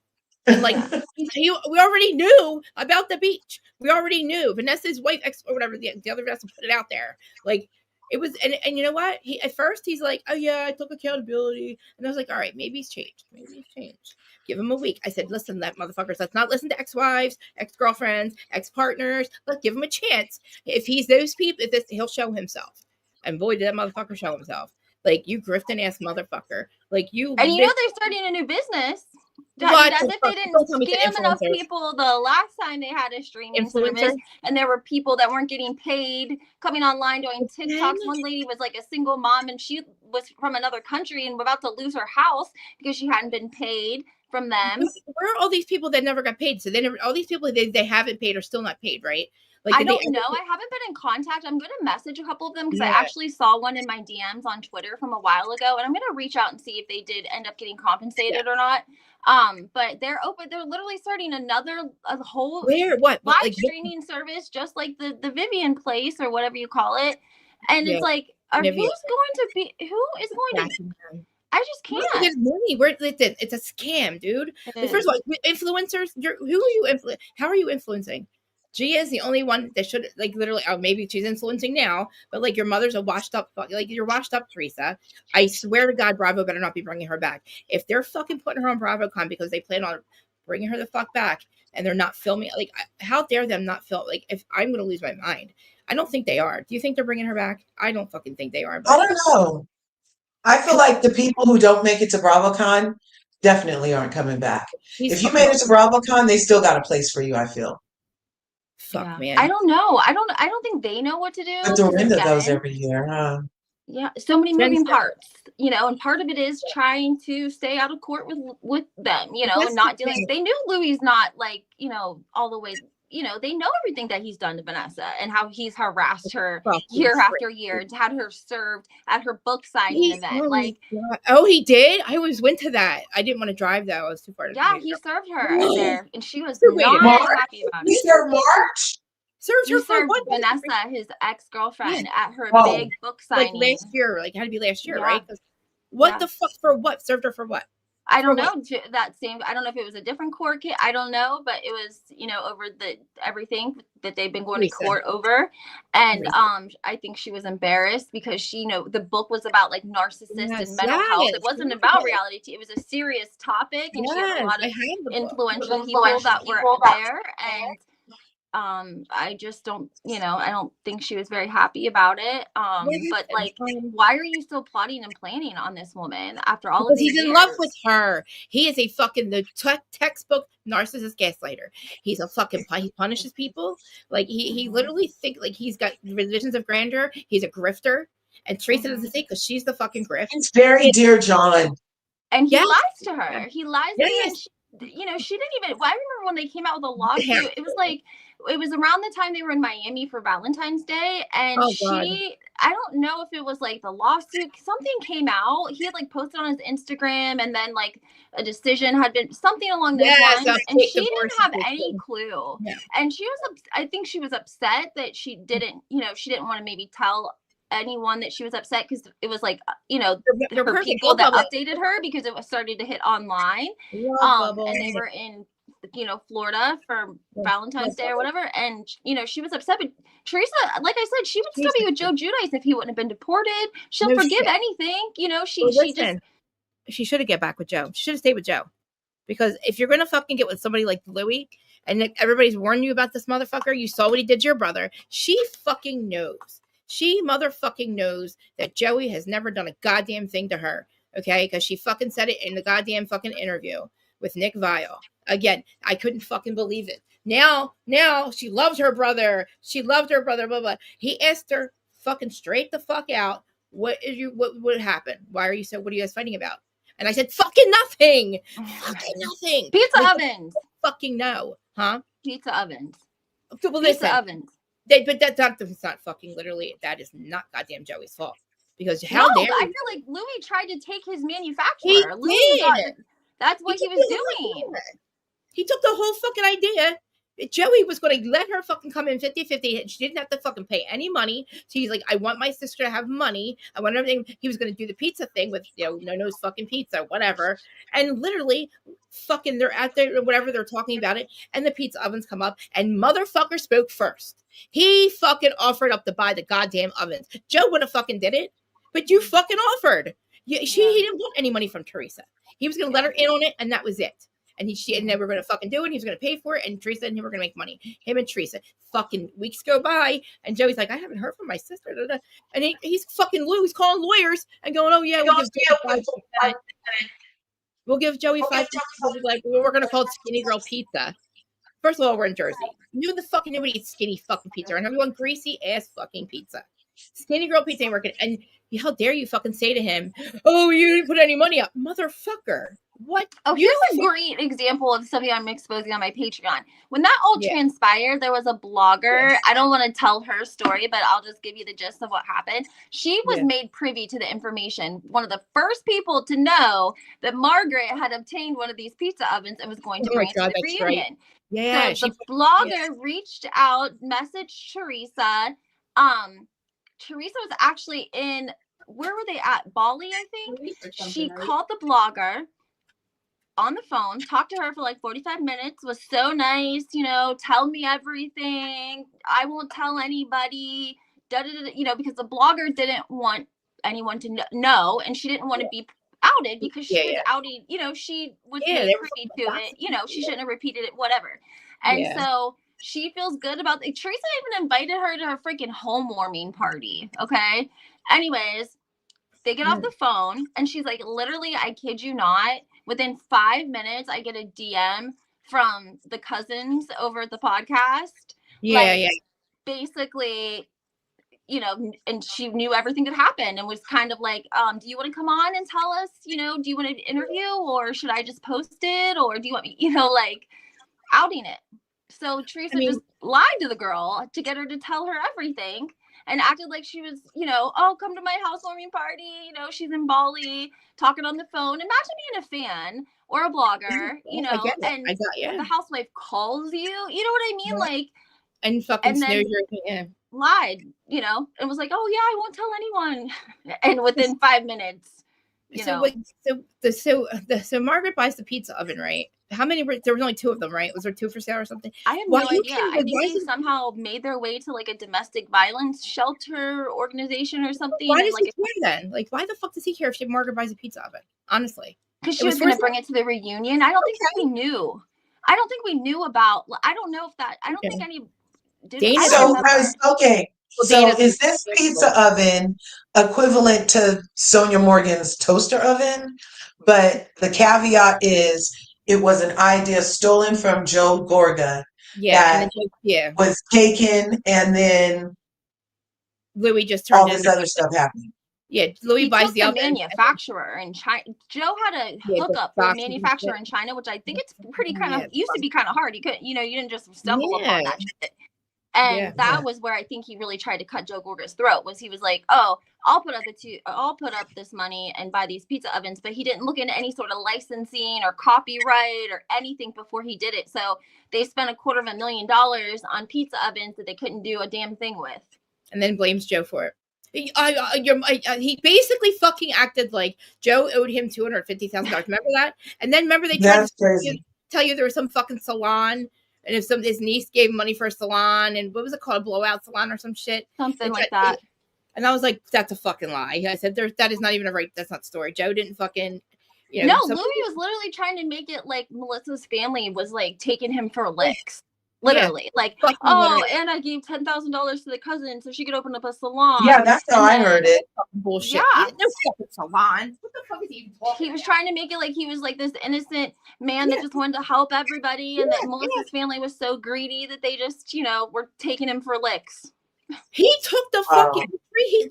And like, we already knew about the beach. We already knew. Vanessa's wife, or whatever, the other Vanessa put it out there. Like, it was, and you know what? At first he's like, oh yeah, I took accountability, and I was like, all right, maybe he's changed. Give him a week. I said, listen, that motherfuckers, let's not listen to ex-wives, ex-girlfriends, ex-partners. Let's give him a chance. If he's those people, he'll show himself. And boy, did that motherfucker show himself. Like, you grifting ass motherfucker. Like, you. And they're starting a new business. As if they didn't scam enough people the last time they had a streaming service, and there were people that weren't getting paid coming online doing TikToks. One lady was like a single mom, and she was from another country and about to lose her house because she hadn't been paid from them. Where are all these people that never got paid? So they never, all these people they haven't paid are still not paid, right? Like I don't know. I haven't been in contact. I'm going to message a couple of them because I actually saw one in my DMs on Twitter from a while ago, and I'm going to reach out and see if they did end up getting compensated or not. But they're open. They're literally starting a whole live streaming service, just like the Vivian Place or whatever you call it. And it's like, who is going to? I just can't. It's a scam, dude. Like, first of all, influencers. Who are you influencing? How are you influencing? Gia is the only one that should, like, literally. Oh, maybe she's influencing now, but like your mother's a washed up. Like, you're washed up, Teresa. I swear to God, Bravo better not be bringing her back. If they're fucking putting her on BravoCon because they plan on bringing her the fuck back and they're not filming, like, how dare them not film? Like, if I'm gonna lose my mind, I don't think they are. Do you think they're bringing her back? I don't fucking think they are. I don't know. I feel like the people who don't make it to BravoCon definitely aren't coming back. If you made it to BravoCon, they still got a place for you, I feel. Fuck, man. I don't know. I don't think they know what to do. But Dorinda goes every year, huh? Yeah, so many moving parts, and part of it is trying to stay out of court with them, and not dealing. They knew Louis not like, all the way. They know everything that he's done to Vanessa and how he's harassed her year after year, had her served at her book signing event. Oh, he did? I always went to that. I didn't want to drive though. I was too far. Yeah, he served her there, and she was not happy about it. He served March? Served her for what? Vanessa, his ex-girlfriend, at her big book signing. Like last year. Like, had to be last year, right? What the fuck for what? Served her for what? I don't know. I don't know if it was a different court case. I don't know, but it was, over everything that they've been going to court over. And I think she was embarrassed because she, the book was about like narcissists and mental health. It wasn't about reality. It was a serious topic, and she had a lot of influential people that were there. And I just don't, I don't think she was very happy about it. But like, why are you still plotting and planning on this woman after all of these years? He's in love with her. He is a fucking textbook narcissist gaslighter. He's a fucking, he punishes people. Like, he literally think like he's got visions of grandeur. He's a grifter. And Teresa doesn't think because she's the fucking grift. It's very Dear John. And he lies to her. He lies to her. And she didn't even, I remember when they came out with a lawsuit, it was around the time they were in Miami for Valentine's Day, and I don't know if it was like the lawsuit, something came out. He had like posted on his Instagram, and then like a decision had been something along those lines, and she didn't have any clue. Yeah. And I think she was upset that she didn't want to maybe tell anyone that she was upset because it was like, her people that updated her because it was starting to hit online. And they were in Florida for Valentine's Day or whatever, and she was upset. But Teresa, like I said, she would still be with Joe Giudice if he wouldn't have been deported. She'll forgive anything. She should have get back with Joe. She should have stayed with Joe, because if you're gonna fucking get with somebody like Louis, and everybody's warned you about this motherfucker, you saw what he did to your brother. She fucking knows. She motherfucking knows that Joey has never done a goddamn thing to her. Okay, because she fucking said it in the goddamn fucking interview with Nick Viall. Again, I couldn't fucking believe it. Now she loves her brother. She loved her brother, blah, blah. He asked her fucking straight the fuck out, what happened? What are you guys fighting about? And I said, fucking nothing. Fucking nothing. Pizza ovens. Fucking no. Huh? Pizza ovens. Well, pizza ovens. But that's not fucking literally, that is not goddamn Joey's fault. Because I feel like Louis tried to take his manufacturer. That's what he was doing. He took the whole fucking idea. Joey was going to let her fucking come in 50-50. She didn't have to fucking pay any money. So he's like, I want my sister to have money. I want everything. He was going to do the pizza thing with, no-no's fucking pizza, whatever. And literally, fucking, they're out there, whatever, they're talking about it. And the pizza ovens come up. And motherfucker spoke first. He fucking offered up to buy the goddamn ovens. Joe would have fucking did it. But you fucking offered. He didn't want any money from Teresa. He was going to let her in on it, and that was it. And and they were going to fucking do it. And he was going to pay for it. And Teresa and him were going to make money. Him and Teresa. Fucking weeks go by. And Joey's like, I haven't heard from my sister. And he's fucking He's calling lawyers and going, oh, yeah, we'll give Joey 5. Like, we're going to call it Skinny Girl Pizza. First of all, we're in Jersey. The fucking nobody eats skinny fucking pizza. And everyone greasy ass fucking pizza. Skinny Girl Pizza ain't working. And how dare you fucking say to him, oh, you didn't put any money up. Motherfucker. What? Oh, You're here's a great example of something I'm exposing on my Patreon. When that all Yeah. transpired, there was a blogger. I don't want to tell her story, but I'll just give you the gist of what happened. She was made privy to the information. One of the first people to know that Margaret had obtained one of these pizza ovens and was going to bring it to the reunion. Right. Yeah. So the blogger reached out, messaged Teresa. Teresa was actually in, where were they at? Bali, I think. She called the blogger on the phone, talked to her for like 45 minutes, was so nice, tell me everything. I won't tell anybody, because the blogger didn't want anyone to know, and she didn't want to be outed because she was outing, she was made privy to it, she shouldn't have repeated it, whatever. And so she feels good about it. Teresa even invited her to her freaking home-warming party, okay? Anyways, they get off the phone, and she's like, literally, I kid you not, within 5 minutes, I get a DM from the cousins over at the podcast. Basically, and she knew everything that happened and was kind of like, do you want to come on and tell us, do you want to interview, or should I just post it, or do you want me, like outing it? So Teresa just lied to the girl to get her to tell her everything, and acted like she was, oh, come to my housewarming party. She's in Bali talking on the phone. Imagine being a fan or a blogger, and the housewife calls you. You know what I mean? Like, and fucking snooze your lied, and was like, oh yeah, I won't tell anyone. And within 5 minutes, so Margaret buys the pizza oven, right? How many were there? Was only 2 of them, right? Was there 2 for sale or something? I have no idea. I think they somehow made their way to like a domestic violence shelter organization or something. Why does he care then? Like, why the fuck does he care if Margaret buys a pizza oven? Honestly, because she was going to bring it to the reunion. I don't think we knew. I don't think we knew about. I don't know if that. I don't think any. Okay. So is this pizza oven equivalent to Sonia Morgan's toaster oven? But the caveat is it was an idea stolen from Joe Gorga that was taken, and then Louis just turned all this other stuff happened. Yeah, Louis buys the manufacturer in China. Joe had a hookup with a manufacturer in China, which I think it's pretty kind of used to be kind of hard. You could, you didn't just stumble upon that shit. And that was where I think he really tried to cut Joe Gorga's throat. Was he was like, oh, I'll put up this money and buy these pizza ovens, but he didn't look into any sort of licensing or copyright or anything before he did it. So they spent $250,000 on pizza ovens that they couldn't do a damn thing with. And then blames Joe for it. He basically fucking acted like Joe owed him $250,000. Remember that? And then remember they tried to tell you there was some fucking salon. And if his niece gave him money for a salon, and what was it called, a blowout salon or some shit, something like that. And I was like, that's a fucking lie. I said, that is not even that's not the story. Joe didn't fucking, No, Louis was literally trying to make it like Melissa's family was like taking him for licks. Literally, like, and I gave $10,000 to the cousin so she could open up a salon. Yeah, that's how I heard it. Bullshit. Yeah, no fucking salon. What the fuck is he talking He was trying to make it like he was like this innocent man that just wanted to help everybody, and that Melissa's family was so greedy that they just, were taking him for licks. He took the fucking.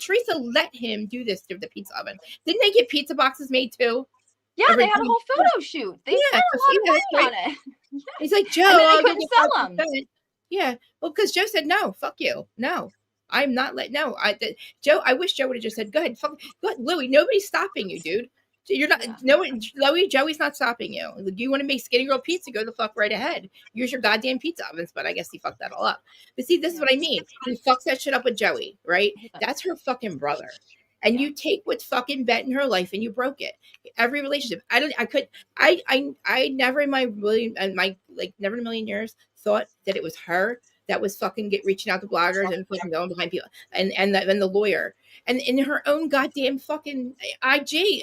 Teresa let him do this to the pizza oven. Didn't they get pizza boxes made too? Yeah, they had a whole photo shoot. They spent a lot of money on it. He's like, Joe, and then they couldn't sell them. Yeah, well, because Joe said no, fuck you, no, I'm not Joe. I wish Joe would have just said, go ahead, Louis. Nobody's stopping you, dude. You're not Louis. Joey's not stopping you. You want to make skinny girl pizza? Go the fuck right ahead. Use your goddamn pizza ovens. But I guess he fucked that all up. But see, this is what I mean. He fucks that shit up with Joey, right? That's her fucking brother. And you take what's fucking bet in her life and you broke it. Every relationship. I never in my never in a million years thought that it was her that was fucking reaching out to bloggers and fucking going behind people and the lawyer. And in her own goddamn fucking IG,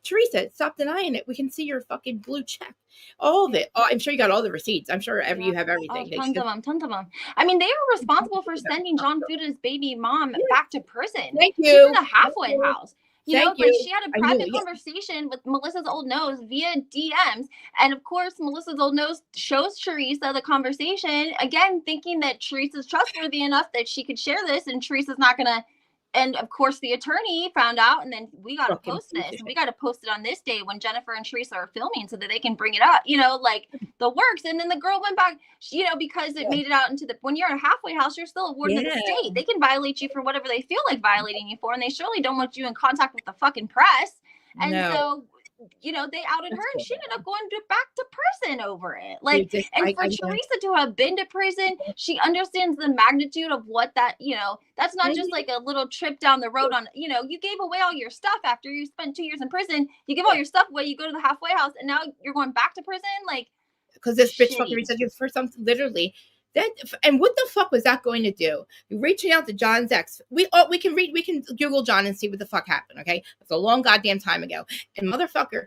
Teresa, stop denying it. We can see your fucking blue check. All of it. Oh, I'm sure you got all the receipts. I'm sure you have everything. Oh, tons of them. I mean, they were responsible for sending John Fuda's baby mom back to prison. Thank you. She's in a halfway house. She had a private conversation with Melissa's old nose via DMs. And of course, Melissa's old nose shows Teresa the conversation, again, thinking that Teresa's trustworthy enough that she could share this, and Teresa's not going to And of course the attorney found out, and then we got to Fucking post piece this, of and we shit. got to post it on this day when Jennifer and Teresa are filming so that they can bring it up, you know, like the works. And then the girl went back, you know, because it made it out into the, when you're in a halfway house, you're still a warden of the state. They can violate you for whatever they feel like violating you for, and they surely don't want you in contact with the fucking press. And so, you know, they outed her, and she ended up going back to prison over it. Like, and for Teresa to have been to prison, she understands the magnitude of what that, you know, that's not just like a little trip down the road on, you know, you gave away all your stuff after you spent 2 years in prison. You give all your stuff away, you go to the halfway house, and now you're going back to prison. Like, because this bitch fucking reached out for something, literally. That, and what the fuck was that going to do? Reaching out to John's ex. We can Google John and see what the fuck happened. Okay, it's a long goddamn time ago. And motherfucker,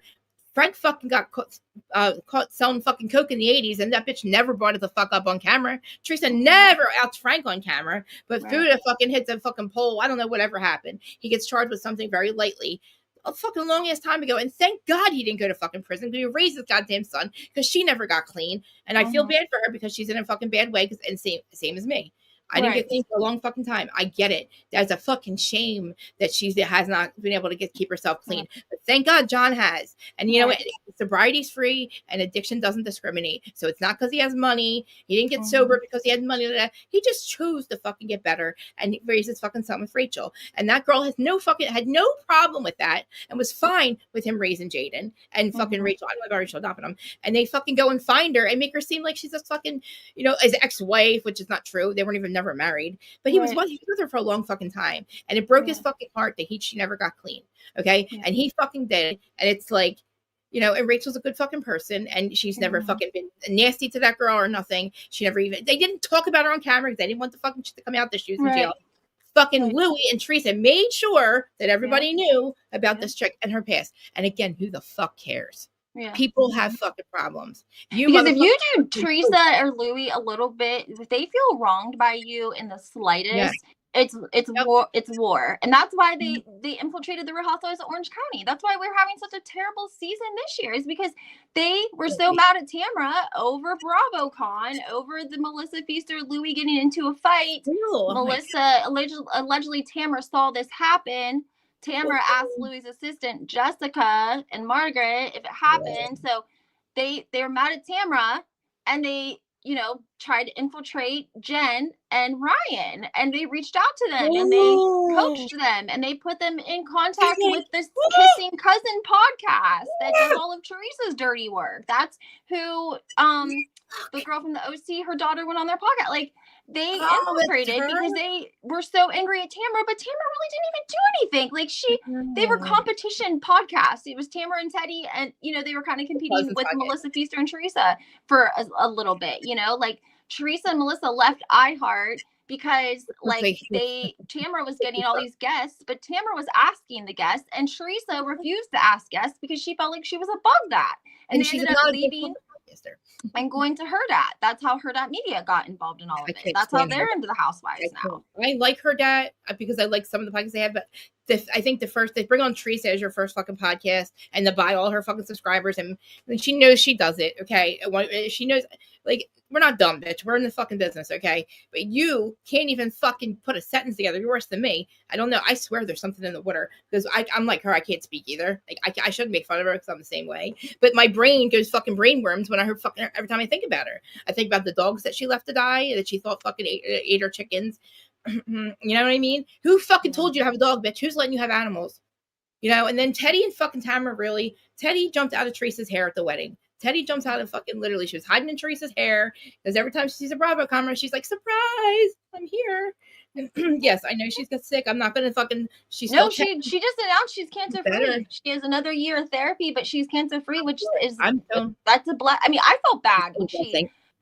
Frank fucking got caught selling fucking coke in the 80s, and that bitch never brought it the fuck up on camera. Teresa never outs Frank on camera, but Fuda fucking hits a fucking pole. I don't know whatever happened. He gets charged with something very lightly. A fucking long ass time ago, and thank God he didn't go to fucking prison, because he raised his goddamn son, because she never got clean, and I feel bad for her because she's in a fucking bad way, and same as me. I didn't get clean for a long fucking time. I get it. That's a fucking shame that she has not been able to keep herself clean. But thank God John has. And you know what? Sobriety's free, and addiction doesn't discriminate. So it's not because he has money. He didn't get sober because he had money. He just chose to fucking get better and raise his fucking son with Rachel. And that girl had no problem with that, and was fine with him raising Jaden and fucking Rachel. I don't know about Rachel adopting him. And they fucking go and find her and make her seem like she's a fucking, you know, his ex-wife, which is not true. They weren't even never married, but he was with her for a long fucking time, and it broke his fucking heart that she never got clean. Okay, and he fucking did, and it's like, you know, and Rachel's a good fucking person, and she's never fucking been nasty to that girl or nothing. She never even, they didn't talk about her on camera because they didn't want the fucking shit to come out that she was in jail. Fucking Louie and Teresa made sure that everybody knew about this chick and her past. And again, who the fuck cares? People have fucking problems. Because if you do Teresa or Louie a little bit, if they feel wronged by you in the slightest, it's war. And that's why they infiltrated the Real Housewives of Orange County. That's why we're having such a terrible season this year, is because they were so mad at Tamra over BravoCon, over the Melissa Feaster Louie getting into a fight. Melissa allegedly Tamra saw this happen. Tamra asked Louie's assistant Jessica and Margaret if it happened. So they're mad at Tamra, and they, you know, tried to infiltrate Jen and Ryan, and they reached out to them and they coached them, and they put them in contact with this Kissing Cousin podcast that does all of Teresa's dirty work. That's who the girl from the OC, her daughter went on their podcast. Like, they infiltrated because they were so angry at Tamra, but Tamra really didn't even do anything. Like, they were competition podcasts. It was Tamra and Teddy, and, you know, they were kind of competing with Melissa Feaster and Teresa for a little bit, you know, like Teresa and Melissa left iHeart because Tamra was getting all these guests, but Tamra was asking the guests, and Teresa refused to ask guests because she felt like she was above that. And they ended up leaving and going to Hurrdat. That's how Hurrdat Media got involved in all of it. That's how they're into the Housewives now. I like Hurrdat because I like some of the podcasts they have, but I think they bring on Teresa as your first fucking podcast, and they buy all her fucking subscribers, and she knows she does it. Okay, she knows, like, we're not dumb, bitch. We're in the fucking business, okay? But you can't even fucking put a sentence together. You're worse than me. I don't know. I swear there's something in the water, because I'm like her. I can't speak either. Like, I shouldn't make fun of her because I'm the same way. But my brain goes fucking brainworms when I heard fucking every time I think about her. I think about the dogs that she left to die, that she thought fucking ate her chickens. You know what I mean? Who fucking told you to have a dog, bitch? Who's letting you have animals? You know? And then Teddy and fucking Tamra, Teddy jumped out of Teresa's hair at the wedding. Teddy jumps out of fucking, literally, she was hiding in Teresa's hair, because every time she sees a Bravo camera, she's like, surprise, I'm here. And yes, I know she's got sick. I'm not gonna fucking. She just announced she's cancer free. She has another year of therapy, but she's cancer free, which is that's a I mean, I felt bad when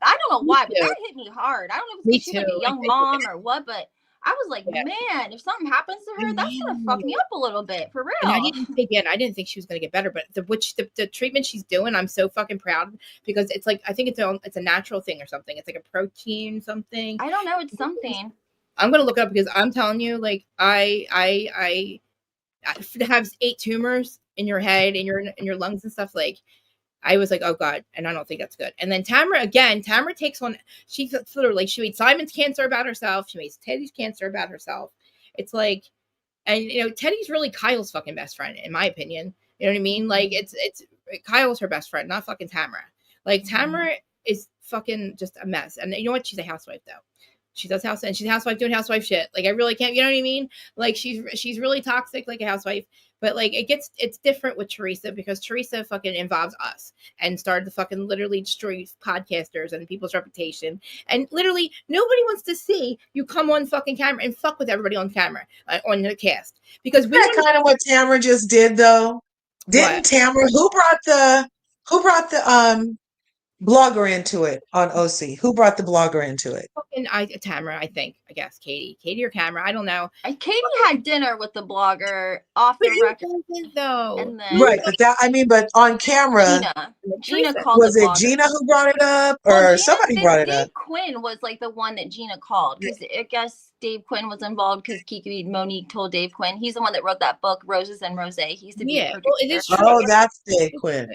I don't know why, but that hit me hard. I don't know if she's like a young mom or what, but I was like, man, if something happens to her, that's gonna fuck me up a little bit, for real. And I didn't think she was gonna get better, but the treatment she's doing, I'm so fucking proud, because it's like, I think it's a natural thing or something. It's like a protein something. I don't know. It's something. I'm gonna look it up, because I'm telling you, like, I have 8 tumors in your head and in your lungs and stuff. Like, I was like, oh God, and I don't think that's good. And then Tamra takes on, she made Simon's cancer about herself. She made Teddy's cancer about herself. It's like, And Teddy's really Kyle's fucking best friend, in my opinion. You know what I mean? Like it's Kyle's her best friend, not fucking Tamara. Like Tamara is fucking just a mess. And you know what? She's a housewife though. She does house and she's a housewife doing housewife shit. Like I really can't, you know what I mean? Like she's really toxic like a housewife. But like it's different with Teresa because Teresa fucking involves us and started to fucking literally destroy podcasters and people's reputation. And literally nobody wants to see you come on fucking camera and fuck with everybody on camera on the cast because we Isn't that kind of what Tamara just did though? Didn't what? Tamara who brought the blogger into it on OC? Who brought the blogger into it? Fucking Tamara, I guess Katie or Camera, I don't know. Katie had dinner with the blogger off But the who record, doesn't though? and then Right, but on camera, Gina called was the it blogger. Gina who brought it up, or somebody brought it up? Dave Quinn was like the one that Gina called because I guess Dave Quinn was involved because Kiki Monique told Dave Quinn. He's the one that wrote that book, Roses and Rose. He used to be a producer. Well, it is true. Oh, that's Dave Quinn.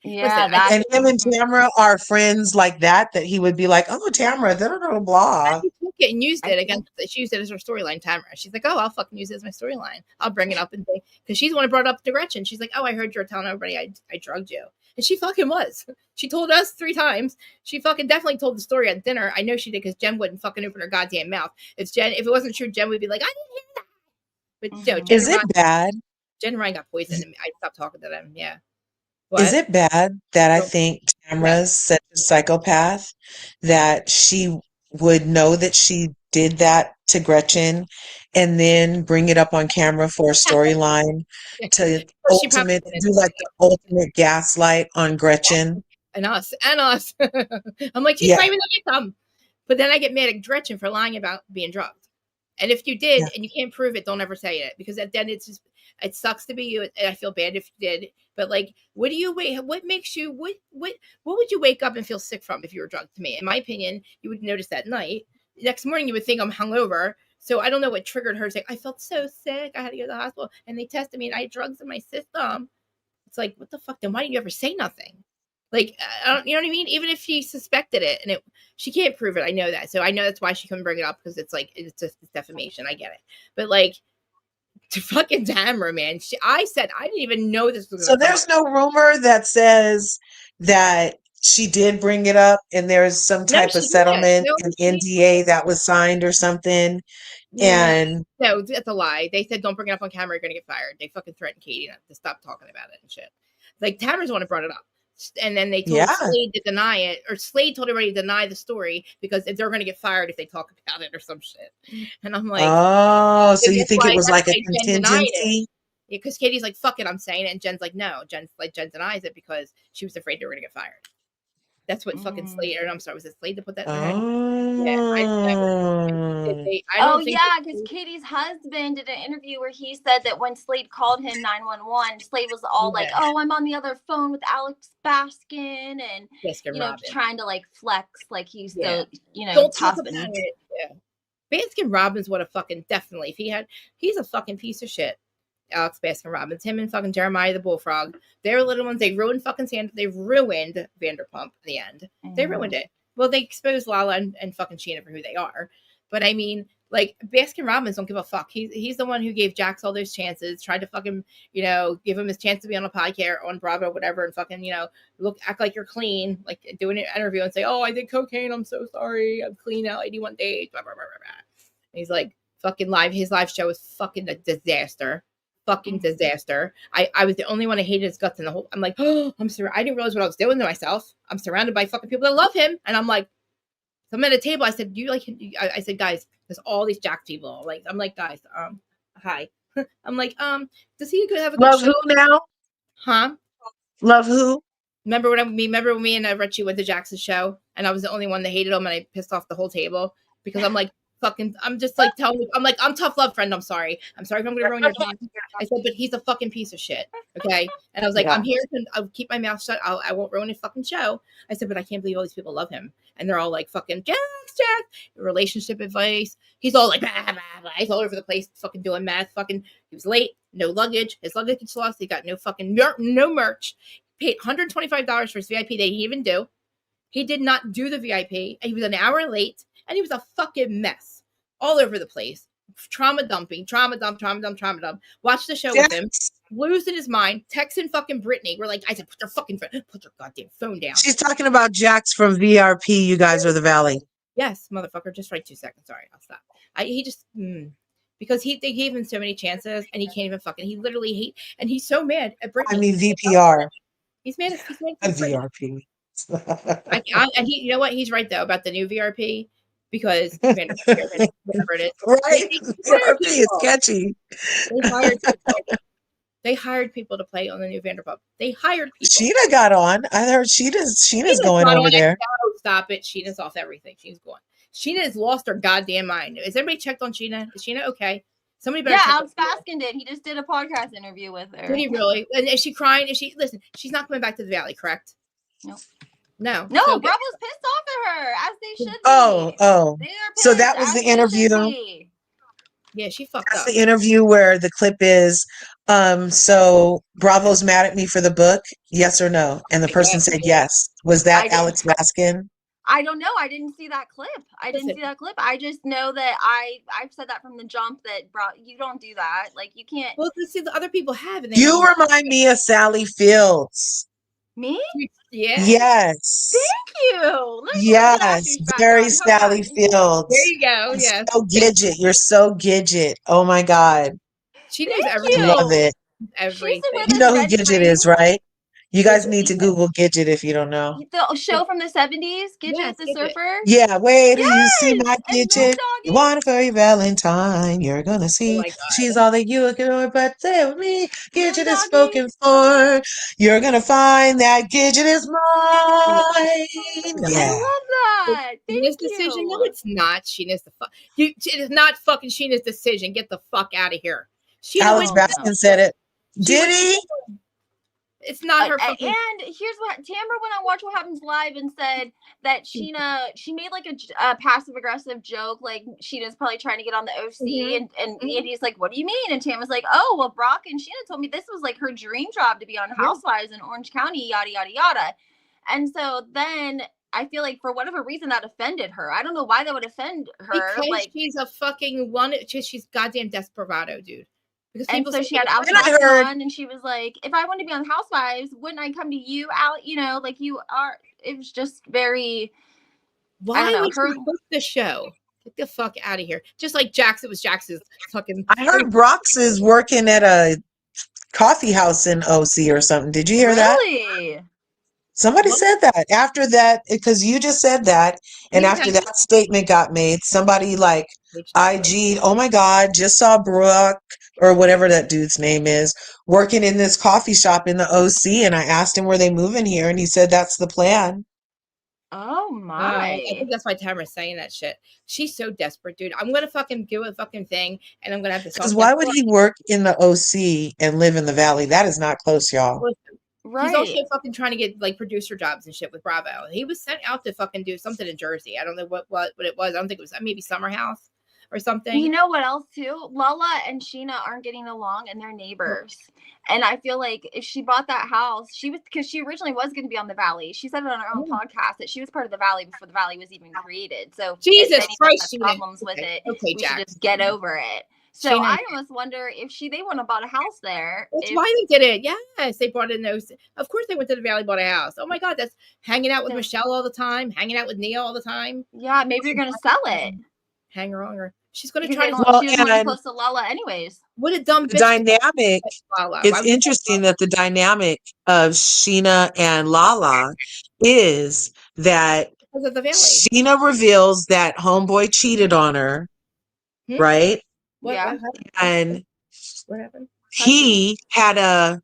Yeah, listen, and him and Tamara are friends like that he would be like, oh, Tamara, da da da blah. She took it and used it against. She used it as her storyline. Tamara, she's like, oh, I'll fucking use it as my storyline. I'll bring it up and say because she's the one who brought it up to Gretchen. She's like, oh, I heard you were telling everybody I drugged you, and she fucking was. She told us 3 times. She fucking definitely told the story at dinner. I know she did because Jen wouldn't fucking open her goddamn mouth. If it wasn't true, Jen would be like, I didn't hear that. But is it bad? Jen and Ryan got poisoned, and I stopped talking to them. Yeah. What? Is it bad that I think Tamara's such a psychopath that she would know that she did that to Gretchen and then bring it up on camera for a storyline to do like the ultimate gaslight on Gretchen? And us. I'm like, she's not even the victim. But then I get mad at Gretchen for lying about being drugged. And if you did and you can't prove it, don't ever say it because then it sucks to be you. And I feel bad if you did. But like, what makes you, what would you wake up and feel sick from if you were drugged to me? In my opinion, you would notice that night. Next morning, you would think I'm hungover. So I don't know what triggered her to say, I felt so sick. I had to go to the hospital and they tested me and I had drugs in my system. It's like, what the fuck? Then why didn't you ever say nothing? Like, I don't, you know what I mean? Even if she suspected it and she can't prove it. I know that. So I know that's why she couldn't bring it up because it's like, it's just defamation. I get it. But like, to fucking Tamara, man. I said I didn't even know this was. So there's no rumor that says that she did bring it up, and there's some type of settlement, an NDA that was signed or something. And no, that's a lie. They said don't bring it up on camera. You're gonna get fired. They fucking threatened Katie to stop talking about it and shit. Like Tamara's the one who brought it up. And then they told Slade to deny it, or Slade told everybody to deny the story because they're going to get fired if they talk about it or some shit. And I'm like, oh, so you think it was like a contingency? Yeah, because Katie's like, fuck it, I'm saying it. And Jen's like, no. Jen denies it because she was afraid they were going to get fired. That's what fucking Slade, or I'm sorry, was it Slade to put that in her head? Yeah, because Katie's husband did an interview where he said that when Slade called him 911, Slade was all like, oh, I'm on the other phone with Alex Baskin and, trying to like flex like he's the, tough. Baskin Robbins would have fucking definitely, he's a fucking piece of shit. Alex Baskin Robbins, him and fucking Jeremiah the Bullfrog. They're little ones. They ruined fucking Sand. They ruined Vanderpump in the end. They ruined it. Well, they exposed Lala and fucking Sheena for who they are. But I mean, like, Baskin Robbins don't give a fuck. He's the one who gave Jax all those chances, tried to fucking, give him his chance to be on a podcast or on Bravo, whatever, and fucking, act like you're clean, like doing an interview and say, oh, I did cocaine. I'm so sorry. I'm clean now. 81 days. Blah, blah, blah, blah, blah. And he's like, fucking his live show is fucking a disaster. Fucking disaster. I was the only one that hated his guts in the whole. I'm like, oh, I didn't realize what I was doing to myself. I'm surrounded by fucking people that love him, and I'm like, so I'm at a table. I said, do you like him? I said, guys, there's all these Jack people. Like, I'm like, guys, hi. I'm like, does he have a good love show? who now? Huh? Love who? Remember when me and Richie went to Jackson's show, and I was the only one that hated him, and I pissed off the whole table because I'm like. I'm just like telling you, I'm like, I'm tough love friend. I'm sorry if I'm gonna ruin your time. I said, but he's a fucking piece of shit. Okay. And I was like, I'm here I'll keep my mouth shut. I won't ruin his fucking show. I said, but I can't believe all these people love him. And they're all like fucking Jack, relationship advice. He's all like, blah, blah, blah. He's all over the place, fucking doing math. Fucking, he was late, no luggage. His luggage gets lost. He got no fucking no merch. Paid $125 for his VIP. They didn't even do. He did not do the VIP. He was an hour late. And he was a fucking mess all over the place. trauma dumping, trauma dump. Watch the show with him, Jax, losing his mind, texting fucking Brittany. We're like, I said, put your goddamn phone down. she's talking about Jax from VRP. You guys are the Valley. Yes, motherfucker. Just wait 2 seconds. Sorry, I'll stop. He just because they gave him so many chances and he can't even fucking. He literally and he's so mad at Brittany. I mean VPR. He's mad A at Brittany. VRP. And you know what? He's right though about the new VRP because whatever it is, Right? VRP is people. catchy. They hired people to play on the new Vanderpump. They hired people. Sheena got on. I heard Sheena's going over there. No, stop it. Sheena's off everything. She's gone. Sheena has lost her goddamn mind. Is everybody checked on Sheena? Is Sheena okay? Somebody better. Yeah, Alex Baskin did. He just did a podcast interview with her. Did he really? And is she crying? Listen? She's not coming back to the Valley, correct? Nope. No. No, So Bravo's pissed off at her, as they should be. Oh. They are So pissed, that was as the they should interview. be. yeah, she fucked That's up. the interview where the clip is. So Bravo's mad at me for the book. Yes or no? And the person said yes. Was that Alex Baskin? I don't know. I didn't see that clip. I just know that I've said that from the jump that you don't do that. Like you can't. Well, see, the other people have. And You remind me of Sally Fields. Me? Yeah. Yes. Thank you. Yes. Very Sally Fields. There you go. Yeah. So Gidget. You're so Gidget. Oh my God. She knows everything. Love it. Everything. You know who Gidget is, right? You guys need to Google Gidget if you don't know. The show from the 70s, Gidget the surfer. Yeah, wait till you see my Gidget. You want it for your Valentine. You're gonna see she's all that you can do, but stay with me. Gidget is spoken for. You're gonna find that Gidget is mine. Yeah. I love that. Sheena's decision? No, it's not. Sheena's the fuck. It is not fucking Sheena's decision. Get the fuck out of here. Alex Baskin said it. Did he? It's not her fucking. And here's what Tamara went on Watch What Happens Live and said that Sheena, she made like a passive aggressive joke, like Sheena's probably trying to get on the OC, and Andy's like, "What do you mean?" And Tamara's like, "Oh, well, Brock and Sheena told me this was like her dream job to be on Housewives in Orange County, yada yada yada." And so then I feel like for whatever reason that offended her. I don't know why that would offend her. Because like she's a fucking she's goddamn desperado, dude. And so she had Alex on, and she was like, "If I wanted to be on Housewives, wouldn't I come to you, Al? You know, like you are." It was just very. Why would you book the show? Get the fuck out of here! Just like Jax, it was Jax's fucking. I heard Brox is working at a coffee house in OC or something. Did you hear that? Really? Somebody said that after that, because you just said that, and after that statement got made, somebody like IG, oh my God, just saw Brooke or whatever that dude's name is, working in this coffee shop in the OC, and I asked him, were they moving here? And he said that's the plan. Oh my! I think that's why Tamara's saying that shit. She's so desperate, dude. I'm gonna fucking do a fucking thing, and I'm gonna have to. Because why would he work in the OC and live in the Valley? That is not close, y'all. Right. He's also fucking trying to get like producer jobs and shit with Bravo. He was sent out to fucking do something in Jersey. I don't know what it was. I don't think it was maybe Summer House or something. You know what else too? Lala and Sheena aren't getting along, and they're neighbors. And I feel like if she bought that house, because she originally was going to be on the Valley. She said it on her own podcast that she was part of the Valley before the Valley was even created. So Jesus Christ, problems with it. We should just get over it. So I almost wonder if they wouldn't have bought a house there. That's why they did it. Yes, they brought in those. Of course, they went to the Valley, bought a house. Oh my God, that's hanging out with Michelle all the time, hanging out with Nia all the time. Yeah, maybe you're gonna sell it. Hang her on her. She's gonna try to. Well, she was close to Lala, anyways. What a dumb bitch. Dynamic. It's interesting that the dynamic of Sheena and Lala is that Sheena reveals that homeboy cheated on her, right? Yeah. And what happened? He had a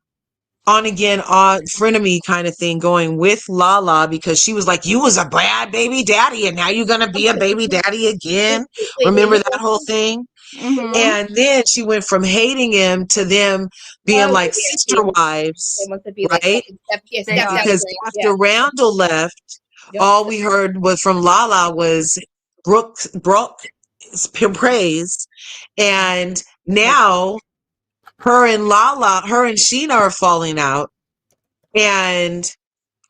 on-again, frenemy kind of thing going with Lala because she was like, you was a bad baby daddy and now you're going to be a baby daddy again. Remember that whole thing? Mm-hmm. And then she went from hating him to them being like sister wives, right? Because after Randall left, all we heard was from Lala was Brooke's praise. And now her and Sheena are falling out. And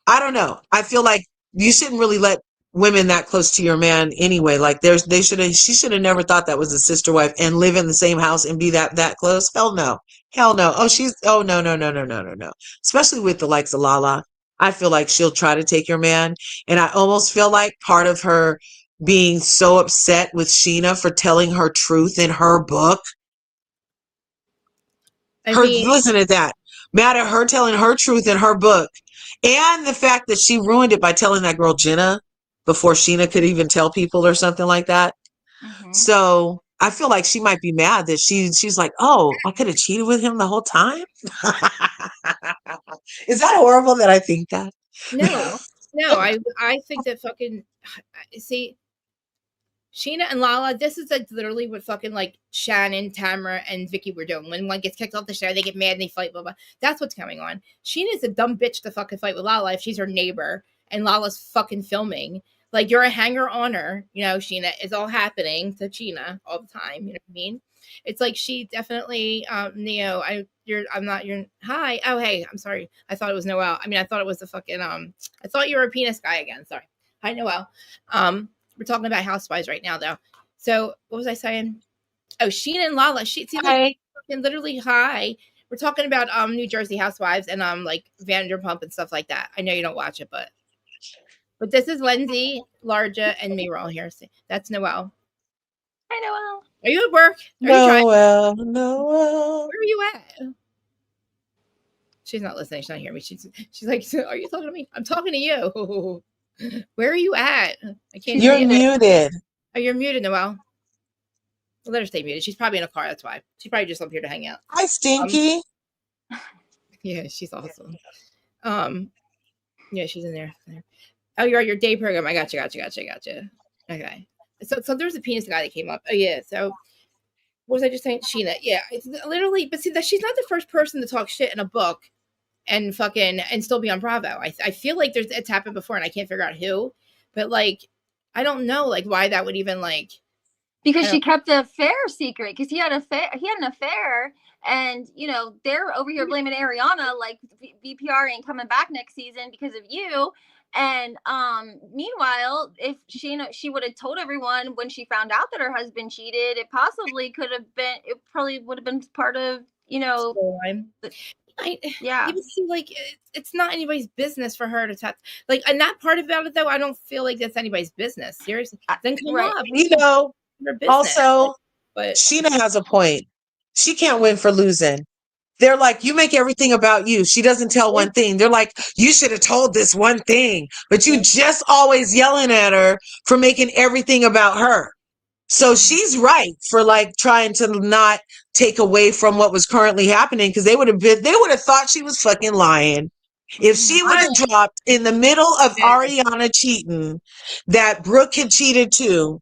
I don't know. I feel like you shouldn't really let women that close to your man anyway. Like she should have never thought that was a sister wife and live in the same house and be that close. Hell no. Hell no. Oh no, no, no, no, no, no, no. Especially with the likes of Lala. I feel like she'll try to take your man. And I almost feel like part of her being so upset with Sheena for telling her truth in her book. Listen to that. Mad at her telling her truth in her book. And the fact that she ruined it by telling that girl Jenna before Sheena could even tell people or something like that. So I feel like she might be mad that she's like, oh, I could have cheated with him the whole time. Is that horrible that I think that? No, I think that fucking see Sheena and Lala, this is like literally what fucking like Shannon, Tamara, and Vicky were doing. When one gets kicked off the show, they get mad and they fight, blah, blah. That's what's going on. Sheena's a dumb bitch to fucking fight with Lala if she's her neighbor and Lala's fucking filming. Like, you're a hanger on her, you know, Sheena. It's all happening to Sheena all the time, you know what I mean? It's like she definitely, Neo, hi. Oh, hey, I'm sorry. I thought it was Noel. I mean, I thought it was the fucking, I thought you were a penis guy again. Sorry. Hi, Noel. We're talking about housewives right now, though. So what was I saying? Oh, Sheena and Lala. Like literally hi. We're talking about New Jersey housewives and like Vanderpump and stuff like that. I know you don't watch it, but this is Lindsay, Larja, and me. We're all here. That's Noelle. Hi, Noelle. Are you at work? Noelle. Where are you at? She's not listening. She's not hearing me. She's like, are you talking to me? I'm talking to you. Where are you at? I can't. You're muted. Oh, you're muted, Noelle. Well, let her stay muted. She's probably in a car. That's why. She's probably just up here to hang out. Hi, Stinky. Yeah, she's awesome. Yeah, she's in there. Oh, you're at your day program. I got you. Okay. So there's a penis guy that came up. Oh yeah. So what was I just saying? Sheena. Yeah, it's literally. But see, that she's not the first person to talk shit in a book and still be on Bravo. I feel like it's happened before, and I can't figure out who. But like, I don't know, like why that would even like. Because she kept the affair secret. Because he had an affair, and you know they're over here blaming Ariana like VPR ain't coming back next season because of you. And meanwhile, if she would have told everyone when she found out that her husband cheated, it probably would have been part of, you know. Yeah. You see, like it's not anybody's business for her to touch. Like, and that part about it though, I don't feel like that's anybody's business. Seriously, then come up. You know. Also, but Sheena has a point. She can't win for losing. They're like, you make everything about you. She doesn't tell one thing. They're like, you should have told this one thing, but you just always yelling at her for making everything about her. So she's right for like trying to not take away from what was currently happening, because they would have thought she was fucking lying. If she would have dropped in the middle of Ariana cheating that Brooke had cheated too,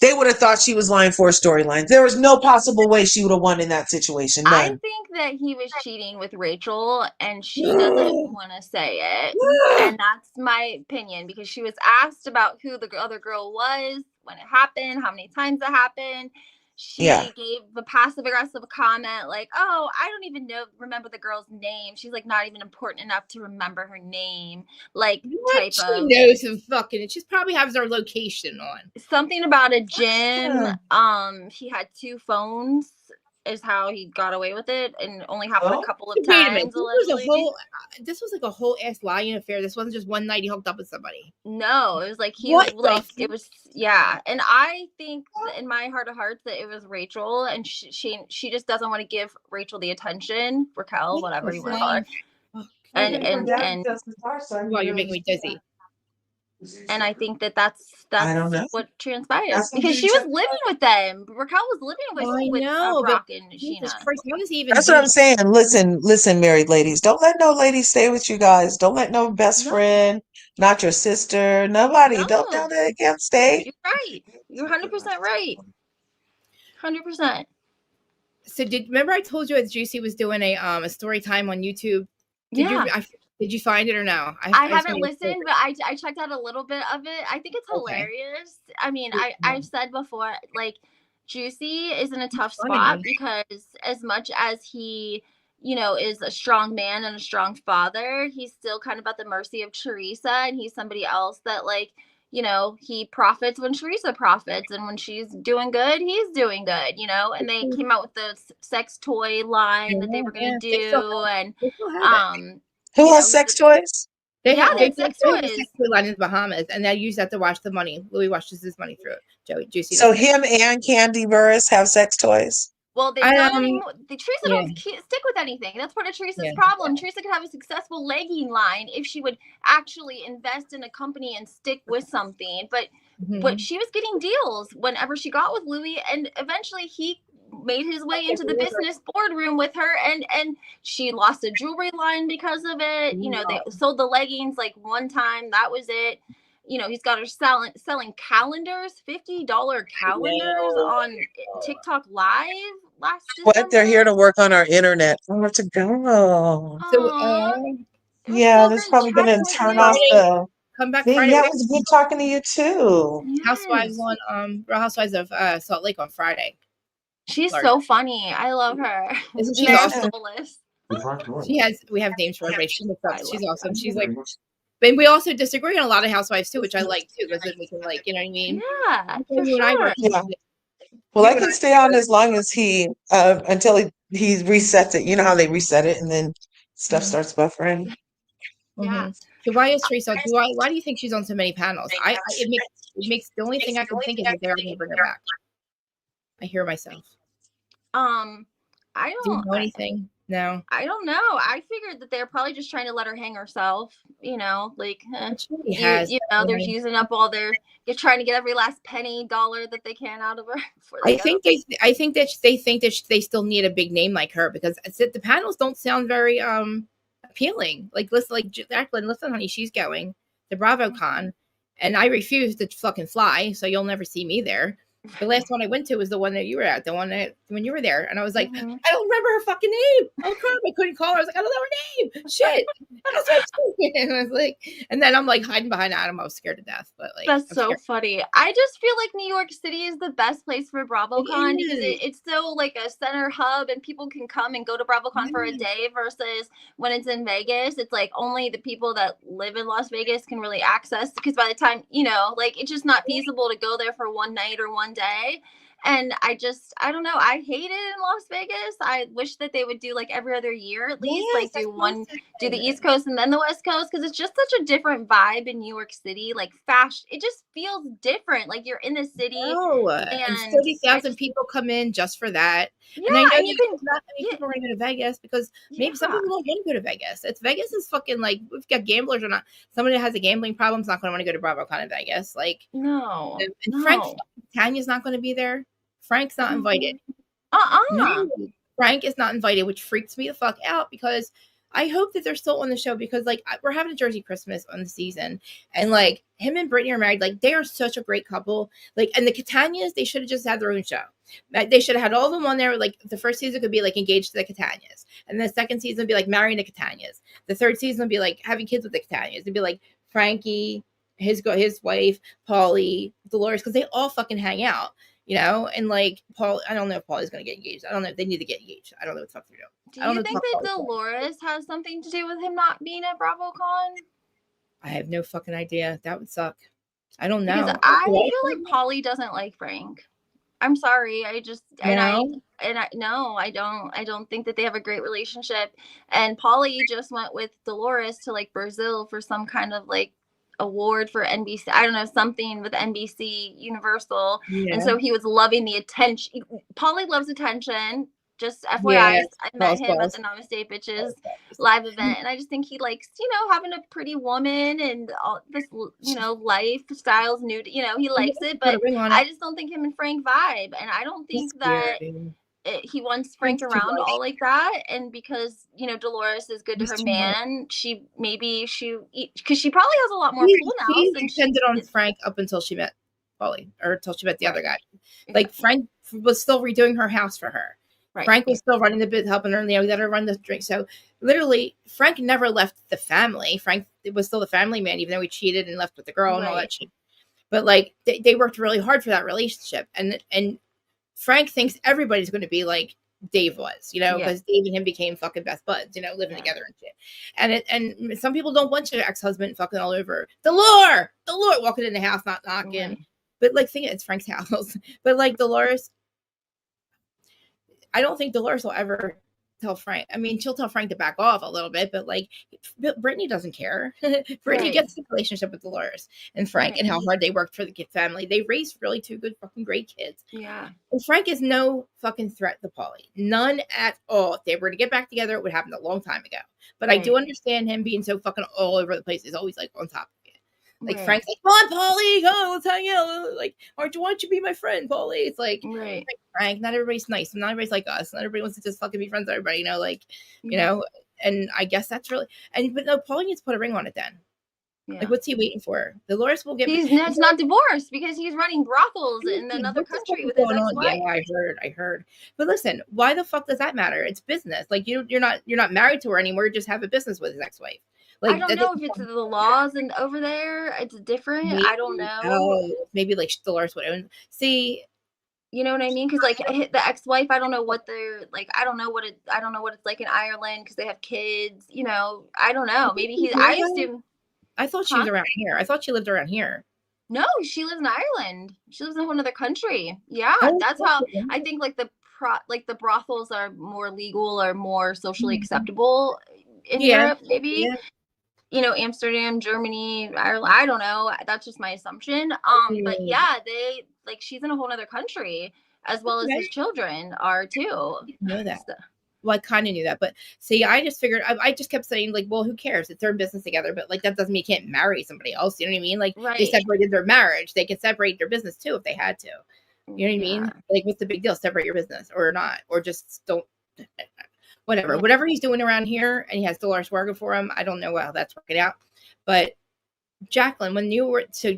they would have thought she was lying for a storyline. There was no possible way she would have won in that situation. None. I think that he was cheating with Rachel, and she doesn't want to say it. And that's my opinion, because she was asked about who the other girl was, when it happened, how many times it happened. She gave the passive-aggressive comment like, oh, I don't even remember the girl's name. She's like not even important enough to remember her name. Like, what? She knows who fucking it. She probably has her location on. Something about a gym. He had 2 phones is how he got away with it, and only happened a couple of times. This was like a whole ass lying affair. This wasn't just one night he hooked up with somebody. No, it was like it was and I think in my heart of hearts that it was Rachel, and she just doesn't want to give Rachel the attention, Raquel, whatever you want to call her. And well, you're making me dizzy. And I think that's what transpired, because she was living with them. Raquel was living with Brock and Sheena. That's what I'm saying. Listen, married ladies, don't let no lady stay with you guys. Don't let no best friend, not your sister, nobody. Don't tell they can't stay. You're right. You're 100% right. 100%. So remember I told you that Juicy was doing a story time on YouTube? Did you find it or no? I haven't listened, but I checked out a little bit of it. I think it's hilarious. I mean, I've said before, like, Juicy is in a tough spot because as much as he, you know, is a strong man and a strong father, he's still kind of at the mercy of Teresa, and he's somebody else that, like, you know, he profits when Teresa profits, and when she's doing good, he's doing good, you know. And they came out with the sex toy line that they were gonna do, and they still have it. Who you has know, sex toys? They Yeah, have they they, have sex they have a toys. sex toy line in the Bahamas, and they use that to wash the money. Louis washes his money through it. Juicy So doesn't. him and Candy Burris have sex toys. Well, they I don't anymore. Teresa yeah, don't stick with anything. That's part of Teresa's yeah. problem. Teresa could have a successful legging line if she would actually invest in a company and stick with something. But she was getting deals whenever she got with Louis, and eventually he made his way into the business boardroom with her, and she lost a jewelry line because of it. You know, they sold the leggings like one time. That was it. You know, he's got her selling calendars, $50 calendars on TikTok Live last What? They're here December. to work on our internet. I have to go. So Aww. It was Yeah, so that's great probably chatting gonna with turn off you. the come back thing. Friday. Yeah, it was good talking to you too. Housewives Yes. on Real Housewives of Salt Lake on Friday. She's Florida. so funny. I love her. Isn't she Very awesome? soulless. We have names for everybody. She's love awesome. that. She's like, but we also disagree on a lot of housewives too, which I like too, because then we can like, you know what I mean? Yeah, for You and I were, sure. Yeah. Well, you I and can I, stay on as long as he until he resets it. You know how they reset it and then stuff starts buffering. Yeah. So why is Teresa? Why do you think she's on so many panels? It makes the only thing I can think is that they're going to bring her back. I hear myself. I Do you don't know anything? No. I don't know. I figured that they're probably just trying to let her hang herself, you know, like She already has. you know, they're using up all their you're trying to get every last penny dollar that they can out of her before they I think that they think that they still need a big name like her, because the panels don't sound very appealing. Like listen, like Jacqueline, listen, honey, she's going to BravoCon, and I refuse to fucking fly, so you'll never see me there. The last one I went to was the one that you were at, the one that when you were there, and I was like, I don't remember her fucking name. Oh crap, I couldn't call her. I was like, I don't know her name. Shit. And I was like, and then I'm like hiding behind Adam. I was scared to death, but like That's I'm so scared. funny. I just feel like New York City is the best place for BravoCon because it's so like a center hub, and people can come and go to BravoCon for a day, versus when it's in Vegas, it's like only the people that live in Las Vegas can really access, because by the time, you know, like it's just not feasible to go there for one night or one day. And I don't know. I hate it in Las Vegas. I wish that they would do like every other year at least, like do the East Coast and then the West Coast, because it's just such a different vibe in New York City. Like fashion, it just feels different. Like you're in the city. And 30,000 people come in just for that. Yeah, and I know and you can. Not many people are going to go to Vegas, because maybe some people don't want to go to Vegas. Vegas is fucking like, we've got gamblers or not. Somebody that has a gambling problem is not going to want to go to BravoCon in Vegas. Like No, and Frank Tanya's not going to be there. Frank's not invited. No, Frank is not invited, which freaks me the fuck out, because I hope that they're still on the show, because like we're having a Jersey Christmas on the season, and like him and Brittany are married. Like they are such a great couple. Like, and the Catanias, they should have just had their own show. They should have had all of them on there. Like the first season could be like engaged to the Catanias, and the second season would be like marrying the Catanias. The third season would be like having kids with the Catanias. It'd be like Frankie, his wife, Paulie, Dolores, because they all fucking hang out. You know, and like Paul, I don't know if Paul is going to get engaged. I don't know if they need to get engaged. I don't know what the fuck they're doing. Do you think that Dolores has something to do with him not being at BravoCon? I have no fucking idea. That would suck. I don't know. Because I feel like Paulie doesn't like Frank. I'm sorry. I just no. I don't think that they have a great relationship. And Paulie just went with Dolores to like Brazil for some kind of like award for NBC. I don't know, something with NBC Universal. Yeah. And so he was loving the attention. Paulie loves attention. Just FYI, yeah, I met him at the Namaste Bitches live event, and I just think he likes, you know, having a pretty woman and all this, you know, lifestyles, nude, you know, he likes it, but I just don't think him and Frank vibe, and I don't think that he wants Frank around all like that. And because, you know, Dolores is good to her man, because she probably has a lot more pull now. She depended on Frank up until she met Paulie, or until she met the other guy. Like Frank was still redoing her house for her. Right. Frank was still running the bit, helping her, you know, let her run the drink. So literally, Frank never left the family. Frank was still the family man, even though he cheated and left with the girl and all that shit. But like, they worked really hard for that relationship, and Frank thinks everybody's going to be like Dave was, you know, Yeah. because Dave and him became fucking best buds, you know, living Yeah. together and shit. And some people don't want your ex-husband fucking all over. Delore walking in the house, not knocking. Right. But like, think it's Frank's house. But like Dolores, I don't think Dolores will ever tell Frank. I mean, she'll tell Frank to back off a little bit, but like Brittany doesn't care. Brittany Right. gets the relationship with Dolores and Frank Right. and how hard they worked for the kid family. They raised really two good fucking great kids. Yeah. And Frank is no fucking threat to Paulie. None at all. If they were to get back together, it would happen a long time ago. But I do Right. understand him being so fucking all over the place. He's always like on top of it. Like Right. Frank's like, come on, Paulie, go, let's hang out. Like, why don't you be my friend, Paulie? It's like, Right. Frank, not everybody's nice. Not everybody's like us. Not everybody wants to just fucking be friends with everybody, you know, like, you Yeah. know, and I guess that's really, but no, Paulie needs to put a ring on it then. Yeah. Like, what's he waiting for? Dolores will get. He's not divorced because he's running brothels in another What the country fuck with is his going on? ex-wife. Yeah, I heard. But listen, why the fuck does that matter? It's business. Like you're not married to her anymore. You just have a business with his ex-wife. Like I don't know if it's the laws and over there. It's different. maybe, I don't know. Maybe like Dolores would own. See, you know what I mean? Because like the ex-wife, I don't know what they're like. I don't know what it's like in Ireland because they have kids. You know, I don't know. Maybe I assume. I thought she was around here. I thought she lived around here. No, she lives in Ireland. She lives in a whole other country. Yeah, that's how I think like the brothels are more legal or more socially acceptable in Europe, maybe. Yeah. You know, Amsterdam, Germany, Ireland. I don't know. That's just my assumption. But yeah, they like she's in a whole other country as well as his children are too. I know that. Well, I kind of knew that, but see, I just figured, I just kept saying, like, well, who cares? It's their business together, but like, that doesn't mean you can't marry somebody else. You know what I mean? Like, they separated their marriage. They could separate their business too if they had to. You know what I mean? Like, what's the big deal? Separate your business or not, or just don't. Whatever he's doing around here, and he has Dolores working for him. I don't know how that's working out, but Jacqueline,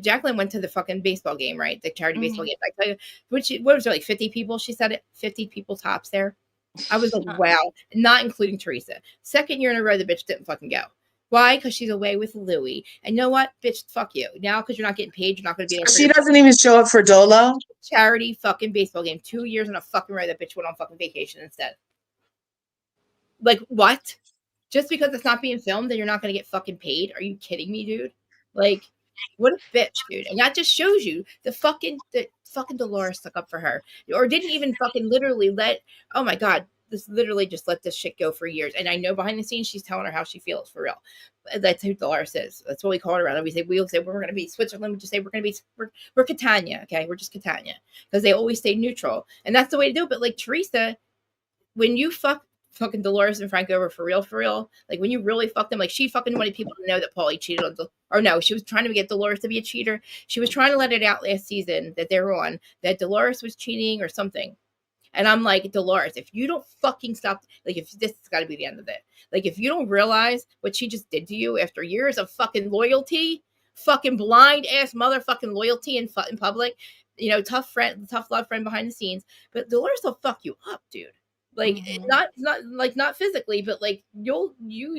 Jacqueline went to the fucking baseball game, right? The charity baseball game. I tell you, what was there, like 50 people? She said it, 50 people tops there. I was like, wow, not including Teresa. Second year in a row, the bitch didn't fucking go. Why? Because she's away with Louie. And you know what? Bitch, fuck you. Now, because you're not getting paid, you're not going to be there. She doesn't even show up for Dolo? Charity fucking baseball game. 2 years in a fucking row, that bitch went on fucking vacation instead. Like, what? Just because it's not being filmed and you're not going to get fucking paid? Are you kidding me, dude? Like, what a bitch, dude. And that just shows you the fucking Dolores stuck up for her. Or didn't even fucking literally oh my God, this literally just let this shit go for years. And I know behind the scenes, she's telling her how she feels for real. That's who Dolores is. That's what we call her around. We'll say we're going to be Switzerland. We just say we're Catania. Okay. We're just Catania. Because they always stay neutral. And that's the way to do it. But like Teresa, when you fucking Dolores and Frank over for real, like when you really fuck them, like she fucking wanted people to know that Paulie cheated on or no, she was trying to get Dolores to be a cheater. She was trying to let it out last season that they were on, that Dolores was cheating or something. And I'm like, Dolores, if you don't fucking stop, like if this has got to be the end of it. Like if you don't realize what she just did to you after years of fucking loyalty, fucking blind ass motherfucking loyalty in public, you know, tough love friend behind the scenes, but Dolores will fuck you up, dude. Like not physically, but like you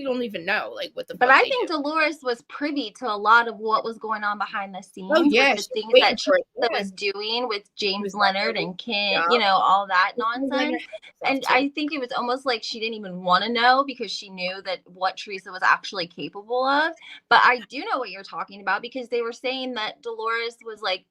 don't even know like what the. But I think Dolores was privy to a lot of what was going on behind the scenes. Oh yeah, with the things that she was doing with James Leonard and Kim, you know, all that nonsense. And I think it was almost like she didn't even want to know because she knew that what Teresa was actually capable of. But I do know what you're talking about because they were saying that Dolores was like.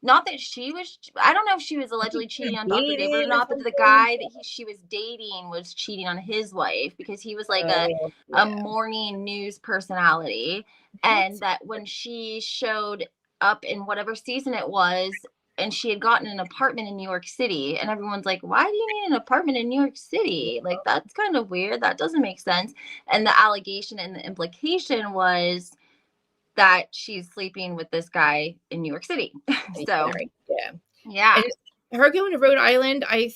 Not that she was, I don't know if she was allegedly cheating on Dr. David or not, but the guy that she was dating was cheating on his wife because he was like a morning news personality. And that when she showed up in whatever season it was, and she had gotten an apartment in New York City, and everyone's like, why do you need an apartment in New York City? Like, that's kind of weird. That doesn't make sense. And the allegation and the implication was that she's sleeping with this guy in New York City. So yeah. And her going to Rhode Island, I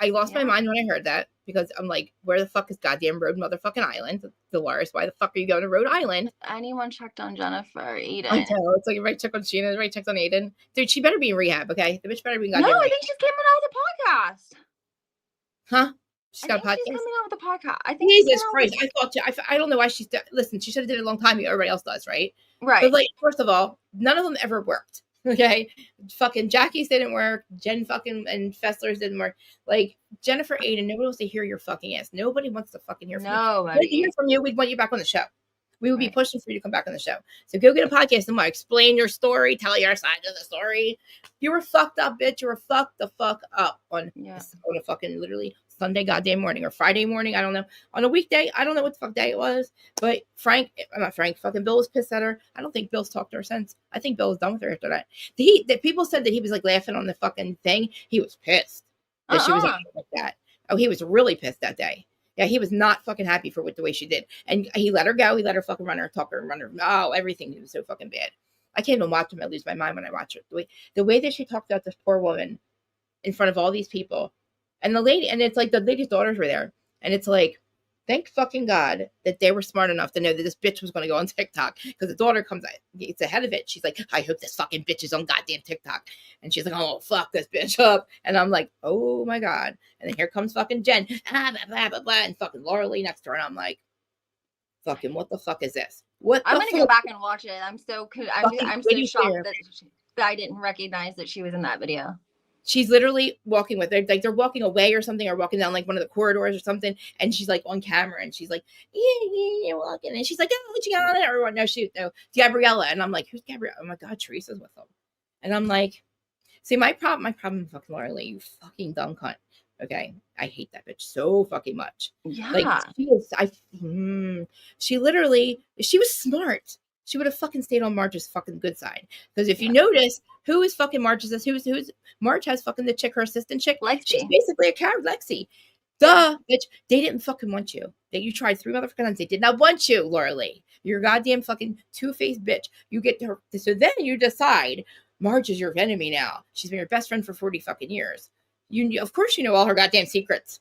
lost my mind when I heard that because I'm like, where the fuck is goddamn Rhode motherfucking Island? Dolores, why the fuck are you going to Rhode Island? Anyone checked on Jennifer, Aiden? I know. It's like everybody checked on Sheena, everybody checked on Aiden. Dude, she better be in rehab, okay? The bitch better be in goddamn rehab. I think she's coming out with a podcast. Huh? She's got a podcast. She's coming out with a podcast. I think Jesus Christ. I don't know why listen, she should have did it a long time ago. Everybody else does, right? Right. But like, first of all, none of them ever worked. Okay, fucking Jackie's didn't work. Jen fucking and Fessler's didn't work. Like Jennifer Aiden, nobody wants to hear your fucking ass. Nobody wants to fucking hear from you. If we wanted to hear from you, we'd want you back on the show. We would be pushing for you to come back on the show. So go get a podcast and explain your story, tell your side of the story. You were fucked up, bitch. You were fucked the fuck up on a fucking literally Sunday goddamn morning or Friday morning. I don't know. On a weekday, I don't know what the fuck day it was. But fucking Bill was pissed at her. I don't think Bill's talked to her since. I think Bill was done with her after that. The people said that he was like laughing on the fucking thing. He was pissed that she was acting like that. Oh, he was really pissed that day. Yeah, he was not fucking happy for the way she did. And he let her go. He let her fucking run her, talk her, run her. Oh, everything. He was so fucking bad. I can't even watch him. I lose my mind when I watch it. The way that she talked about this poor woman in front of all these people. And the lady, and it's like the lady's daughters were there. And it's like, thank fucking God that they were smart enough to know that this bitch was going to go on TikTok. Because the daughter gets ahead of it. She's like, I hope this fucking bitch is on goddamn TikTok. And she's like, oh, fuck this bitch up. And I'm like, oh my God. And then here comes fucking Jen. Blah, blah, blah, blah, and fucking Laura Lee next to her. And I'm like, fucking, what the fuck is this? I'm going to go back and watch it. I'm so shocked that I didn't recognize that she was in that video. She's literally walking with her, like they're walking away or something, or walking down like one of the corridors or something, and she's like on camera, and she's like, yeah, walking, and she's like, oh, Gianna, everyone, no, Gabriella, and I'm like, who's Gabriella? Oh my God, Teresa's with them, and I'm like, see, my problem, fucking Laura Lee, you fucking dumb cunt. Okay, I hate that bitch so fucking much. Yeah, like she was smart. She would have fucking stayed on Marge's fucking good side. Because if you notice, who is fucking Marge's? Who's Marge has fucking the chick, her assistant chick. Lexi. She's basically a character, Lexi. Duh, bitch. They didn't fucking want you. You tried 3 motherfucking times. They did not want you, Laura Lee. You're a goddamn fucking two-faced bitch. You get to her. So then you decide Marge is your enemy now. She's been your best friend for 40 fucking years. Of course you know all her goddamn secrets.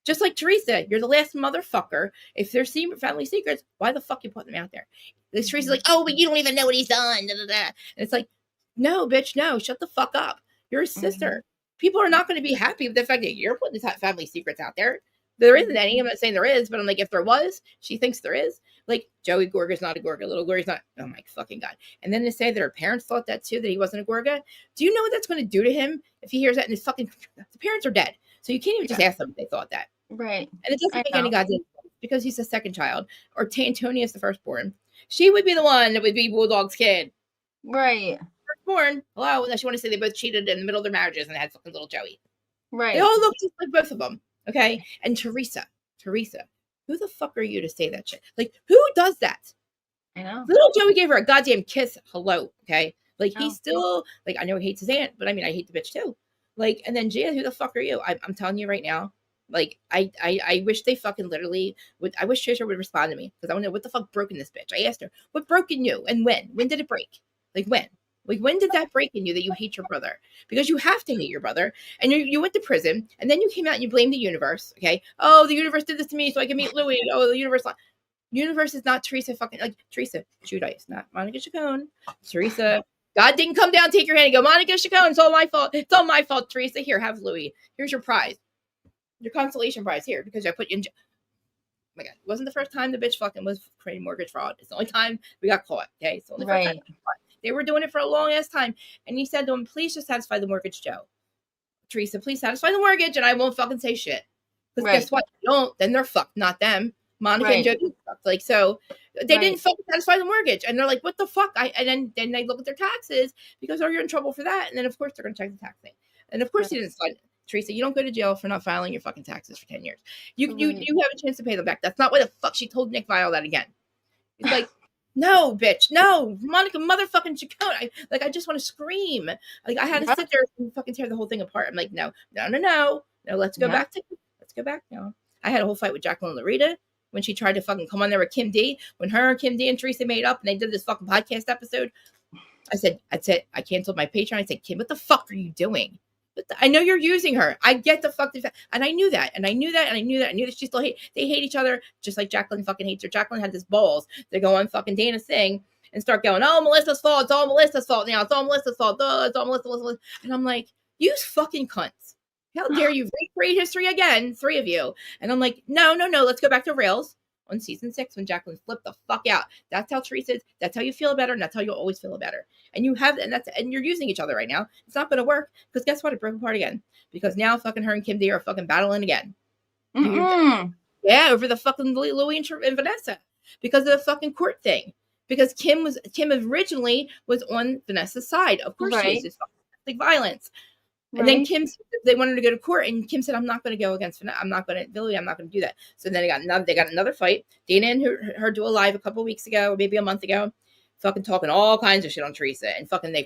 Just like Teresa, you're the last motherfucker. If there's family secrets, why the fuck you putting them out there? This Teresa's like, oh, but you don't even know what he's done. Da, da, da. And it's like, no, bitch, no, shut the fuck up. You're a sister. Mm-hmm. People are not going to be happy with the fact that you're putting family secrets out there. There isn't any. I'm not saying there is, but I'm like, if there was, she thinks there is. Like, Joey Gorga's not a Gorga. Little Glory's not. Oh, my fucking God. And then to say that her parents thought that, too, that he wasn't a Gorga. Do you know what that's going to do to him if he hears that? And his fucking the parents are dead. So you can't even just ask them if they thought that. Right. And it doesn't make any goddamn sense because he's the second child. Or Antonia's the firstborn. She would be the one that would be Bulldog's kid. Right. Firstborn. Hello. Unless you want to say they both cheated in the middle of their marriages and had fucking little Joey. Right. They all look just like both of them. Okay. And Teresa, who the fuck are you to say that shit? Like, who does that? I know. Little Joey gave her a goddamn kiss. Hello. Okay. Like, he's still, like, I know he hates his aunt, but I mean, I hate the bitch too. Like, and then Gia, who the fuck are you? I'm telling you right now. Like, I wish they fucking literally would. I wish Trisha would respond to me because I want to know what the fuck broke in this bitch. I asked her, what broke in you and when? When did it break? Like, when? Like, when did that break in you that you hate your brother? Because you have to hate your brother. And you went to prison, and then you came out and you blamed the universe, okay? Oh, the universe did this to me so I can meet Louis. Oh, the universe is not Teresa fucking, like, Teresa Giudice, not Monica Chacon. Teresa, God didn't come down, take your hand, and go, Monica Chacon, it's all my fault. It's all my fault, Teresa. Here, have Louis. Here's your prize. Your consolation prize here, because I put you in jail. Oh my God, it wasn't the first time the bitch fucking was creating mortgage fraud. It's the only time we got caught, okay? It's the only first time. They were doing it for a long ass time. And he said to him, please just satisfy the mortgage, Joe. Teresa, please satisfy the mortgage and I won't fucking say shit. Because guess what? If you don't, then they're fucked, not them. Monica and Joe fucked. Like, so they didn't fucking satisfy the mortgage. And they're like, what the fuck? And then they look at their taxes because, oh, you're in trouble for that. And then, of course, they're going to check the tax thing. And, of course, he didn't sign it. Teresa, you don't go to jail for not filing your fucking taxes for 10 years. You have a chance to pay them back. That's not why the fuck she told Nick Viall that again. It's like, no, bitch, no, Monica motherfucking Chacon. I just want to scream. Like, I had to sit there and fucking tear the whole thing apart. I'm like, no, let's go back now. I had a whole fight with Jacqueline Larita when she tried to fucking come on there with Kim D. When her and Kim D and Teresa made up and they did this fucking podcast episode, I said, I canceled my Patreon. I said, Kim, what the fuck are you doing? I know you're using her. I get the fuck. And I knew that. And I knew that she still they hate each other just like Jacqueline fucking hates her. Jacqueline had this balls to go on fucking Dana's thing and start going, oh, Melissa's fault. It's all Melissa's fault now. It's all Melissa's fault. It's all Melissa. And I'm like, you fucking cunts. How dare you recreate history again? 3 of you. And I'm like, no. Let's go back to rails. on season 6 when Jacqueline flipped the fuck out. That's how Teresa is. That's how you feel better, and that's how you'll always feel better. And and you're using each other right now. It's not going to work because guess what? It broke apart again because now fucking her and Kim D are fucking battling again. Yeah, over the fucking Louis and Vanessa because of the fucking court thing. Because Kim originally was on Vanessa's side. Of course, she was just domestic violence. And then they wanted to go to court, and Kim said, "I'm not going to go against Vanessa. I'm not going to do that." So then they got another fight. Dana and her do a live a couple of weeks ago, or maybe a month ago, fucking talking all kinds of shit on Teresa, and fucking they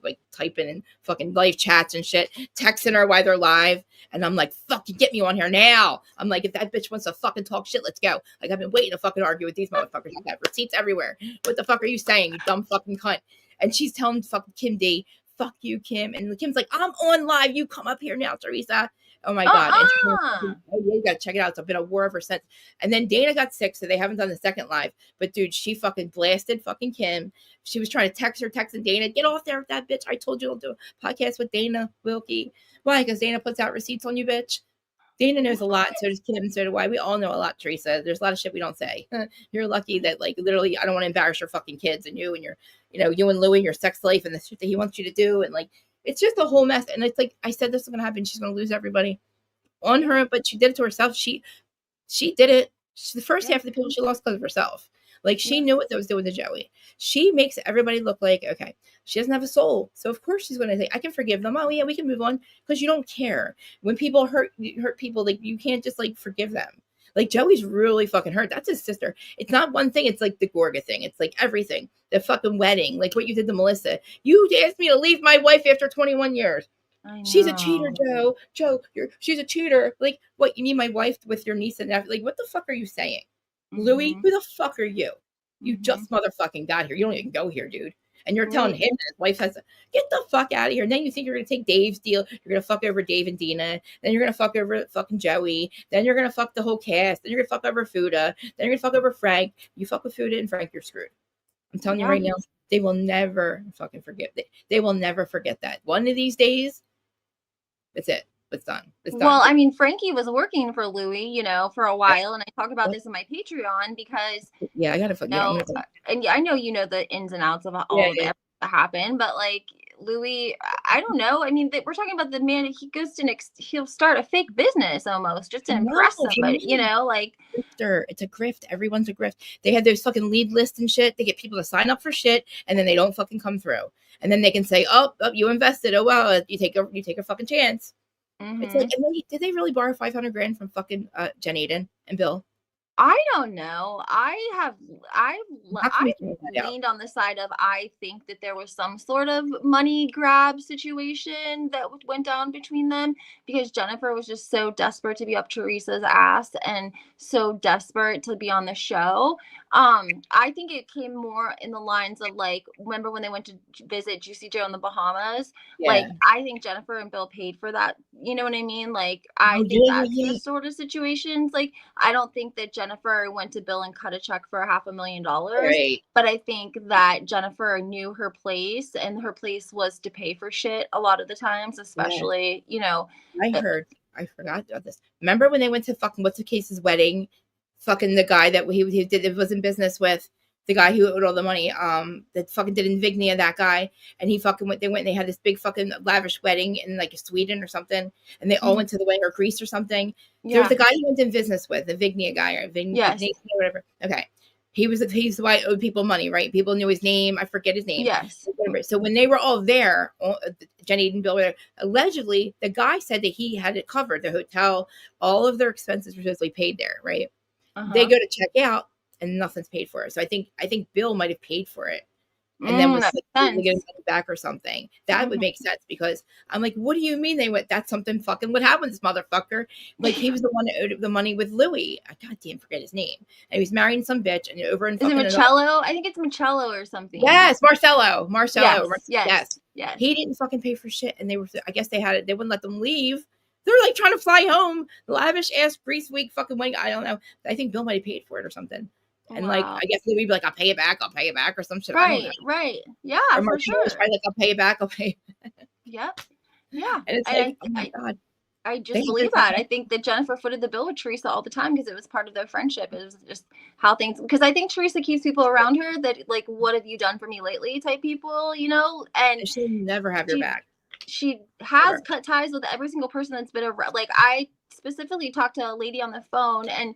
like typing and fucking live chats and shit, texting her while they're live. And I'm like, fucking get me on here now. I'm like, if that bitch wants to fucking talk shit, let's go. Like, I've been waiting to fucking argue with these motherfuckers. You got receipts everywhere. What the fuck are you saying, you dumb fucking cunt? And she's telling fucking Kim D, fuck you, Kim. And Kim's like, I'm on live. You come up here now, Teresa. Oh my God. And you gotta check it out. It's been a war ever since. And then Dana got sick, so they haven't done the second live. But dude, she fucking blasted fucking Kim. She was trying to texting Dana, get off there with that bitch. I told you don't do a podcast with Dana Wilkie. Why? Because Dana puts out receipts on you, bitch. Dana knows a lot, so does Kim, and so do I. We all know a lot, Teresa. There's a lot of shit we don't say. You're lucky that, like, literally, I don't want to embarrass your fucking kids and you and your, you and Louie, your sex life and the shit that he wants you to do. And, like, it's just a whole mess. And it's like, I said this is going to happen. She's going to lose everybody on her, but she did it to herself. She did it. The first half of the people she lost because of herself. Like, she knew what that was doing to Joey. She makes everybody look like, okay, she doesn't have a soul. So, of course, she's going to say, I can forgive them. Oh, yeah, we can move on because you don't care. When people hurt people, like, you can't just, like, forgive them. Like, Joey's really fucking hurt. That's his sister. It's not one thing. It's, like, the Gorga thing. It's, like, everything. The fucking wedding. Like, what you did to Melissa. You asked me to leave my wife after 21 years. She's a cheater, Joe. She's a cheater. Like, what, you mean my wife with your niece and nephew? Like, what the fuck are you saying? Louis, who the fuck are you? You just motherfucking got here. You don't even go here, dude. And you're telling him that his wife has to get the fuck out of here. And then you think you're going to take Dave's deal. You're going to fuck over Dave and Dina. Then you're going to fuck over fucking Joey. Then you're going to fuck the whole cast. Then you're going to fuck over Fuda. Then you're going to fuck over Frank. You fuck with Fuda and Frank, you're screwed. I'm telling you right now, they will never fucking forget. They will never forget that. One of these days, that's it. It's done. Well, I mean, Frankie was working for Louis, for a while, and I talk about this in my Patreon because I gotta forget. And I know you know the ins and outs of all that happened, but like Louis, I don't know. I mean, we're talking about the man. He goes to he'll start a fake business almost just to impress somebody, like it's a grift. Everyone's a grift. They had those fucking lead lists and shit. They get people to sign up for shit, and then they don't fucking come through. And then they can say, "Oh, you invested. Oh well, you take a fucking chance." It's like, and did they really borrow $500,000 from fucking Jen Aiden and Bill? I don't know. I've leaned on the side of I think that there was some sort of money grab situation that went down between them because Jennifer was just so desperate to be up Teresa's ass and so desperate to be on the show. I think it came more in the lines of like, remember when they went to visit Juicy Joe in the Bahamas? Yeah. Like, I think Jennifer and Bill paid for that. You know what I mean? Like, I think that's the sort of situations. Like, I don't think that Jennifer went to Bill and cut a check for $500,000. Right. But I think that Jennifer knew her place, and her place was to pay for shit a lot of the times, especially, I forgot about this. Remember when they went to fucking what's the case's wedding? Fucking the guy that he was in business with, the guy who owed all the money, that fucking did Invignia, that guy, and he fucking went. They went and they had this big fucking lavish wedding in like Sweden or something, and they all went to the wedding or Greece or something. Yeah. There was the guy he went in business with, the Invignia guy or Invignia, whatever. Okay, he's the guy who owed people money, right? People knew his name. I forget his name. Yes. So when they were all there, Jenny and Bill were there. Allegedly, the guy said that he had it covered. The hotel, all of their expenses were supposedly paid there, right? They go to check out and nothing's paid for it. So I think Bill might have paid for it and then was like, get it back or something. That would make sense because I'm like, what do you mean they went? That's something fucking what happened, this motherfucker. Like he was the one that owed the money with Louis. I goddamn forget his name. And he was marrying some bitch and over in Is it Marcello? I think it's Marcello or something. Yes, Marcello. Yes. He didn't fucking pay for shit, and they wouldn't let them leave. They're like trying to fly home, lavish ass Greece week fucking wedding. I don't know. I think Bill might have paid for it or something. And like, I guess Louis be like, I'll pay it back or some shit. Right. Yeah, or for sure. Probably like, I'll pay it back. Yep. Yeah. And it's like, oh my God. I They just have believe great that. friends. I think that Jennifer footed the bill with Teresa all the time because it was part of their friendship. It was just how things, because I think Teresa keeps people around her that like, what have you done for me lately type people, you know? And She'll never have your back. she has Ever. cut ties with every single person that's been around. Like, I specifically talked to a lady on the phone, and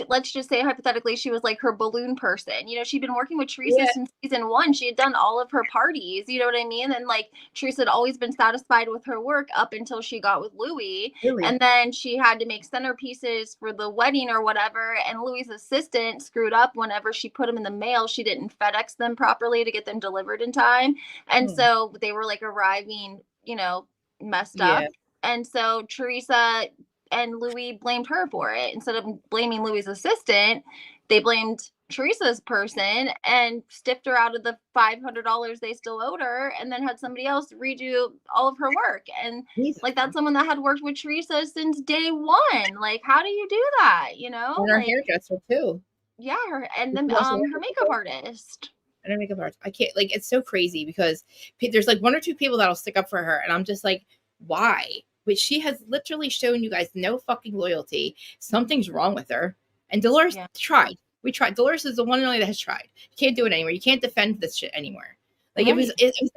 let's just say hypothetically she was like her balloon person. You know, she'd been working with Teresa Yeah. since season 1. She had done all of her parties, you know what I mean? And like Teresa had always been satisfied with her work up until she got with Louis. Really? And then she had to make centerpieces for the wedding or whatever, and Louis's assistant screwed up whenever she put them in the mail. She didn't FedEx them properly to get them delivered in time, and so they were like arriving, you know, messed Yeah. up. And so Teresa and Louis blamed her for it. Instead of blaming Louis's assistant, they blamed Teresa's person and stiffed her out of the $500 they still owed her, and then had somebody else redo all of her work. And like, that's someone that had worked with Teresa since day 1. Like, how do you do that? You know, And our like, hairdresser too. yeah, and then She also her makeup artist. and her makeup artist. I can't, like, it's so crazy because there's like 1 or 2 people that'll stick up for her, and I'm just like, why? But she has literally shown you guys no fucking loyalty. Something's wrong with her. And Dolores tried. We tried. Dolores is the one and only that has tried. You can't do it anymore. You can't defend this shit anymore. Like, it was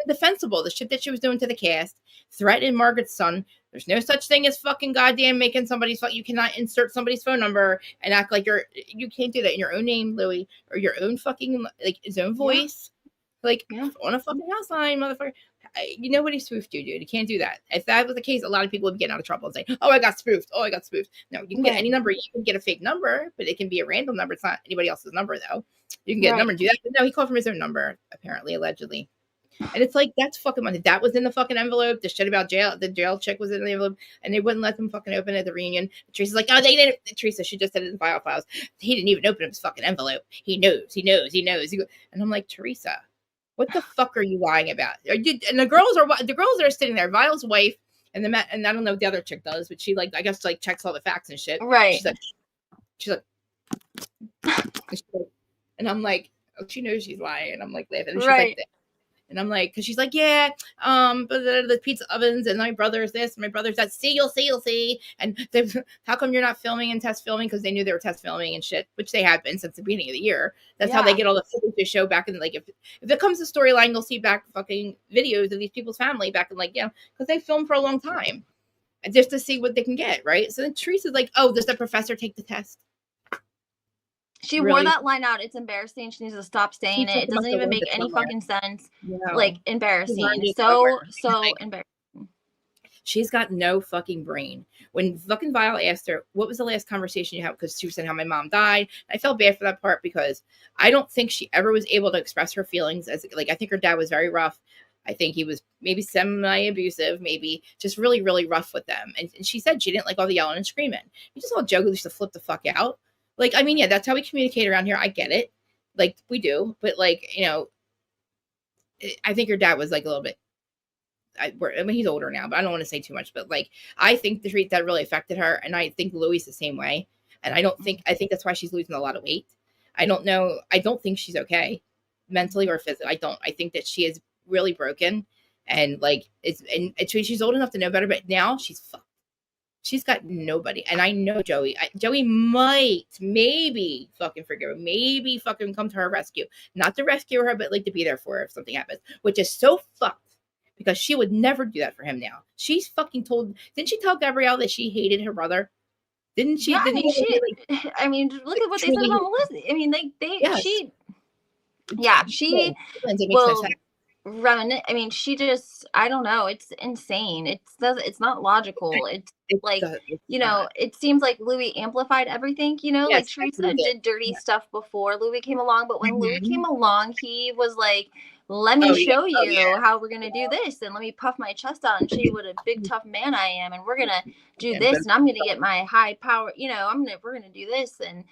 indefensible. The shit that she was doing to the cast, threatening Margaret's son. There's no such thing as fucking goddamn making somebody's phone. You cannot insert somebody's phone number and act like you can't do that in your own name, Louis, or your own fucking, like, his own voice. Like, on a fucking house line, motherfucker. Nobody's spoofed you, dude. You can't do that. If that was the case, a lot of people would be getting out of trouble and say, oh, I got spoofed. Oh, I got spoofed. No, you can get any number. You can get a fake number, but it can be a random number. It's not anybody else's number, though. You can get a number and do that. But no, he called from his own number, apparently, allegedly. And it's like, that's fucking money. That was in the fucking envelope. The shit about the jail chick was in the envelope, and they wouldn't let them fucking open it at the reunion. Teresa's like, oh, they didn't. Teresa, she just said it in file files. He didn't even open his fucking envelope. He knows. And I'm like, Teresa, what the fuck are you lying about? And the girls are sitting there. Vile's wife and and I don't know what the other chick does, but she, like, I guess, like, checks all the facts and shit. Right. She's like, and I'm like, oh, she knows she's lying. And I'm like laughing. And she's like, and I'm like, because she's like, yeah, but the pizza ovens, and my brother's this, and my brother's that. See, you'll see. And how come you're not filming and test filming? Because they knew they were test filming and shit, which they had been since the beginning of the year. That's how they get all the footage to show back in, like, if it comes to storyline, you'll see back fucking videos of these people's family back in, like, you know, because they filmed for a long time, and just to see what they can get, right? So then Teresa's like, oh, does the professor take the test? She wore that line out. It's embarrassing. She needs to stop saying it. It doesn't even make any fucking sense. Like, embarrassing. So embarrassing. She's got no fucking brain. When fucking Vile asked her, what was the last conversation you had? Because she was saying how my mom died. I felt bad for that part because I don't think she ever was able to express her feelings. As, like, I think her dad was very rough. I think he was maybe semi-abusive, maybe just really, really rough with them. And she said she didn't like all the yelling and screaming. You just all Joe used to flip the fuck out. Like, I mean, yeah, that's how we communicate around here. I get it. Like, we do. But, like, you know, I think your dad was, like, a little bit, I mean, he's older now, but I don't want to say too much. But, like, I think the treat that really affected her. And I think Louis the same way. And I think that's why she's losing a lot of weight. I don't know. I don't think she's okay mentally or physically. I think that she is really broken. And, like, she's old enough to know better. But now she's fucked. She's got nobody. And I know Joey. Joey might, maybe fucking forgive her. Maybe fucking come to her rescue. Not to rescue her, but, like, to be there for her if something happens. Which is so fucked. Because she would never do that for him now. She's fucking told. Didn't she tell Gabrielle that she hated her brother? Didn't she? Yeah, I mean, look at what they said about Melissa. I mean, she will run. I mean, she just, I don't know. It's insane. It's not logical. It's like, you know, it seems like Louis amplified everything, you know, like Teresa did dirty stuff before Louis came along. But when Louis came along, he was like, let me show you how we're going to do this. And let me puff my chest out and show you what a big, tough man I am. And we're going to do this. And I'm going to get my high power, you know, we're going to do this. And,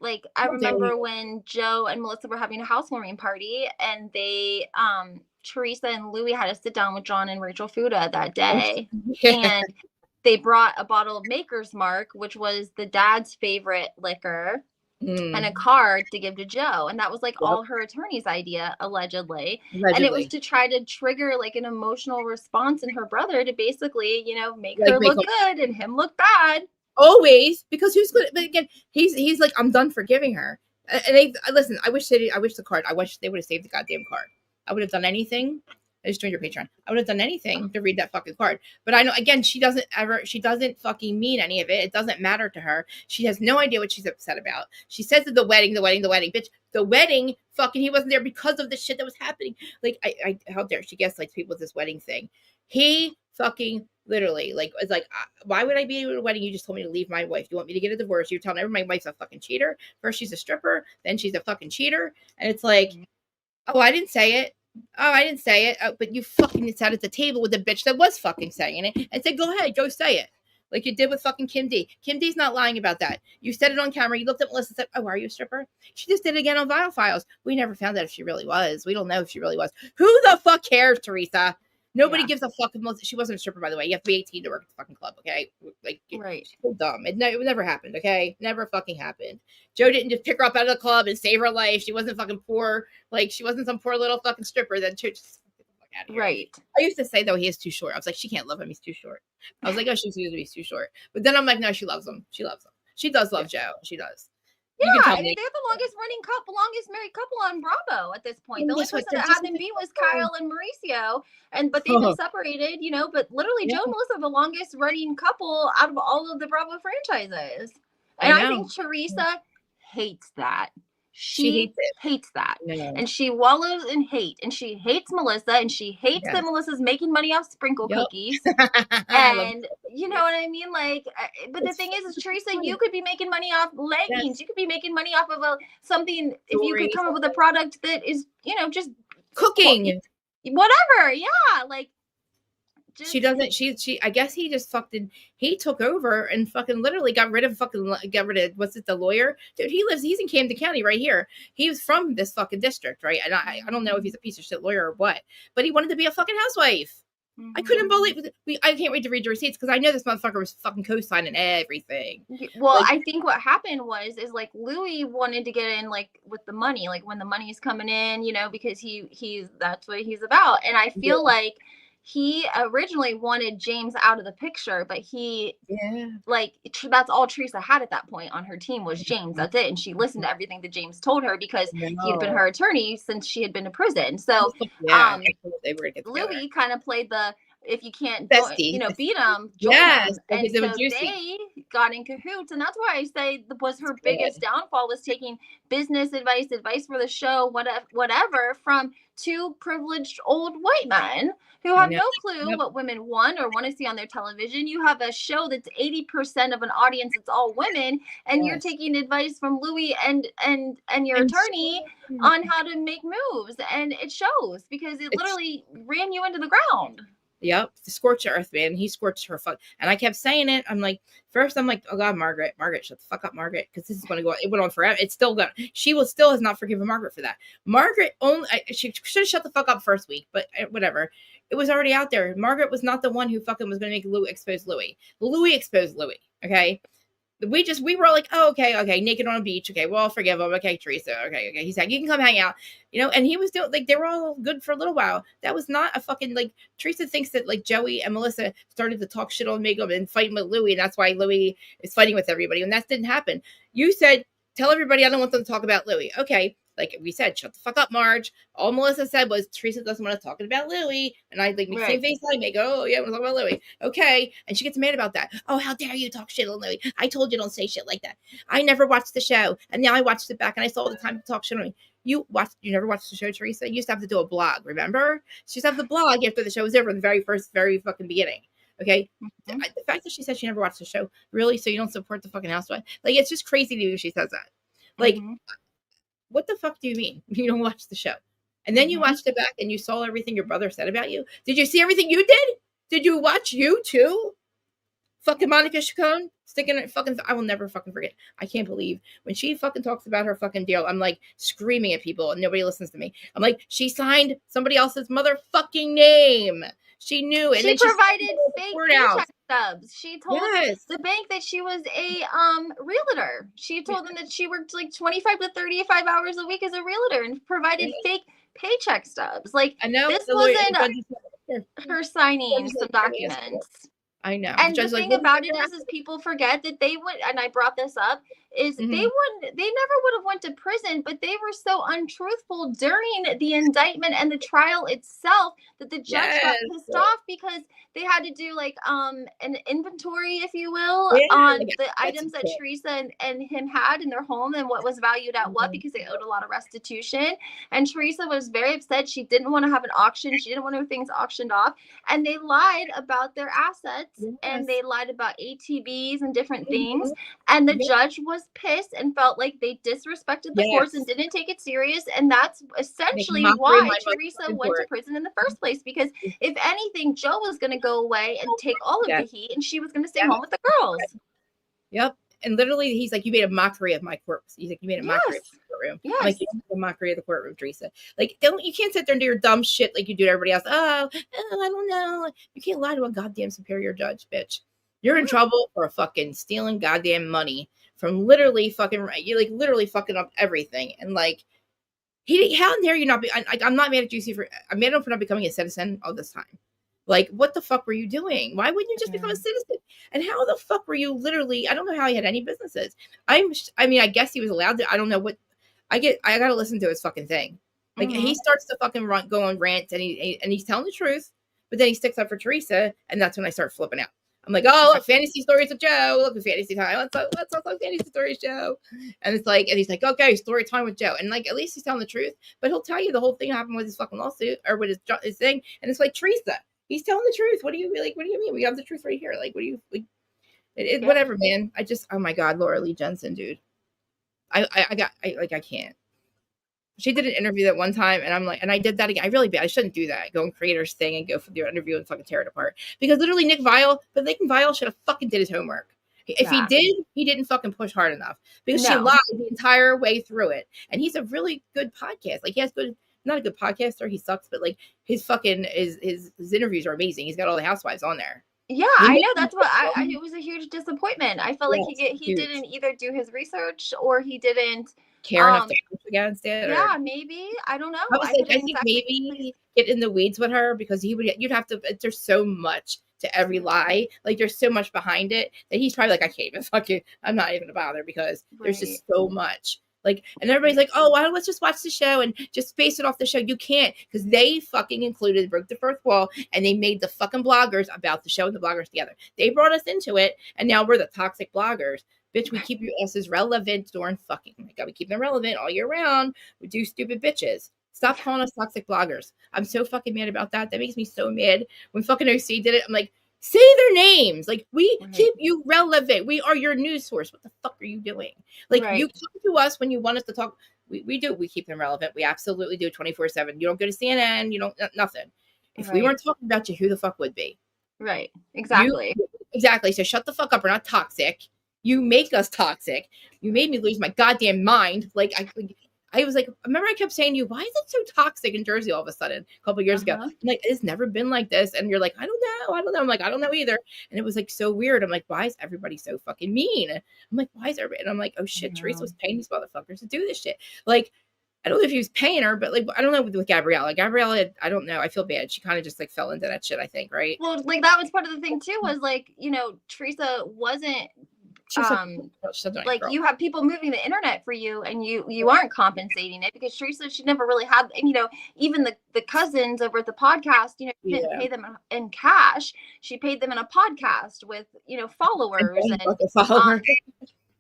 like, I remember when Joe and Melissa were having a housewarming party, and they, Teresa and Louis had to sit down with John and Rachel Fuda that day. And they brought a bottle of Maker's Mark, which was the dad's favorite liquor. and a Mm. card to give to Joe. And that was like Yep. all her attorney's idea, allegedly. And it Allegedly. was to try to trigger like an emotional response in her brother to basically, you know, make Like, her make look good and him look bad. always, because who's good? But again, he's like, I'm done forgiving her. And they listen. I wish the card. I wish they would have saved the goddamn card. I would have done anything. I just joined your Patreon. I would have done anything to read that fucking card. But I know, again, she doesn't fucking mean any of it. It doesn't matter to her. She has no idea what she's upset about. She says that the wedding, bitch, the wedding, fucking, he wasn't there because of the shit that was happening. Like, I how dare she gaslights people with this wedding thing. He fucking literally, like, was like, why would I be at a wedding? You just told me to leave my wife. You want me to get a divorce? You're telling everybody my wife's a fucking cheater. First she's a stripper, then she's a fucking cheater. And it's like, oh, I didn't say it. Oh, I didn't say it. Oh, but you fucking sat at the table with the bitch that was fucking saying it and said, go ahead, go say it. Like you did with fucking Kim D. Kim D's not lying about that. You said it on camera. You looked at Melissa and said, oh, are you a stripper? She just did it again on Vial Files. We never found out if she really was. We don't know if she really was. Who the fuck cares, Teresa? Nobody gives a fuck. She wasn't a stripper, by the way. You have to be 18 to work at the fucking club, okay? Like, right. She's so dumb. It never happened, okay? Never fucking happened. Joe didn't just pick her up out of the club and save her life. She wasn't fucking poor. Like, she wasn't some poor little fucking stripper that just get the fuck out of here. Right. I used to say, though, he is too short. I was like, she can't love him. He's too short. I was like, oh, he's too short. But then I'm like, no, she loves him. She loves him. She does love Joe. She does. Yeah, I mean, they're the longest running couple, longest married couple on Bravo at this point. The only person that had them beat was Kyle and Mauricio, but they've been separated, you know. But literally, Joe and Melissa are the longest running couple out of all of the Bravo franchises. And I think Teresa hates that. She hates that. No. And she wallows in hate. And she hates Melissa. And she hates that Melissa's making money off sprinkle cookies. And you know what I mean? Like, but the thing is Teresa, you could be making money off leggings. Yes. You could be making money off of something if you could come up with a product that is, you know, just cooking. Whatever. Yeah. Like, she doesn't. She. I guess he just fucking. He took over and fucking literally got rid of what's it? The lawyer, dude. He's in Camden County right here. He was from this fucking district, right? And I don't know if he's a piece of shit lawyer or what, but he wanted to be a fucking housewife. Mm-hmm. I couldn't believe. I can't wait to read the receipts because I know this motherfucker was fucking co-signing everything. Well, like, I think what happened was like Louis wanted to get in like with the money, like when the money's coming in, you know, because he's that's what he's about, and I feel like. He originally wanted James out of the picture, but that's all Teresa had at that point on her team was James. That's it. And she listened to everything that James told her because he'd been her attorney since she had been to prison. So Louis kind of played the if you can't beat them, yes, and so they got in cahoots, and that's why I say was her biggest downfall was taking business advice for the show, whatever, from two privileged old white men who have no clue what women want or want to see on their television. You have a show that's 80% of an audience, it's all women, and you're taking advice from Louis and your attorney on how to make moves, and it shows because it literally ran you into the ground. Yep, the scorched earth, man. He scorched her fuck, and I kept saying it. I'm like, oh god, Margaret, shut the fuck up, Margaret, because this is going to go. It went on forever. It's still going. She still has not forgiven Margaret for that. Margaret she should have shut the fuck up first week, but whatever. It was already out there. Margaret was not the one who fucking was going to make Louis expose Louis. Louis exposed Louis. Okay. We were like, oh, okay, naked on a beach. Okay, well, I'll forgive him. Okay, Teresa. Okay. He's like, you can come hang out, you know, and he was doing like, they were all good for a little while. That was not a fucking like, Teresa thinks that like Joey and Melissa started to talk shit on Megan and fighting with Louis. And that's why Louis is fighting with everybody. And that didn't happen. You said, tell everybody I don't want them to talk about Louis. Okay. Like we said, shut the fuck up, Marge. All Melissa said was Teresa doesn't want to talk about Louis. And I like make the same face like me go, oh yeah, we're talking about Louis. Okay. And she gets mad about that. Oh, how dare you talk shit on Louis? I told you don't say shit like that. I never watched the show. And now I watched it back and I saw all the time to talk shit on me. You never watched the show, Teresa? You used to have to do a blog, remember? She used to have the blog after the show was over in the very fucking beginning. Okay. Mm-hmm. The fact that she said she never watched the show, really? So you don't support the fucking housewife? Like it's just crazy to me when she says that. Like what the fuck do you mean you don't watch the show? And then you watched it back and you saw everything your brother said about you. Did you see everything you did? Did you watch you too? Fucking Monica Chacon sticking it fucking. I will never fucking forget. I can't believe when she fucking talks about her fucking deal. I'm like screaming at people and nobody listens to me. I'm like, she signed somebody else's motherfucking name. She knew, and She then provided the fake courthouse. paycheck stubs. She told Yes, the bank that she was a realtor. She told them that she worked like 25 to 35 hours a week as a realtor and provided fake paycheck stubs. Like, I know. this The lawyer, wasn't the judge is her signing like, some yes, documents. I know. The And the judge's like, thing what about it is people forget that they would, and I brought this up, is they never would have went to prison, but they were so untruthful during the indictment and the trial itself that the judge got pissed off because they had to do like an inventory, if you will, on the items that Teresa and him had in their home and what was valued at what, because they owed a lot of restitution. And Teresa was very upset. She didn't want to have an auction. She didn't want her things auctioned off. And they lied about their assets. And they lied about ATVs and different things. And the judge was pissed and felt like they disrespected the courts and didn't take it serious. And that's essentially why Teresa went to prison in the first place. Because if anything, Joe was going to go away and take all of the heat, and she was going to stay home with the girls. Yep. And literally, he's like, you made a mockery of my corpse. He's like, you made a mockery of the courtroom. Yes. I'm like, you made a mockery of the courtroom, Teresa. Like, you can't sit there and do your dumb shit like you do to everybody else. Oh, I don't know. You can't lie to a goddamn superior judge, bitch. You're in trouble for fucking stealing goddamn money from literally fucking, you like literally fucking up everything. And like, how dare you not be, I'm not mad at Juicy I'm mad at him for not becoming a citizen all this time. Like, what the fuck were you doing? Why wouldn't you just become a citizen? And how the fuck were you literally, I don't know how he had any businesses. I mean, I guess he was allowed to, I don't know what, I got to listen to his fucking thing. Like, he starts to fucking go on rants and he's telling the truth, but then he sticks up for Teresa. And that's when I start flipping out. I'm like, oh, look, fantasy stories with Joe. Look at fantasy time. Let's talk fantasy stories, Joe. And it's like, and he's like, okay, story time with Joe. And like, at least he's telling the truth, but he'll tell you the whole thing happened with his fucking lawsuit or with his thing. And it's like, Teresa, he's telling the truth. What do you like? What do you mean? We have the truth right here. Like, what do you like? Whatever, man. I just, oh my God, Laura Lee Jensen, dude. I can't. She did an interview that one time, and I'm like, and I did that again. I really bad. I shouldn't do that. Go on Creator's thing and go for the interview and fucking tear it apart. Because literally, Nick Viall should have fucking did his homework. If he did, he didn't fucking push hard enough because she lied the entire way through it. And he's a really good podcast. Like, he has good, not a good podcaster. He sucks, but like his fucking his interviews are amazing. He's got all the housewives on there. Yeah, I know. That's what it was a huge disappointment. I felt like he didn't either do his research or he didn't care enough to push against it. Yeah, maybe. I don't know. I think maybe get in the weeds with her because you'd have to, there's so much to every lie. Like, there's so much behind it that he's probably like, I can't even fucking, I'm not even gonna bother because there's just so much. Like, and everybody's like, oh, well, let's just watch the show and just base it off the show. You can't, because they fucking broke the fourth wall, and they made the fucking bloggers about the show and the bloggers together. They brought us into it, and now we're the toxic bloggers. Bitch, we keep your asses relevant during fucking, oh my God, we keep them relevant all year round. We do stupid bitches. Stop calling us toxic bloggers. I'm so fucking mad about that. That makes me so mad. When fucking OC did it, I'm like, say their names. Like, we keep you relevant. We are your news source. What the fuck are you doing? Like, you come to us when you want us to talk. We do. We keep them relevant. We absolutely do 24/7. You don't go to CNN. You don't, nothing. If we weren't talking about you, who the fuck would be? Right. Exactly. Exactly. So shut the fuck up. We're not toxic. You make us toxic. You made me lose my goddamn mind. Like, I was like, remember I kept saying to you, why is it so toxic in Jersey all of a sudden a couple of years ago? I'm like, it's never been like this. And you're like, I don't know. I'm like, I don't know either. And it was like so weird. I'm like, why is everybody so fucking mean? I'm like, why is everybody? And I'm like, oh shit, Teresa was paying these motherfuckers to do this shit. Like, I don't know if he was paying her, but like, I don't know with Gabriella. I don't know. I feel bad. She kind of just like fell into that shit, I think, right? Well, like, that was part of the thing too, was like, you know, Teresa wasn't, like, you have people moving the internet for you, and you aren't compensating it, because Teresa, she never really had, you know, even the cousins over at the podcast, you know, she didn't pay them in cash. She paid them in a podcast with, you know, followers, and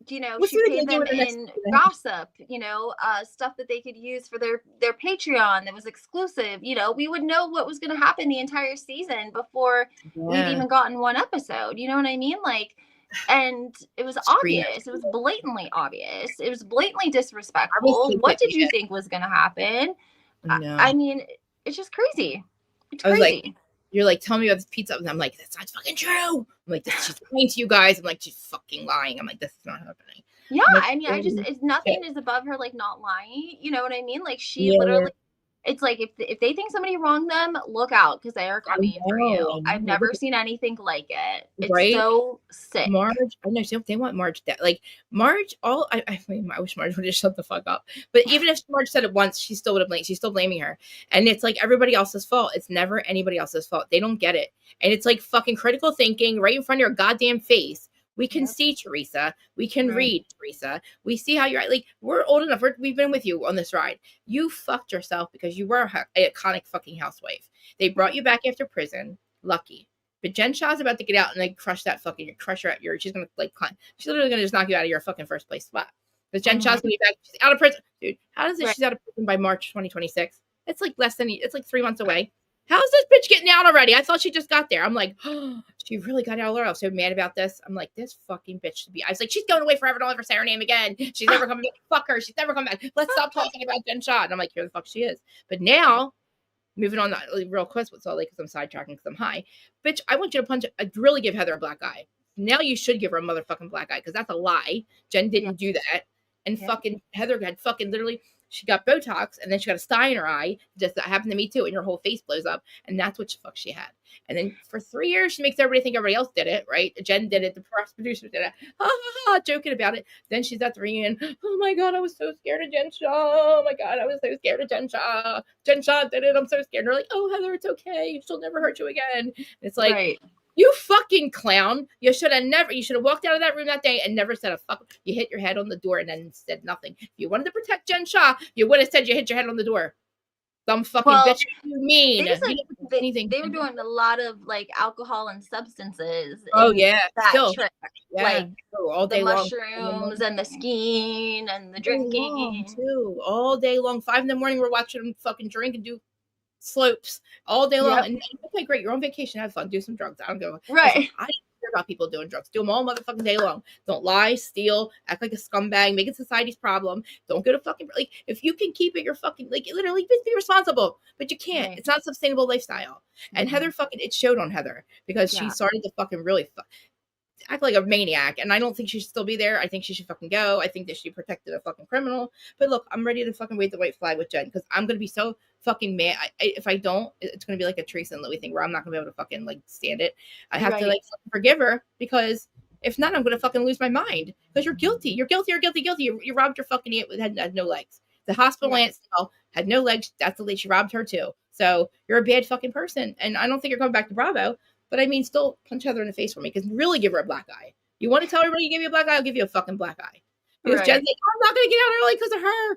you know, she paid them in gossip, you know, stuff that they could use for their Patreon that was exclusive. You know, we would know what was going to happen the entire season before we've even gotten one episode. You know what I mean? Like, and it was obvious. It was blatantly obvious. It was blatantly disrespectful. What did you think was going to happen? I mean, it's just crazy. It's crazy. Like, you're like, tell me about this pizza. And I'm like, that's not fucking true. I'm like, she's lying to you guys. I'm like, she's fucking lying. I'm like, this is not happening. Yeah, like, I mean, it's nothing is above her, like, not lying. You know what I mean? Like, she literally It's like if they think somebody wronged them, look out, because they are coming for you. I've never seen anything like it. It's so sick. Marge, I know they want Marge that like Marge. I mean, I wish Marge would just shut the fuck up. But even if Marge said it once, she still would have blamed. She's still blaming her, and it's like everybody else's fault. It's never anybody else's fault. They don't get it, and it's like fucking critical thinking right in front of your goddamn face. We can see Teresa. We can read Teresa. We see how you're like. We're old enough. We've been with you on this ride. You fucked yourself because you were an iconic fucking housewife. They brought you back after prison. Lucky. But Jen Shah's about to get out and like crush her at your. She's gonna like climb. She's literally gonna just knock you out of your fucking first place spot. But Jen Shah's gonna be back. She's out of prison, dude. How does it? She's out of prison by March 2026. It's like it's like 3 months away. How's this bitch getting out already? I thought she just got there. I'm like, oh, she really got out. I was so mad about this. I'm like, this fucking bitch should be. I was like, she's going away forever. Don't ever say her name again. She's never coming back. Fuck her. She's never coming back. Let's stop talking about Jen Shah. And I'm like, here the fuck she is. But now, moving on real quick with Salt Lake because I'm sidetracking because I'm high. Bitch, I want you to punch. I'd really give Heather a black eye. Now you should give her a motherfucking black eye because that's a lie. Jen didn't do that. And fucking Heather had fucking literally. She got Botox and then she got a sty in her eye. Just that happened to me too. And your whole face blows up. And that's what the fuck she had. And then for 3 years, she makes everybody think everybody else did it, right? Jen did it. The press producer did it. Ha ha ha, joking about it. Then she's at the reunion. Oh my God, I was so scared of Jen Shah. Oh my God, I was so scared of Jen Shah. Jen Shah did it. I'm so scared. And they're like, oh, Heather, it's okay. She'll never hurt you again. And it's like, you fucking clown. You should have walked out of that room that day and never said a fuck. You hit your head on the door and then said nothing. If you wanted to protect Jen Shah, you would have said you hit your head on the door. Some fucking bitch. You mean they were doing a lot of like alcohol and substances. Oh yeah, still trip. Like all day the mushrooms and the skiing and the drinking too. All day long. 5 a.m, we're watching them fucking drink and do slopes all day long. And okay, great, you're on vacation, have fun, do some drugs. I don't go right. I don't care about people doing drugs. Do them all motherfucking day long. Don't lie, steal, act like a scumbag, make it society's problem. Don't go to fucking like if you can keep it, you're fucking like literally just be responsible. But you can't. Right. It's not a sustainable lifestyle. And Heather fucking it showed on Heather because she started to fucking really act like a maniac, and I don't think she should still be there. I think she should fucking go. I think that she protected a fucking criminal. But look, I'm ready to fucking wave the white flag with Jen because I'm gonna be so fucking mad. If I don't, it's gonna be like a Teresa and Louis thing where I'm not gonna be able to fucking like stand it. I have to like forgive her because if not, I'm gonna fucking lose my mind because you're guilty. You're guilty. You're guilty. Guilty. You robbed your fucking aunt had no legs. The hospital aunt still had no legs. That's the lady she robbed her too. So you're a bad fucking person, and I don't think you're going back to Bravo. But I mean, still punch Heather in the face for me because really give her a black eye. You want to tell everybody you give you a black eye? I'll give you a fucking black eye. Because Jen's like, I'm not going to get out early because of her.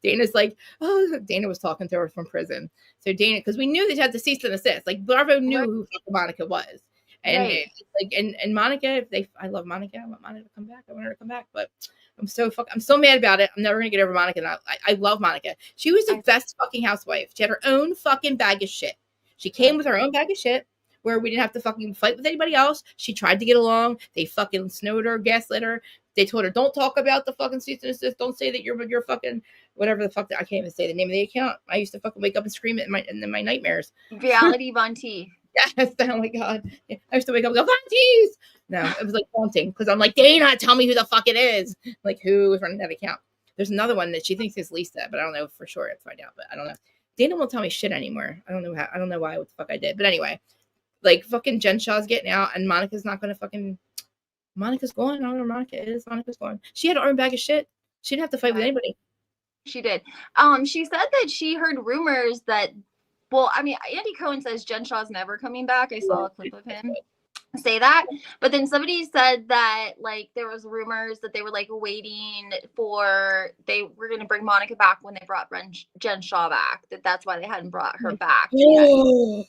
Dana's like, oh, Dana was talking to her from prison. So Dana, because we knew they had to cease and desist. Like Bravo knew who Monica was. And like, and Monica, I love Monica. I want Monica to come back. I want her to come back. But I'm so mad about it. I'm never going to get over Monica. I love Monica. She was the best fucking housewife. She had her own fucking bag of shit. She came with her own bag of shit. Where we didn't have to fucking fight with anybody else. She tried to get along. They fucking snowed her, gaslit her. They told her, don't talk about the fucking cease and desist. Don't say that you're fucking whatever the fuck. I can't even say the name of the account. I used to fucking wake up and scream it in my nightmares. Reality Von T. Yes. Oh my God. I used to wake up and go, Von T's. No, it was like haunting because I'm like, Dana, tell me who the fuck it is. Like, who is running that account? There's another one that she thinks is Lisa, but I don't know for sure. I'll find out, but I don't know. Dana won't tell me shit anymore. I don't know why, what the fuck I did. But anyway. Like fucking Jen Shah's getting out and Monica's not gonna fucking Monica's gone. I don't know where Monica is. Monica's gone. She had her own bag of shit. She didn't have to fight with anybody. She did. She said that she heard rumors that Andy Cohen says Jen Shah's never coming back. I saw a clip of him say that. But then somebody said that like there was rumors that they were like waiting they were gonna bring Monica back when they brought Jen Shah back. That's why they hadn't brought her back yet.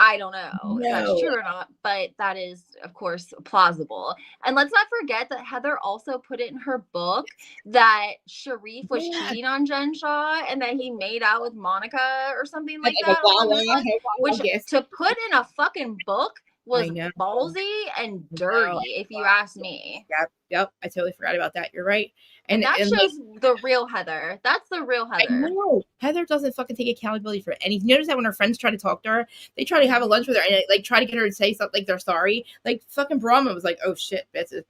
I don't know if that's true or not, but that is, of course, plausible. And let's not forget that Heather also put it in her book that Sharif was cheating on Jen Shah and that he made out with Monica or something like that. Which to put in a fucking book was ballsy and dirty, if you ask me. Yep. I totally forgot about that. You're right. And that shows the real Heather. That's the real Heather. I know. Heather doesn't fucking take accountability for anything. Notice that when her friends try to talk to her, they try to have a lunch with her and like try to get her to say something like they're sorry. Like fucking Brahma was like, oh shit, bitches.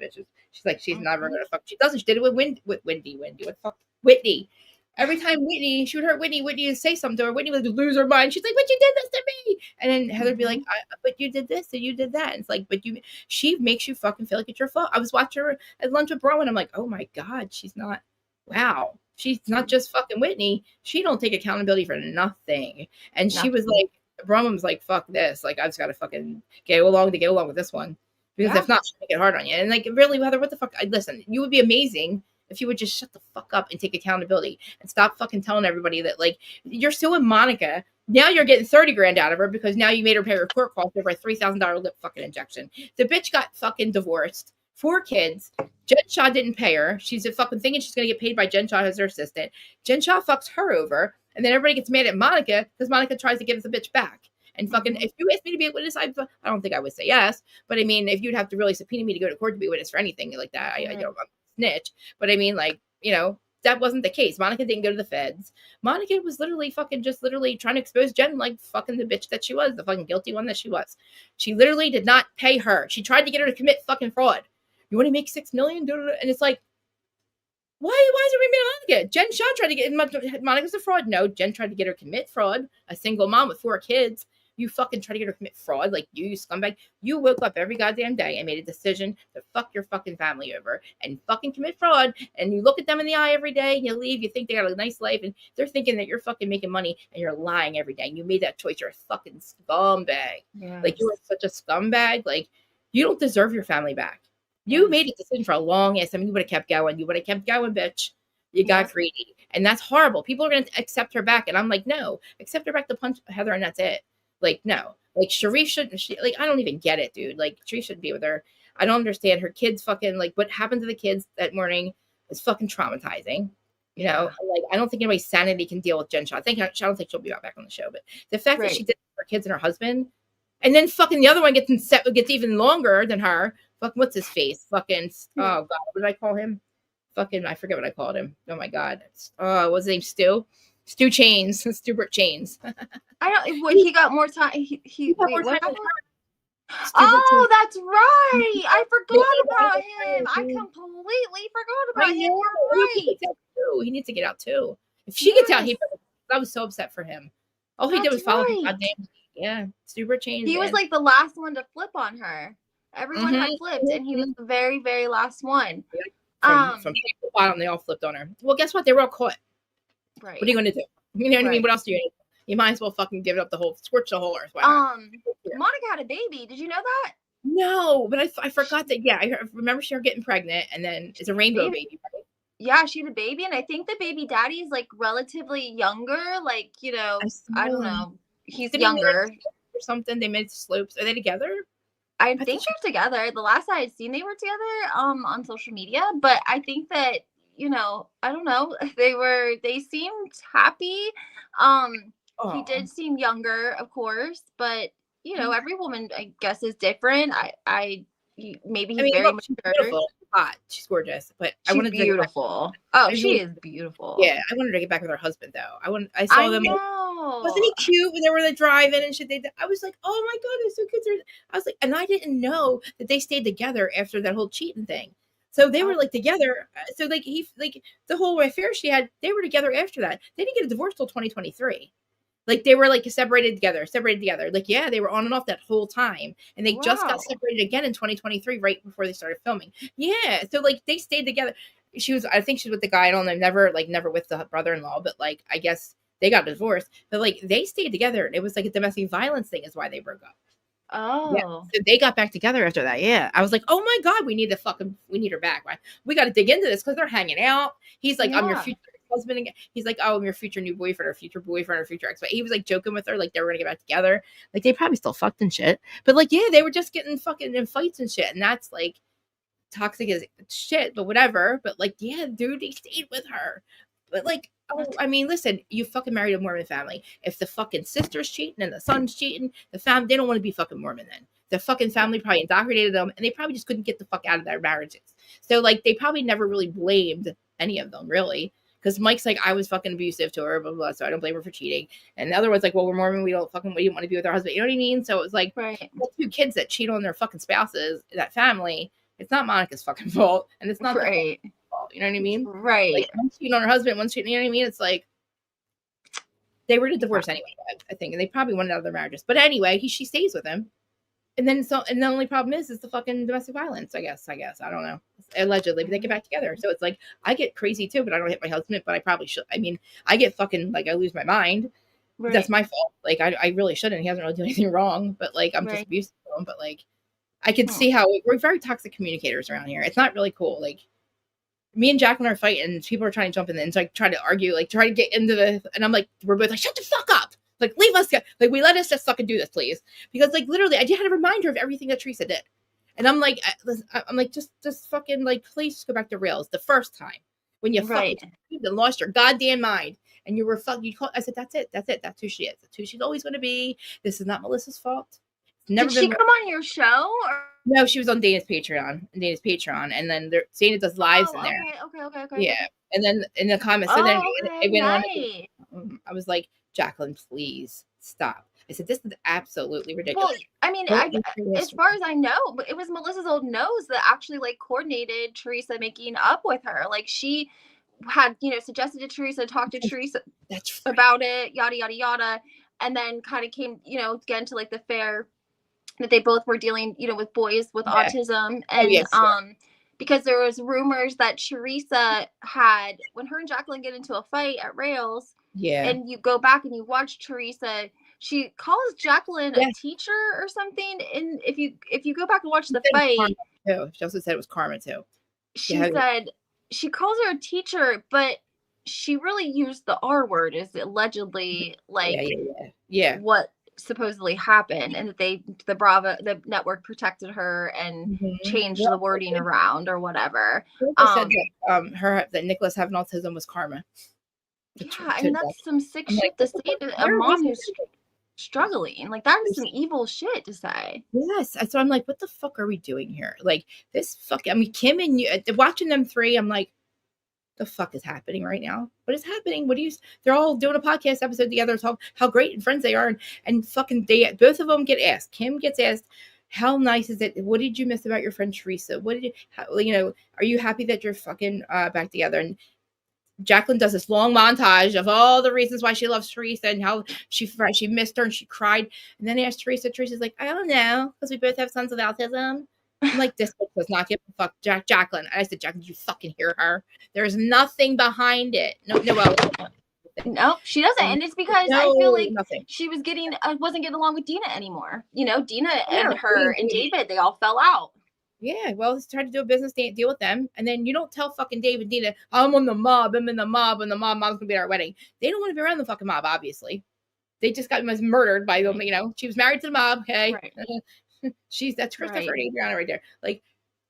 She's like, she's never gonna fuck. She doesn't. She did it with Whitney. What the fuck? Whitney. Every time she would hurt Whitney would say something to her. Whitney would lose her mind. She's like, "But you did this to me," and then Heather would be like, "But you did this and you did that." And it's like, "But you," she makes you fucking feel like it's your fault. I was watching her at lunch with Bro, and I'm like, "Oh my god, she's not. Wow, she's not just fucking Whitney. She don't take accountability for nothing." And she was like, Bro was like, "Fuck this. Like, I just got to fucking get along with this one." Because if not, she'll make it hard on you. And like, really, Heather, what the fuck? Listen, you would be amazing if you would just shut the fuck up and take accountability and stop fucking telling everybody that, like, you're still with Monica. Now you're getting 30 grand out of her because now you made her pay her court costs over a $3,000 lip fucking injection. The bitch got fucking divorced, 4 kids. Jen Shah didn't pay her. She's a fucking thinking she's going to get paid by Jen Shah as her assistant. Jen Shah fucks her over. And then everybody gets mad at Monica because Monica tries to give the bitch back. And fucking, if you asked me to be a witness, I don't think I would say yes. But I mean, if you'd have to really subpoena me to go to court to be a witness for anything like that, I don't snitch. But I mean, like, that wasn't the case. Monica didn't go to the feds. Monica was literally fucking just literally trying to expose Jen like fucking the bitch that she was, the fucking guilty one that she was. She literally did not pay her. She tried to get her to commit fucking fraud. You want to make $6 million? And it's like, why is it remaining Monica? Jen Shah tried to get Monica's a fraud. No, Jen tried to get her to commit fraud. A single mom with 4 kids. You fucking try to get her to commit fraud, like you scumbag. You woke up every goddamn day and made a decision to fuck your fucking family over and fucking commit fraud. And you look at them in the eye every day and you leave. You think they got a nice life and they're thinking that you're fucking making money and you're lying every day. And you made that choice. You're a fucking scumbag. Yes. Like, you are such a scumbag. Like, you don't deserve your family back. You made a decision for a long ass. I mean, you would have kept going. You would have kept going, bitch. You got greedy. And that's horrible. People are going to accept her back. And I'm like, no, accept her back to punch Heather and that's it. Like, no. Like, Sharif shouldn't. Like, I don't even get it, dude. Like, Sharif shouldn't be with her. I don't understand. Her kids fucking, like, what happened to the kids that morning is fucking traumatizing. Like, I don't think anybody's sanity can deal with Jen Shah. I don't think she'll be back on the show. But the fact that she did it for her kids and her husband, and then fucking the other one gets even longer than her. Fucking, what's his face? Fucking, oh, God. What did I call him? Fucking, I forget what I called him. Oh, my God. What's his name? Stu Chains. Stubert Chains. I don't. When he got more time. He got more time. Oh, that's right. I forgot about him. I completely forgot about him. You're right. He needs to get out too. If she gets out, I was so upset for him. All he did was follow him. Goddamn. Yeah, Stubert Chains. He was like the last one to flip on her. Everyone had flipped, and he was the very, very last one. From the bottom, they all flipped on her. Well, guess what? They were all caught. Right. What are you going to do? You know what I mean? What else do you need? You might as well fucking give it up scorch the whole earth. Monica had a baby. Did you know that? No, but I forgot that. Yeah, I remember her getting pregnant, and then it's a rainbow baby, right? Yeah, she had a baby, and I think the baby daddy is like relatively younger. Like, I don't know. He's younger or something. They made slopes. Are they together? I think they're together. The last I had seen, they were together on social media. But I think that I don't know. They seemed happy. He did seem younger, of course, but every woman, I guess, is different. Maybe he's very mature. Hot. She's gorgeous, but she's beautiful. She is beautiful. Yeah, I wanted to get back with her husband though. I saw them. Wasn't he cute when they were like driving and shit? I was like, oh my god, they're so cute. I was like, and I didn't know that they stayed together after that whole cheating thing. So they were like together. So like the whole affair she had, they were together after that. They didn't get a divorce till 2023. Like they were like separated together. Like, yeah, they were on and off that whole time. And they just got separated again in 2023, right before they started filming. Yeah. So like they stayed together. I think she's with the guy. I don't know, never with the brother-in-law, but like, I guess they got divorced, but like they stayed together. And it was like a domestic violence thing is why they broke up. Oh, yeah. So they got back together after that. Yeah. I was like, oh my God, we need her back. Right? We got to dig into this because they're hanging out. He's like, I'm your future husband again. He's like, oh, I'm your future new boyfriend or future boyfriend or future ex. But he was like joking with her, like they were gonna get back together. Like they probably still fucked and shit. But like, yeah, they were just getting fucking in fights and shit. And that's like toxic as shit, but whatever. But like, yeah, dude, he stayed with her. But like, I mean, listen, you fucking married a Mormon family. If the fucking sister's cheating and the son's cheating, they don't want to be fucking Mormon then. The fucking family probably indoctrinated them and they probably just couldn't get the fuck out of their marriages. So like they probably never really blamed any of them, really. Because Mike's like, I was fucking abusive to her, blah, blah, blah, so I don't blame her for cheating. And the other one's like, well, we're Mormon, we didn't want to be with our husband. You know what I mean? So it was like, two kids that cheat on their fucking spouses, that family, it's not Monica's fucking fault. And it's not the fault. You know what I mean? Right. Like one cheating on her husband, one cheating. You know what I mean? It's like they were divorced anyway. I think, and they probably wanted out of their marriages. But anyway, she stays with him. And then and the only problem is the fucking domestic violence. I guess I don't know. Allegedly, but they get back together. So it's like I get crazy too, but I don't hit my husband. But I probably should. I mean, I get fucking like I lose my mind. Right. That's my fault. Like I really shouldn't. He hasn't really done anything wrong. But like I'm just abusive to him. But like I can see how we're very toxic communicators around here. It's not really cool. Like me and Jacqueline are fighting. People are trying to jump in and like try to argue, like try to get into and I'm like, we're both like, shut the fuck up. Like, leave us, like, we let us just fucking do this, please. Because, like, literally, I had to remind her of everything that Teresa did. And I'm like, just fucking, like, please just go back to rails the first time. When you fucking lost your goddamn mind. And you were fucking, I said, that's it. That's who she is. That's who she's always going to be. This is not Melissa's fault. Did she come on your show? Or? No, she was on Dana's Patreon. And then Dana does lives in there. Okay. Yeah. And then in the comments, I was like, Jacqueline, please stop. I said, this is absolutely ridiculous. Well, I mean, as far as I know, but it was Melissa's old nose that actually like coordinated Teresa making up with her. Like she had, suggested to Teresa, talked to Teresa about it, yada, yada, yada. And then kind of came, get into like the fair that they both were dealing, with boys with autism. And, because there was rumors that Teresa had, when her and Jacqueline get into a fight at Rails, and you go back and you watch Teresa, she calls Jacqueline a teacher or something. And if you go back and watch the fight, she also said it was karma too. She said she calls her a teacher, but she really used the R word as allegedly what supposedly happened, and that the network protected her and changed the wording around or whatever. Said that that Nicholas having autism was karma. And that's some sick shit to say to a mom who's struggling. Like that is some evil shit to say. Yes. So I'm like, what the fuck are we doing here? Like this Kim and you watching them three, I'm like, the fuck is happening right now? What is happening? They're all doing a podcast episode together, talk how great and friends they are, and fucking both of them get asked. Kim gets asked, how nice is it? What did you miss about your friend Teresa? Are you happy that you're fucking back together? And Jacqueline does this long montage of all the reasons why she loves Teresa and how she missed her and she cried. And then they asked Teresa. Teresa's like, I don't know, because we both have sons with autism. I'm like, this does not give a fuck, Jacqueline. And I said, Jacqueline, did you fucking hear her? There's nothing behind it. No, she doesn't. And it's because I feel like she was wasn't getting along with Dina anymore. Dina and her and David, they all fell out. Yeah, well, he's tried to do a business deal with them. And then you don't tell fucking Dave and Dina, I'm in the mob, and the mom's going to be at our wedding. They don't want to be around the fucking mob, obviously. They just got murdered by them, She was married to the mob, okay? Right. That's Christopher and Adriana right there. Like,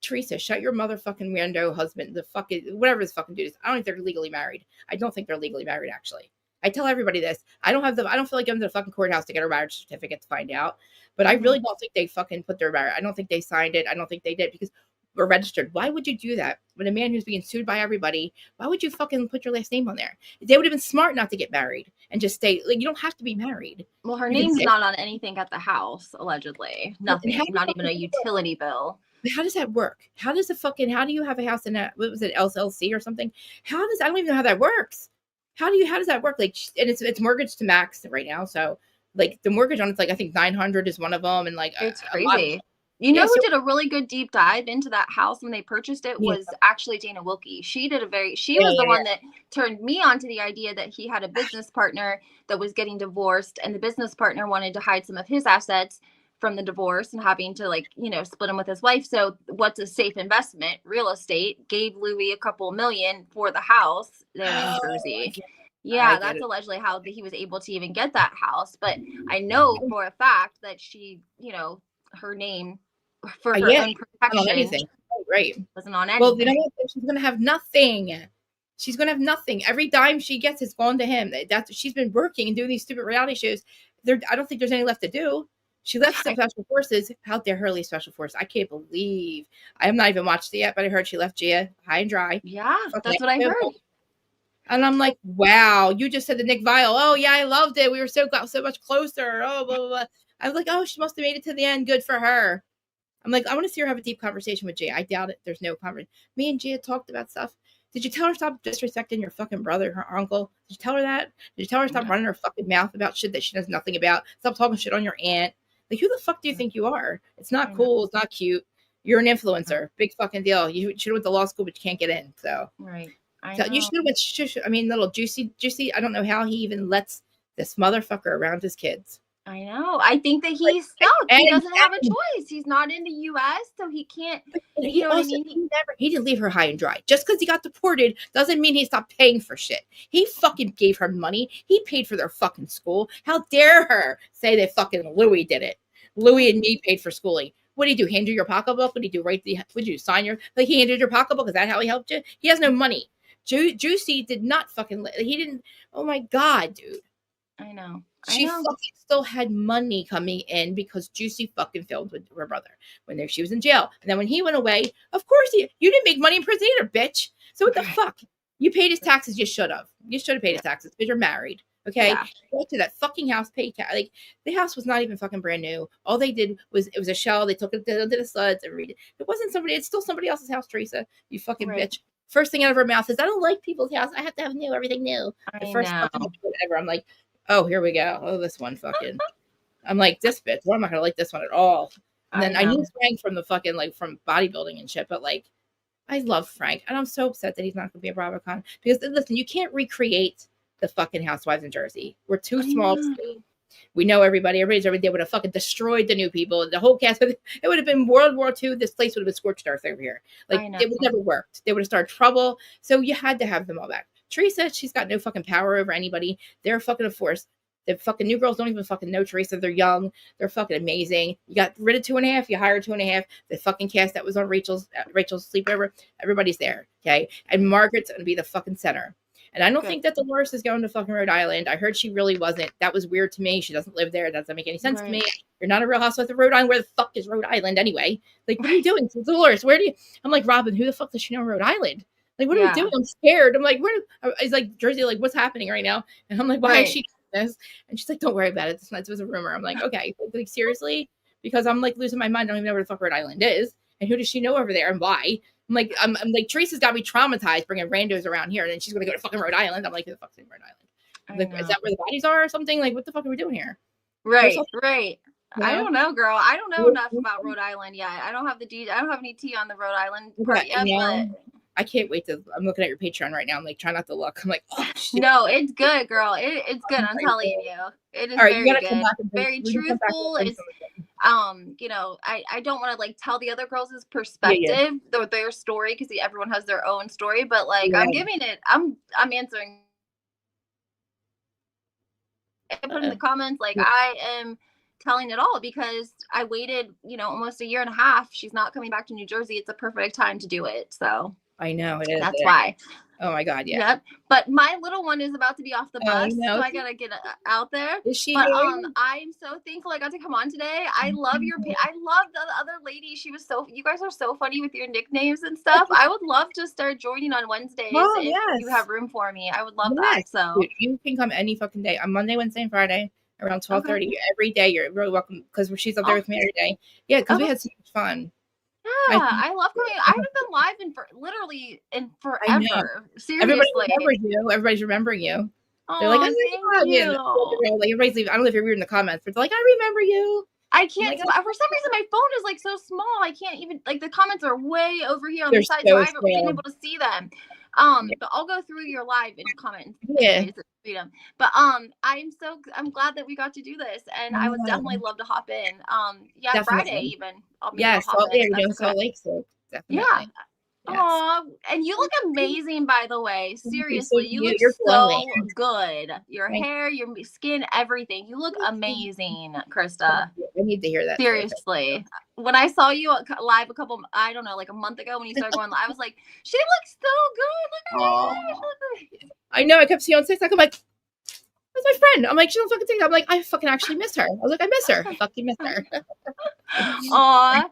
Teresa, shut your motherfucking rando husband, the fucking, whatever this fucking dude is. I don't think they're legally married. I don't think they're legally married, actually. I tell everybody this. I don't feel like going to the fucking courthouse to get a marriage certificate to find out. But I really don't think they fucking put their marriage. I don't think they signed it. I don't think they did because we're registered. Why would you do that? When a man who's being sued by everybody, why would you fucking put your last name on there? They would have been smart not to get married and just stay. Like, you don't have to be married. Well, her name's not on anything at the house, allegedly. Nothing. Not even a utility bill. How does that work? How do you have a house in a, what was it, LLC or something? I don't even know how that works. How does that work? Like, and it's mortgaged to max right now. So like the mortgage on it's like, I think 900 is one of them. And like, it's crazy. Who did a really good deep dive into that house when they purchased it was actually Dana Wilkie. She was the one that turned me on to the idea that he had a business partner that was getting divorced, and the business partner wanted to hide some of his assets from the divorce and having to split them with his wife. So what's a safe investment? Real estate. Gave Louis a couple million for the house there in Jersey. Yeah, that's allegedly how he was able to even get that house. But I know for a fact that she, her name for her own protection wasn't on anything. Well, you know what? She's going to have nothing. She's going to have nothing. Every dime she gets is gone to him. She's been working and doing these stupid reality shows. I don't think there's any left to do. She left Special Forces. How dare her leave Special Forces? I can't believe. I have not even watched it yet, but I heard she left Gia high and dry. Yeah, that's what I heard. And I'm like, wow, you just said to Nick Viall, oh, yeah, I loved it. We were so much closer. Oh, blah, blah, blah. I was like, oh, she must have made it to the end. Good for her. I'm like, I want to see her have a deep conversation with Gia. I doubt it. There's no conversation. Me and Gia talked about stuff. Did you tell her stop disrespecting your fucking brother, her uncle? Did you tell her that? Did you tell her stop running her fucking mouth about shit that she knows nothing about? Stop talking shit on your aunt. Like, who the fuck do you think you are? It's not cool. It's not cute. You're an influencer. Big fucking deal. You should have went to law school, but you can't get in. So, Right. so you should have went. I mean, little juicy. I don't know how he even lets this motherfucker around his kids. I know. I think that he's stuck. He doesn't have a choice. He's not in the U.S., so he can't. You know what I mean? He didn't leave her high and dry. Just because he got deported doesn't mean he stopped paying for shit. He fucking gave her money. He paid for their fucking school. How dare her say that fucking Louis did it? Louis and me paid for schooling. What did he do? Hand you your pocketbook? What did he do? What did you sign your? Like, he handed your pocketbook? Is that how he helped you? He has no money. Juicy did not fucking. He didn't. Oh my god, dude. I know. She fucking still had money coming in because Juicy fucking filmed with her brother when she was in jail. And then when he went away, of course you didn't make money in prison either, bitch. So what the fuck? You paid his taxes. You should have. You should have paid his taxes because you're married. Okay. Yeah. Go to that fucking house, pay tax. Like, the house was not even fucking brand new. All they did was, it was a shell. They took it to the studs and read it. It wasn't somebody. It's still somebody else's house, Teresa. You fucking bitch. First thing out of her mouth is, I don't like people's house. I have to have everything new. The first fucking ever. I'm like, oh, here we go. Oh, this one fucking. I'm like, this bitch. Well, I'm not gonna like this one at all. And then I knew Frank from the fucking, like, from bodybuilding and shit, but like, I love Frank, and I'm so upset that he's not gonna be a BravoCon, because listen, you can't recreate the fucking Housewives in Jersey. We're too small. We know everybody. Everybody's every day would have fucking destroyed the new people. The whole cast. It would have been World War II. This place would have been scorched earth over here. Like, it would never worked. They would have started trouble. So you had to have them all back. Teresa, she's got no fucking power over anybody. They're fucking a force. The fucking new girls don't even fucking know Teresa. They're young. They're fucking amazing. You got rid of 2.5. You hired 2.5. The fucking cast that was on Rachel's sleepover. Everybody's there. Okay. And Margaret's going to be the fucking center. And I don't think that Dolores is going to fucking Rhode Island. I heard she really wasn't. That was weird to me. She doesn't live there. It doesn't make any sense to me. You're not a real housewife of Rhode Island. Where the fuck is Rhode Island anyway? Like, what are you doing? Dolores, where do you? I'm like, Robin, who the fuck does she know Rhode Island? Like, what are we doing? I'm scared. I'm like, he's like, Jersey, like, what's happening right now? And I'm like, why is she doing this? And she's like, don't worry about it. It was a rumor. I'm like, okay, like, seriously? Because I'm like losing my mind. I don't even know where the fuck Rhode Island is. And who does she know over there and why? I'm like, Teresa's got me traumatized bringing randos around here, and then she's going to go to fucking Rhode Island. I'm like, who the fuck's in Rhode Island? Like, is that where the bodies are or something? Like, what the fuck are we doing here? Right. I don't know, girl. I don't know enough about Rhode Island yet. I don't have I don't have any tea on the Rhode Island part yet, but I can't wait to. I'm looking at your Patreon right now. I'm like, try not to look. I'm like, oh shit. No, it's good, girl. It's good. I'm telling you, it is very good. Very truthful. It's you know, I don't want to like tell the other girls' perspective, their story, because everyone has their own story. But like, I'm giving it. I'm answering. I put in the comments like I am telling it all, because I waited, you know, almost a year and a half. She's not coming back to New Jersey. It's a perfect time to do it. So. I know it is. That's why. Oh my god, yeah. Yep. But my little one is about to be off the bus, so I gotta get out there. Is she? But I'm so thankful I got to come on today. I love I love the other lady. She was so. You guys are so funny with your nicknames and stuff. I would love to start joining on Wednesdays if you have room for me. I would love that. So dude, you can come any fucking day on Monday, Wednesday, and Friday around 12:30 every day. You're really welcome, because she's up there with me every day. Yeah, because we had so much fun. Yeah, I love coming. I haven't been live in forever. Seriously, everybody's remembering you. Oh, they're like, thank you. Like, everybody's leaving. I don't know if you're reading the comments, but they're like, I remember you. I can't. For some reason, my phone is like so small. I can't even like the comments are way over here on the side, so I haven't been able to see them. But I'll go through your live and comment. Yeah. But I'm glad that we got to do this, and I would definitely love to hop in. Definitely. Friday even. Salt Lake, so definitely. Yeah. Yes. Aw, and you look amazing, by the way. Seriously, you look so good. Your hair, your skin, everything. You look amazing, Krista. I need to hear that. Seriously. When I saw you live like a month ago when you started going live, I was like, she looks so good. Look at her. I know. I kept seeing on TikTok. I'm like, that's my friend. I'm like, she don't fucking TikTok. I'm like, I fucking actually miss her. I was like, I miss her. I fucking miss her. Aw.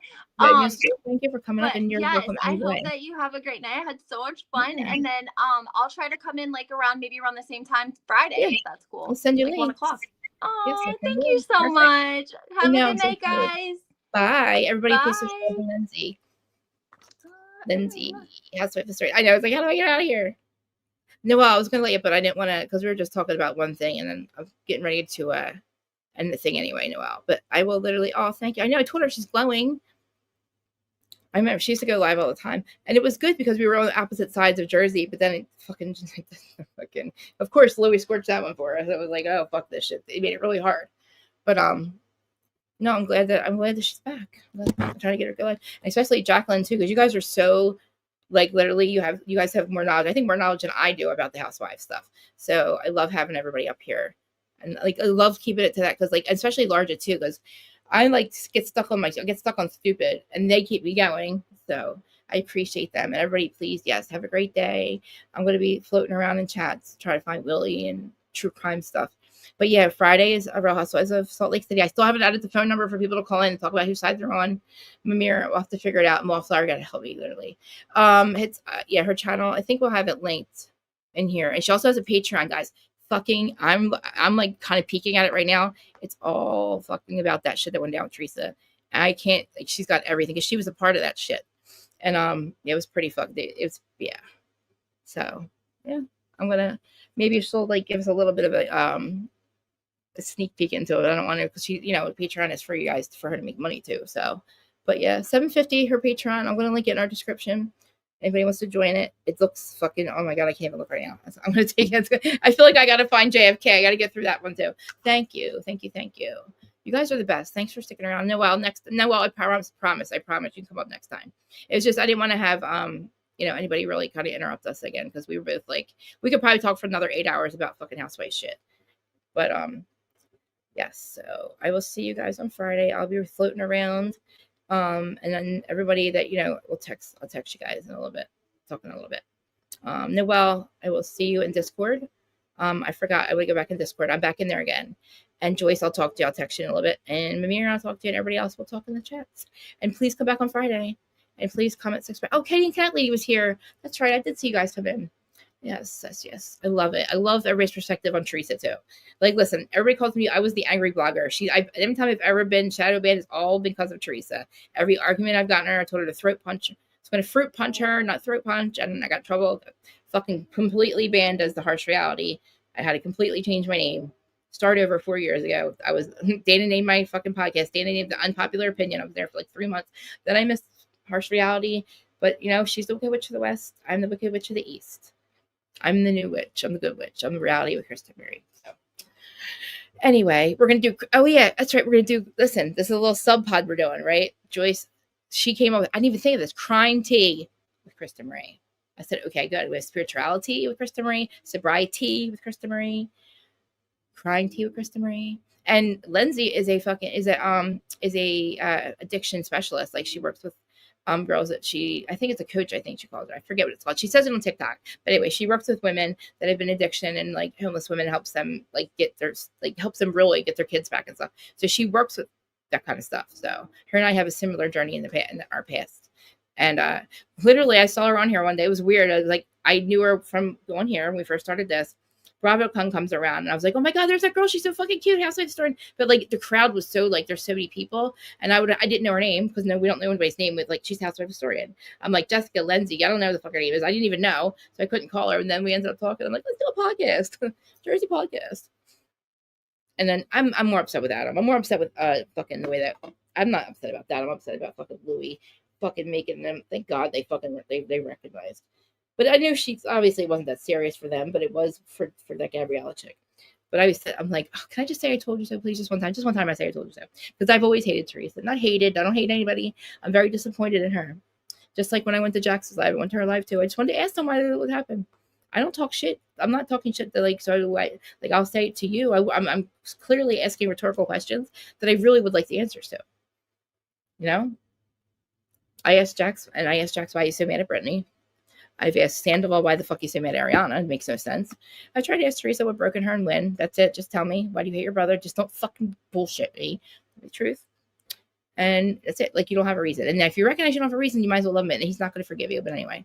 Thank you for coming up, and you're welcome. I hope that you have a great night. I had so much fun, and then I'll try to come in like around the same time Friday. If that's cool. I'll send you like links. 1:00. Oh, thank you so much. Have a good night, guys. Bye, everybody. Please subscribe to Lindsay. Lindsay, housewife of story. I know. I was like, how do I get out of here? No, well, I was gonna let you, but I didn't want to because we were just talking about one thing, and then I'm getting ready to end the thing anyway, Noelle. But I will literally. Oh, thank you. I know. I told her she's glowing. I remember she used to go live all the time, and it was good because we were on the opposite sides of Jersey. But then it fucking, of course, Louis scorched that one for us. It was like, oh fuck this shit. It made it really hard. But no, I'm glad that she's back. I'm trying to get her going, and especially Jacqueline too, because you guys are so like literally you guys have more knowledge. I think more knowledge than I do about the housewife stuff. So I love having everybody up here, and like I love keeping it to that because like especially Larja too, because I like get stuck on stupid, and they keep me going. So I appreciate them, and everybody, please, yes, have a great day. I'm going to be floating around in chats, try to find Willie and true crime stuff. But yeah, Friday is a Real Housewives of Salt Lake City. I still haven't added the phone number for people to call in and talk about whose side they're on. Mimir, we'll have to figure it out. Wallflower got to help me literally. It's yeah, her channel. I think we'll have it linked in here, and she also has a Patreon, guys. Fucking, I'm like kind of peeking at it right now. It's all fucking about that shit that went down with Teresa. I can't like she's got everything because she was a part of that shit, and it was pretty fucked. It was yeah. So yeah, I'm gonna maybe she'll like give us a little bit of a sneak peek into it. I don't want to because she, Patreon is for you guys for her to make money too. So, but yeah, $7.50 her Patreon. I'm gonna link it in our description. Anybody wants to join it? It looks fucking. Oh my god, I can't even look right now. I'm gonna take it. I feel like I gotta find JFK. I gotta get through that one too. Thank you. You guys are the best. Thanks for sticking around. Noelle, I promise. I promise you can come up next time. It was just I didn't want to have anybody really kind of interrupt us again because we were both like we could probably talk for another 8 hours about fucking housewife shit. But yes, so I will see you guys on Friday. I'll be floating around. And then everybody that I'll text you guys in a little bit. Talking a little bit. Noelle, I will see you in Discord. I forgot I would go back in Discord. I'm back in there again. And Joyce, I'll talk to you. I'll text you in a little bit. And Mimir, I'll talk to you. And everybody else will talk in the chats. And please come back on Friday. And please comment 6. Oh, Katie and Cat Lady was here. That's right. I did see you guys come in. Yes. I love it. I love everybody's perspective on Teresa too. Like, listen, everybody calls me. I was the angry blogger. Every time I've ever been shadow banned, it's all because of Teresa. Every argument I've gotten her, I told her to throat punch. I was going to fruit punch her, not throat punch, and I got trouble. Fucking completely banned as the harsh reality. I had to completely change my name. Start over 4 years ago. I was Dana named my fucking podcast. Dana named the unpopular opinion. I was there for like 3 months. Then I missed harsh reality. But she's the Wicked Witch of the West. I'm the Wicked Witch of the East. I'm the new witch. I'm the good witch. I'm the reality with Kristen Mary. So anyway, we're going to do, oh yeah, that's right. We're going to do, listen, this is a little sub pod we're doing, right? Joyce, she came up with, I didn't even think of this, crime tea with Kristen Marie. I said, okay, good. We have spirituality with Kristen Marie, sobriety with Kristen Marie, crying tea with Kristen Marie. And Lindsay is a addiction specialist. Like she works with girls that I think it's a coach, I think she calls her. I forget what it's called. She says it on TikTok. But anyway, she works with women that have been addiction and like homeless women, helps them like helps them really get their kids back and stuff. So she works with that kind of stuff. So her and I have a similar journey in our past. And literally I saw her on here one day. It was weird. I knew her from on here when we first started this. Bravo Kung comes around and I was like, oh my god, there's that girl, she's so fucking cute, housewife story. But like the crowd was so like there's so many people, and I didn't know her name because we don't know anybody's name with like she's housewife historian. I'm like Jessica Lindsay, I don't know who the fuck her name is. I didn't even know, so I couldn't call her. And then we ended up talking. I'm like, let's do a podcast, Jersey podcast. And then I'm more upset with Adam. I'm more upset with fucking the way that I'm not upset about that. I'm upset about fucking Louis fucking making them. Thank God they recognized. But I knew she obviously wasn't that serious for them, but it was for that Gabriella chick. But I'm like, oh, can I just say I told you so, please? Just one time. Just one time I say I told you so. Because I've always hated Teresa. Not hated. I don't hate anybody. I'm very disappointed in her. Just like when I went to Jax's live, I went to her live too. I just wanted to ask them why it would happen. I don't talk shit. I'm not talking shit that I'll say it to you. I'm clearly asking rhetorical questions that I really would like the answers to. I asked Jax why he's so mad at Brittany. I've asked Sandoval why the fuck you so mad at Ariana. It makes no sense. I tried to ask Teresa what broken her and when. That's it. Just tell me. Why do you hate your brother? Just don't fucking bullshit me. The truth. And that's it. Like, you don't have a reason. And if you recognize you don't have a reason, you might as well love him. And he's not going to forgive you. But anyway,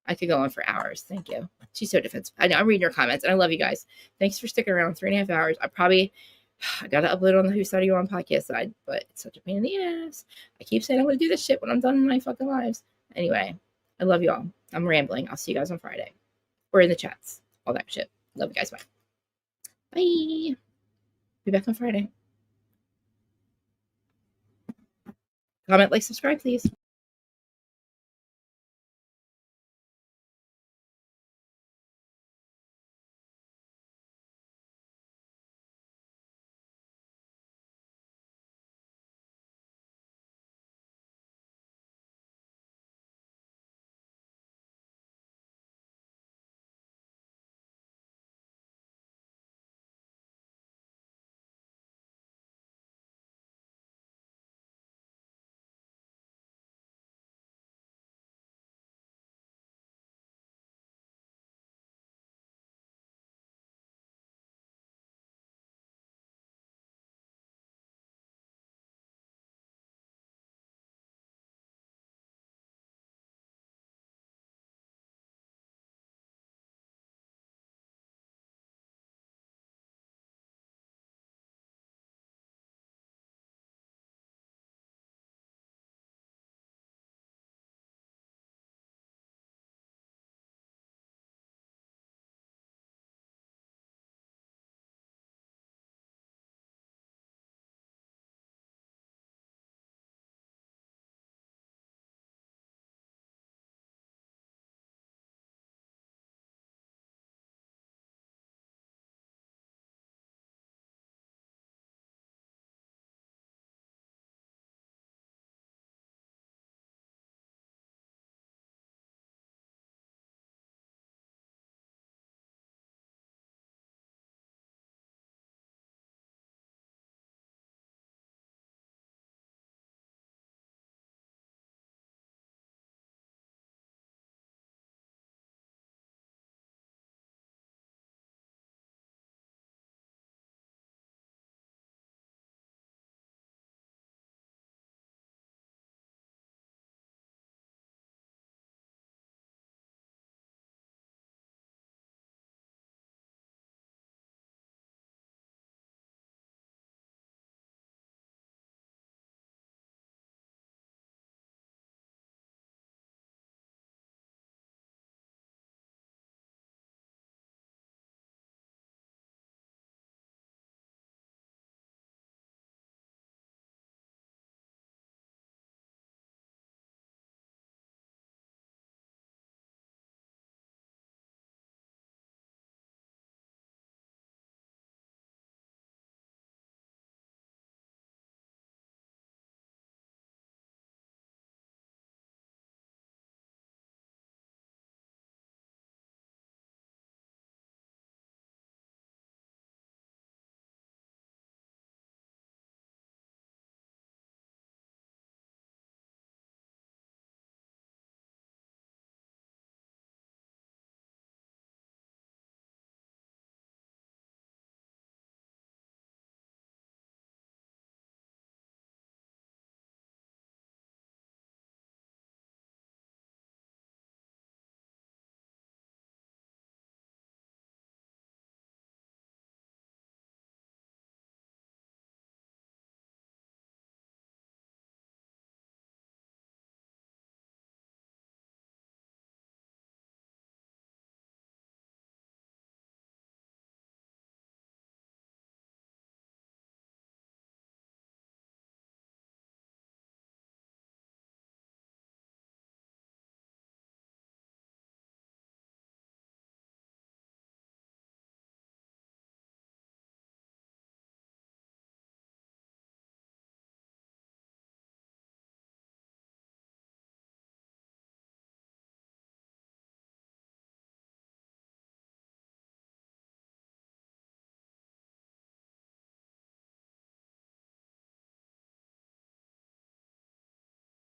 I could go on for hours. Thank you. She's so defensive. I know. I'm reading your comments. And I love you guys. Thanks for sticking around 3.5 hours. I got to upload on the Who Started You On podcast side. But it's such a pain in the ass. I keep saying I'm going to do this shit when I'm done in my fucking lives. Anyway. I love you all. I'm rambling. I'll see you guys on Friday. Or in the chats. All that shit. Love you guys. Bye. Bye. Be back on Friday. Comment, like, subscribe, please.